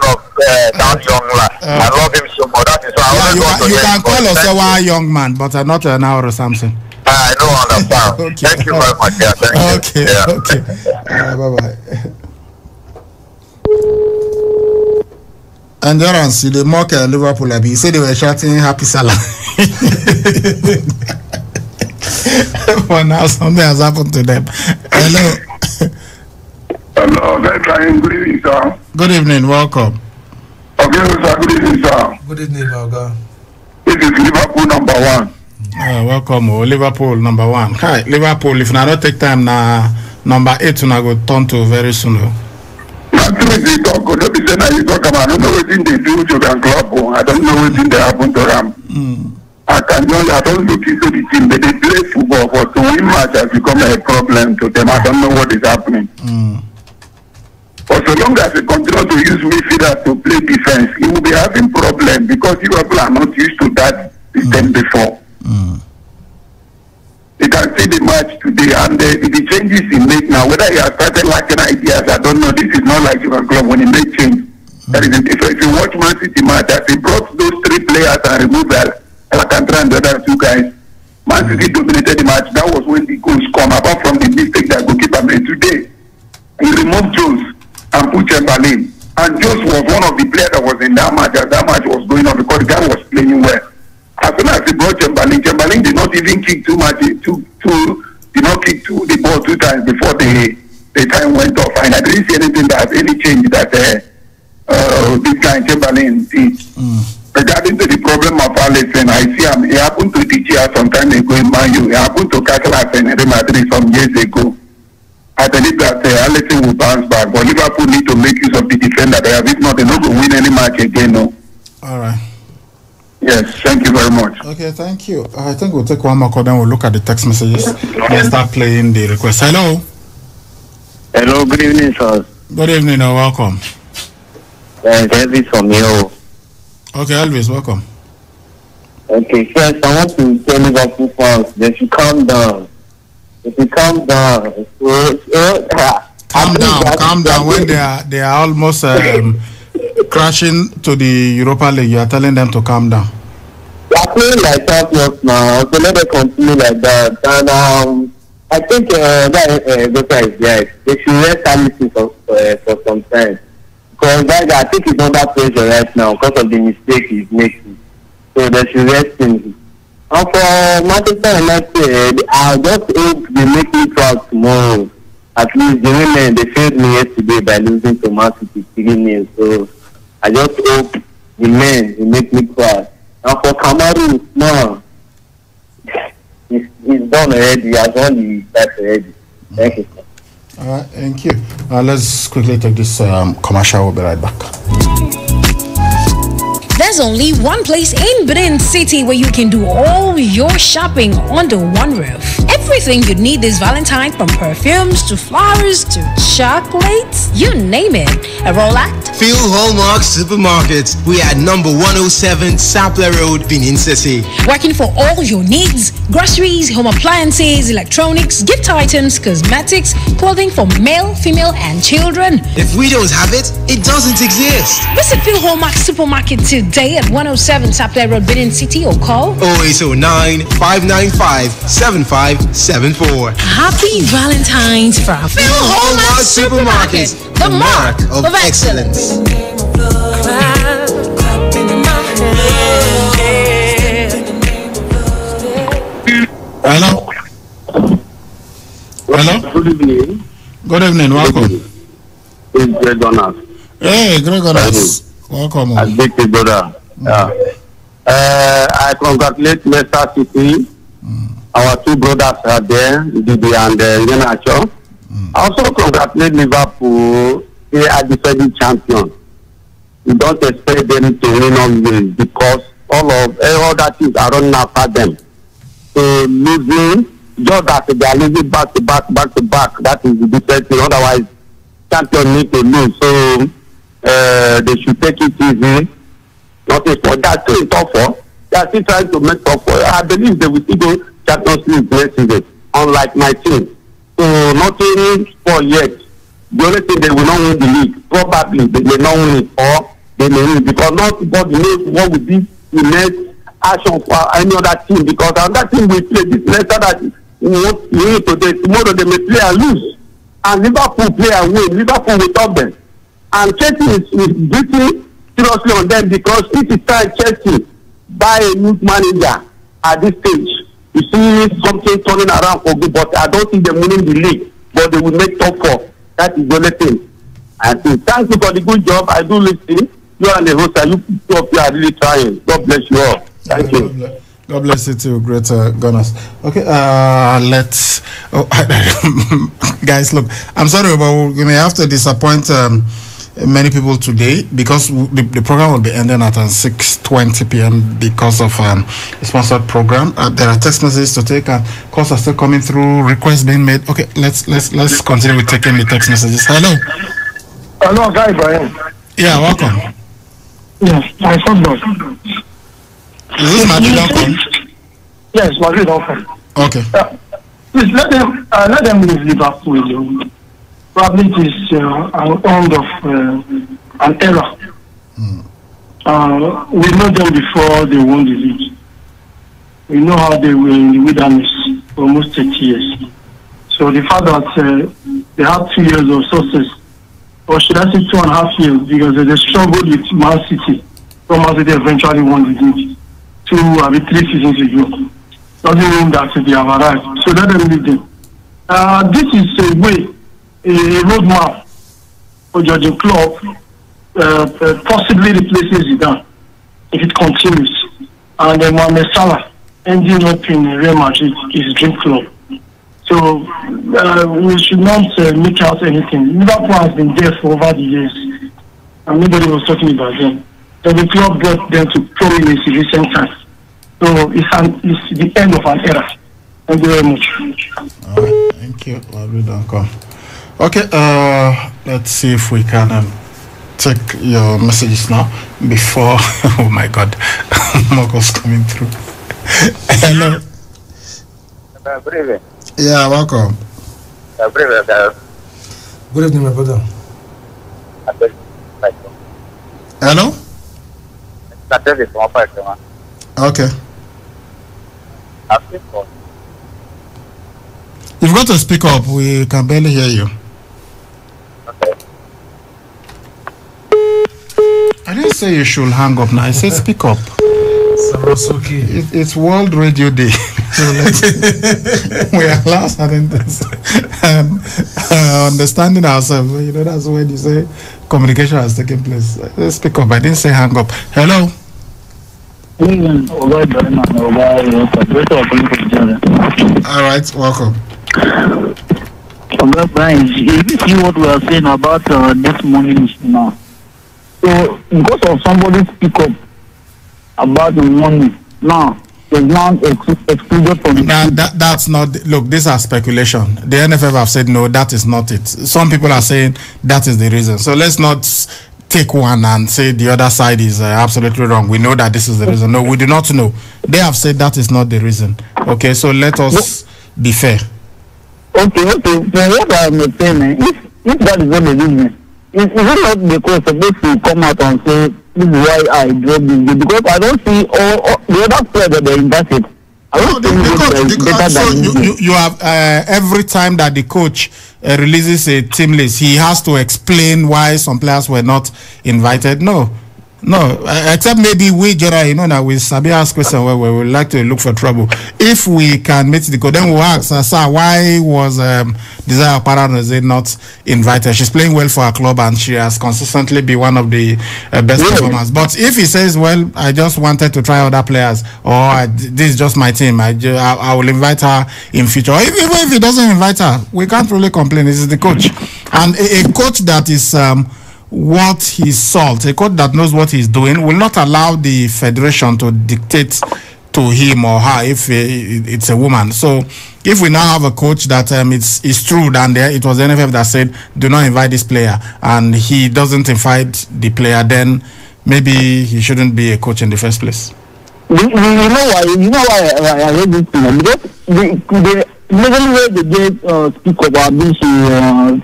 of that young lad. I love him so much. That is why you can call Osawa a young man, but not an Nauru Samson. I don't understand. Okay. Thank you very much. Yeah, thank you. Okay. Bye-bye. Endurance, the mock Liverpool, he said they were shouting Happy Salah. Well, now something has happened to them. Hello. Hello, good evening, sir. Good evening, welcome. Okay, sir, good evening, sir. Good evening, Loga. This is Liverpool number 1. Welcome, Liverpool number 1. Hi, Liverpool, if I don't take time, number 8 when I go turn to very soon. I don't know what they do to the club. I don't know what they happen to them. I don't look into the team, but they play football, but to win match has become a problem to them. I don't know what is happening. But so long as they continue to use midfielder to play defense, it will be having problem because Liverpool are not used to that system before. You can see the match today and the changes he made now. Whether he has started lacking ideas, I don't know. This is not like Liverpool club when he made change. That is a difference. If you watch Man City match, as he brought those 3 players and removed Alcantara and the other 2 guys, Man City dominated the match. That was when the goals come, apart from the mistake that goalkeeper made today. He removed Jones and put Chamberlain. And Jones was one of the players that was in that match as that match was going on because the guy was playing well. As soon as he brought Chamberlain did not even kick too much, did not kick the ball 2 times before the time went off. And I didn't see anything that any change that this guy Chamberlain did. Regarding to the problem of Alisson, I see him. It happened to Dichia some time ago in Man U. It happened to Caceres and Real Madrid some years ago. I believe that Alisson will bounce back, but Liverpool need to make use of the defender they have. If not, they're not going to win any match again. No. All right. Yes, thank you very much. Okay, thank you. I think we'll take one more call, then we'll look at the text messages and start playing the request. Hello. Hello, good evening, sir. Good evening, welcome. Elvis from you. Okay, Elvis, welcome. Okay, first I want to tell Liverpool fans they should calm down. If you calm down, calm down. When they are almost crashing to the Europa League, you are telling them to calm down. They are playing like champions now, so let them continue like that. And I think that Europa is right. They should rest Alisson for some time. Because I think he's under pressure right now because of the mistake he's making. So they should rest him. And for Manchester United, I just hope they make me proud tomorrow. At least the women, they failed me yesterday by losing to Man City 3-0. So I just hope the men will make me proud. And for Kamaru, no, he's done already. He has won the fight already. Thank you. All right, thank you. Let's quickly take this commercial. We'll be right back. There's only one place in Benin City where you can do all your shopping under one roof. Everything you need this Valentine, from perfumes to flowers to chocolates, you name it. A Rolac. Feel Hallmark Supermarkets. We are number 107 Sapler Road, Benin City. Working for all your needs: groceries, home appliances, electronics, gift items, cosmetics, clothing for male, female, and children. If we don't have it, it doesn't exist. Visit Phil Hallmark Supermarket today at 107 Sapler Road, Benin City, or call 0809-595-7574. Happy Valentine's from Phil Hallmark Supermarket, the mark of excellence. Hello. Hello. Good evening. Good evening. Welcome. It's Greg Honors. Hey, Greg Honors. Welcome. I beg you, brother. I congratulate Leicester City. Our 2 brothers are there, Didi and Yenacho. I also congratulate Liverpool. They are defending champions. We don't expect them to win always because all other teams are running after them. So losing, just that they are losing back to back. That is the difference. Otherwise, champions need to lose. So they should take it easy. Nothing for that. Still in top 4. They are still trying to make top 4. I believe they will still go. Champions League next season, unlike my team. So nothing for yet. The only thing they will not win the league. Probably they may not win it, or they may win it, because not God knows what will be the next action for any other team, because another team will play this letter that we win today. Tomorrow they may play and lose. And Liverpool play and win. Liverpool will top them. And Chelsea is beating seriously on them, because it is time Chelsea buy a new manager at this stage. You see something turning around for good, but I don't think they're winning the league, but they will make top 4. That is the only thing. And thank you for the good job. I do listen. You and the host, you are really trying. God bless you all. Thank you. God bless you too, great Gunners. Okay, let's. Oh, guys, look, I'm sorry, but we may have to disappoint many people today, because the program will be ending at 6:20 p.m. because of a sponsored program. There are text messages to take, and calls are still coming through. Requests being made. Okay, let's continue with taking the text messages. Hello. Hello, guy, Brian. Yeah, welcome. Yes, my son does. Is this Madrid Duncan? Yes, Madrid Duncan. Okay. Please let them leave Liverpool. Probably it is an end of an era. We know them before they won the league. We know how they were in the wilderness for almost 30 years. So the fact that they have 2 years of success, or should I say 2.5 years, because they struggled with Man City. So Man City eventually won the league 3 seasons ago. Doesn't mean that they have arrived. So let them leave them. This is a way, a roadmap for Jurgen Klopp possibly replaces Zidane if it continues. And then Mohamed Salah ending up in Real Madrid is dream club. So we should not make out anything. Liverpool has been there for over the years, and nobody was talking about them. So the club brought them to prominence in recent times. So it's the end of an era. Thank you very much. All right, thank you. Okay, let's see if we can take your messages now before. Oh my God, more calls coming through. Hello. Good evening. Yeah, welcome. Good evening, sir. Good evening, my brother. Hello? Okay. You've got to speak up. We can barely hear you. Okay. I didn't say you should hang up now. I said speak up. It's World Radio Day. So we allow certain things. Understanding ourselves. You know, that's when you say communication has taken place. Let's speak up. I didn't say hang up. Hello. All right, welcome. Brian, if you see what we are saying about this morning now, so because of somebody speak up about the money, now it's now excluded from that's not. Look, these are speculation. The NFF have said no, that is not it. Some people are saying that is the reason. So let's not take one and say the other side is absolutely wrong. We know that this is the reason. No, we do not know. They have said that is not the reason. Okay, so let us be fair. Okay. So what I'm saying, if that is not the reason, is it not because supposed to come out and say this is why I dropped this? Because I don't see all the other players that they invited. You have every time that the coach releases a team list, he has to explain why some players were not invited. No, except maybe we generally, you know, that we Sabi ask question where we would like to look for trouble. If we can meet the code, then we'll ask, sir, why was Desire Paranoze not invited? She's playing well for our club and she has consistently been one of the best performers. But if he says, well, I just wanted to try other players, or this is just my team, I will invite her in future. Or even if he doesn't invite her, we can't really complain. This is the coach. And a coach that is what he sought, a coach that knows what he's doing, will not allow the federation to dictate to him or her if it's a woman. So if we now have a coach that it's true that it was the NFF that said do not invite this player, and he doesn't invite the player, then maybe he shouldn't be a coach in the first place. You know why I read this thing? Because the legally where they get speak about this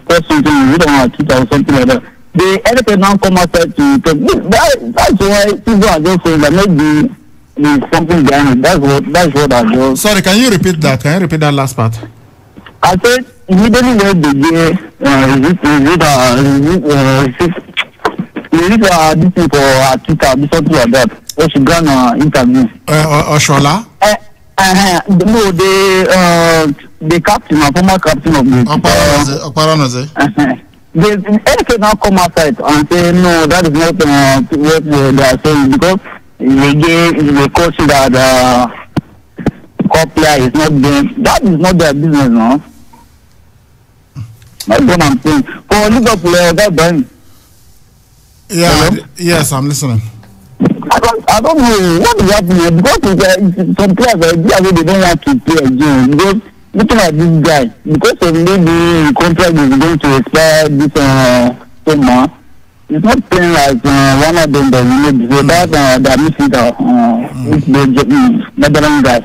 first something we don't want to or something like that. The editor now come outside to that's why people are just saying that maybe there's something behind it. That's what I just. Sorry, can you repeat that? Can you repeat that last part? I said immediately where they get this thing for Twitter, something like that. Where she got an interview. Oshola? No, the captain, a former captain of the Oparanoze. The NK now come outside and say no, that is not what they are saying, because the coach that cup player is not doing. That is not their business, no. That's what I'm saying. For Liverpool, that Ben. Yeah. Yes, I'm listening. I don't know what is happening, because some players they don't want to play again, because looking at this guy, because of maybe the contract is going to expire this summer, he's not playing like one of them that we need. So that midfielder, the Netherlands guy.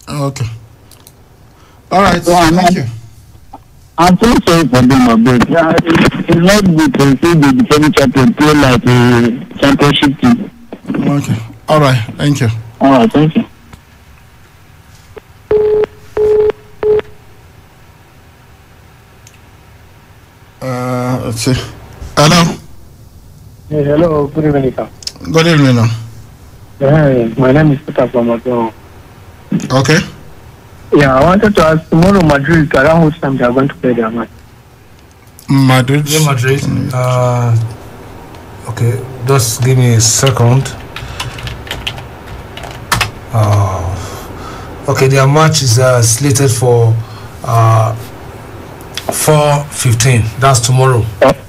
Okay. All right. So thank you. I'm so sorry for them a bit. It's not good to see the defending champion play like a championship team. Okay. All right. Thank you. All right. Thank you. Let's see. Hello. Hey, hello. Good evening, sir. Good evening. Hey, my name is Peter from Madrid. Okay. Yeah, I wanted to ask, tomorrow Madrid, around which time they are going to play their match? Madrid. Yeah, Madrid. Okay, just give me a second. Okay, their match is slated for 4:15. That's tomorrow. Okay.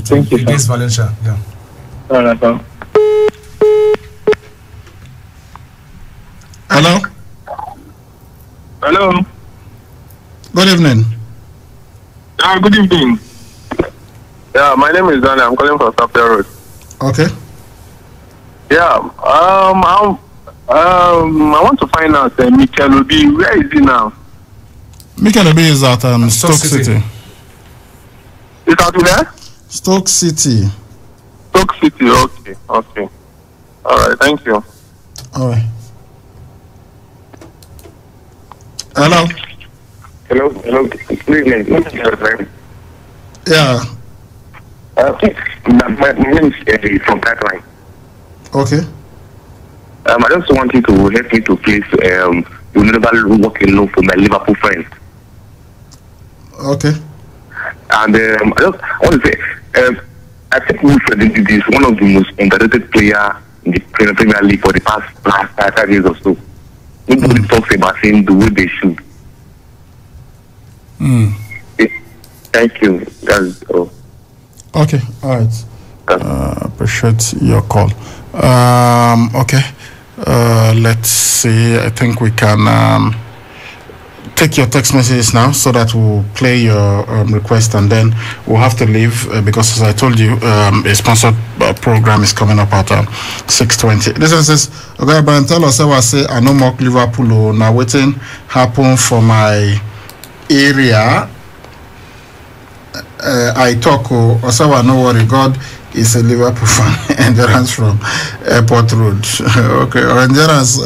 Thank you, against Valencia. Yeah. All right, bro. Hello. Hello. Good evening. Good evening. Yeah, my name is Danny. I'm calling from Sapia Road. Okay. Yeah. I want to find out Mikel Obi. Where is he now? Mikel Obi is at Stoke City. Is that there? Stoke City. Stoke City. Okay. All right. Thank you. All right. Hello. Hello. Good evening. Yeah. My name is from Pipeline. Okay. I just want you to help me to place you never work alone for my Liverpool friends. Okay. And I want to say, I think Wilfred is one of the most underrated players in the Premier League for the past 5 years or so. Nobody talks about him the way they should. Thank you. That's all. Okay. All right. Appreciate your call. Okay. Let's see. I think we can take your text messages now so that we'll play your request, and then we'll have to leave because, as I told you, a sponsored program is coming up at 6:20. This one says, okay, Brian, tell us how I say I no mock Liverpool. Now waiting happen for my area. I talk Osawa, no worry, God is a Liverpool fan. Endurance from Airport Road. Okay, or Endurance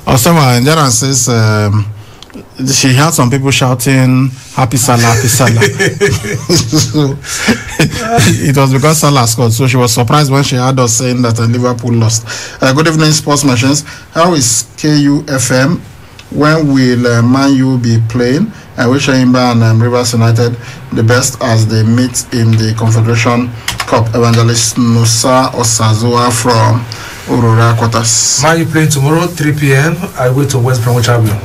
Osawa, Endurance says she had some people shouting happy Salah, happy Salah. So, it was because Salah scored, so she was surprised when she heard us saying that Liverpool lost. Good evening, sports machines. How is KUFM? When will Man U be playing? I wish Imba and Rivers United the best as they meet in the Confederation Cup. Evangelist Nusa Osazua from Aurora Quarters. Man U playing tomorrow 3 p.m. I wait to West Bromwich Albion.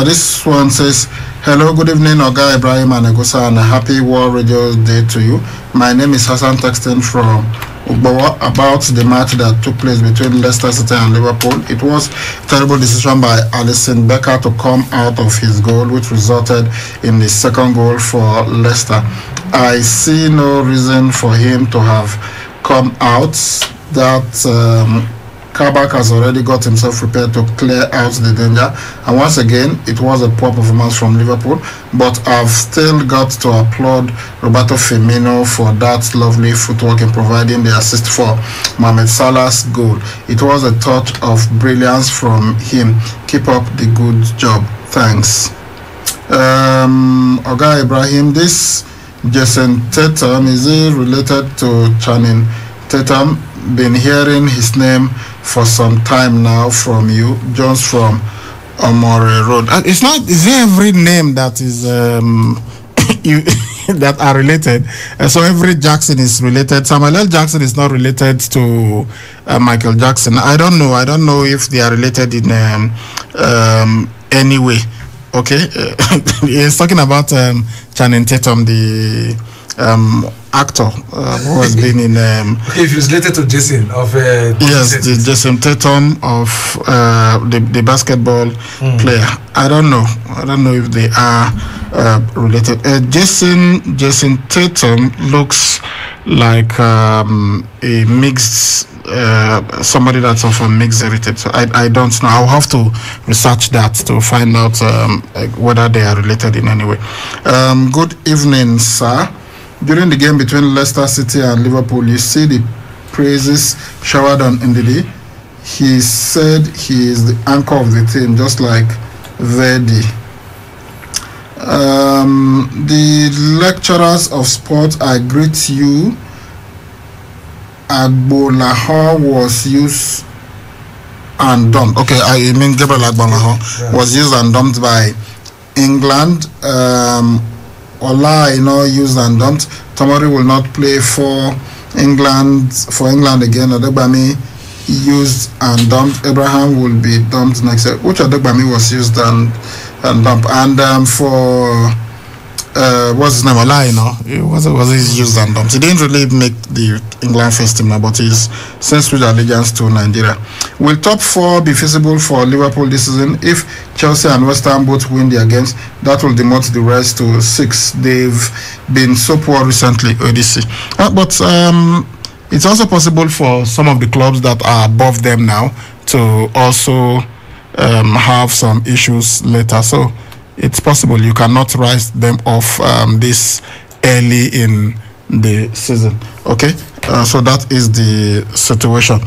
This one says, hello, good evening, Oga Ibrahim and Egusa, and a happy World Radio Day to you. My name is Hassan texting from Ugbawa about the match that took place between Leicester City and Liverpool. It was a terrible decision by Alisson Becker to come out of his goal, which resulted in the second goal for Leicester. I see no reason for him to have come out that Kabak has already got himself prepared to clear out the danger. And once again, it was a poor performance from Liverpool, but I've still got to applaud Roberto Firmino for that lovely footwork in providing the assist for Mohamed Salah's goal. It was a touch of brilliance from him. Keep up the good job. Thanks. Oga Ibrahim, this Jason Tatum, is he related to Channing Tatum? Been hearing his name for some time now from you. Jones from Omore Road. It's not, is there every name that is you that are related? So every Jackson is related. Samuel L. Jackson is not related to Michael Jackson. I don't know if they are related in any way. Okay, he's talking about Channing Tatum, the actor who has been in. If he's related to Jason of yes, the Jason Tatum of the basketball player. I don't know if they are related. Jason Tatum looks like a mixed. Somebody that's of a mixed heritage. So I don't know. I'll have to research that to find out whether they are related in any way. Good evening, sir. During the game between Leicester City and Liverpool, you see the praises showered on Ndidi. He said he is the anchor of the team, just like Verdi. The lecturers of sport, I greet you. Agbolahor was used and dumped. Okay, I mean Gabriel Agbolahor was used and dumped by England. Ola, used and dumped. Tomori will not play for England again. Adegbami used and dumped. Abraham will be dumped next year. Which Adegbami was used and dumped. And for what's his name? Ola, was he used and dumped? He didn't really make the England first team now, but he's since switched allegiance to Nigeria. Will top four be feasible for Liverpool this season? If Chelsea and West Ham both win their games, that will demote the rest to 6. They've been so poor recently, ODC. But it's also possible for some of the clubs that are above them now to also have some issues later. So it's possible you cannot rise them off this early in the season. Okay, so that is the situation.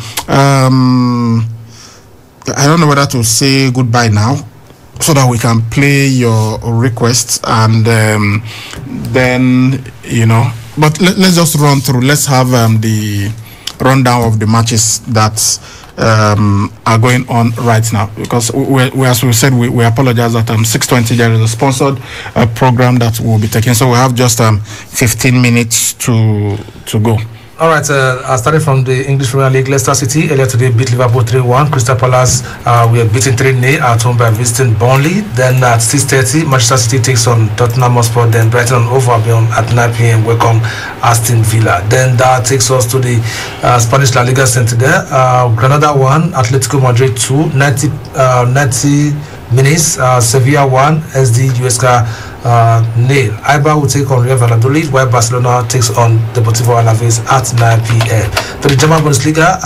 I don't know whether to say goodbye now so that we can play your requests and then but let's just run through. Let's have the rundown of the matches that are going on right now, because we as we said, we apologize that 6:20 there is a sponsored program that will be taking, so we have just 15 minutes to go. All right, I started from the English Premier League. Leicester City earlier today beat Liverpool 3-1. Crystal Palace we are beaten 3-0 at home by visiting Burnley. Then at 6:30, Manchester City takes on Tottenham Hotspur. Then Brighton and Hove Albion at 9 p.m. welcome Aston Villa. Then that takes us to the Spanish La Liga Center there. Granada 1, Atletico Madrid 2, 90 minutes. Sevilla 1, SD Huesca 0. Eibar will take on Real Valladolid, while Barcelona takes on Deportivo Alaves at 9 p.m. To the German Bundesliga,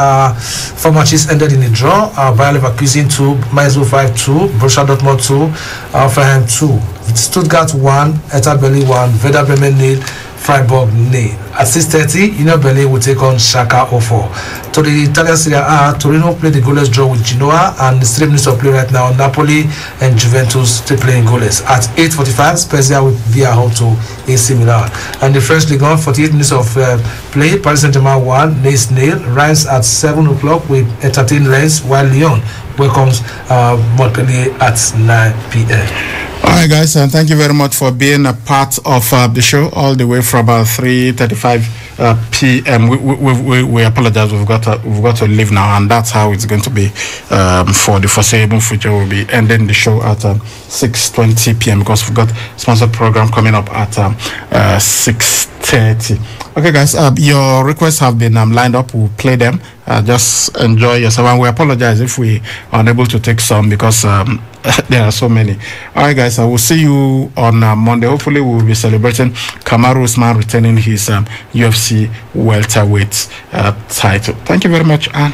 4 matches ended in a draw. Bayer Leverkusen 2, Mainz 5-2, Borussia Dortmund 2, Hoffenheim 2, Stuttgart 1, Hertha Berlin 1, Werder Bremen 0, Freiburg 0. At 6:30, Union Berlin will take on Schalke 04. To the Italian Serie A, Torino played the goalless draw with Genoa, and the 3 minutes of play right now, Napoli and Juventus still playing goalless. At 8:45, Spezia will be at home to AC Milan. And the French Ligue 1, 48 minutes of play, Paris Saint-Germain 1, Nice 0. Reims at 7 o'clock with entertain Lens, while Lyon welcomes Montpellier at 9 p.m. All right, guys, and thank you very much for being a part of the show all the way from 3:35 p.m. We apologize. We've got to leave now, and that's how it's going to be for the foreseeable future. We'll be ending the show at 6:20 p.m. because we've got sponsored program coming up at 6:30. 30. Okay, guys, your requests have been lined up. We'll play them. Just enjoy yourself. And we apologize if we are unable to take some because there are so many. All right, guys, I will see you on Monday. Hopefully, we will be celebrating Kamaru Usman retaining his UFC welterweight title. Thank you very much, and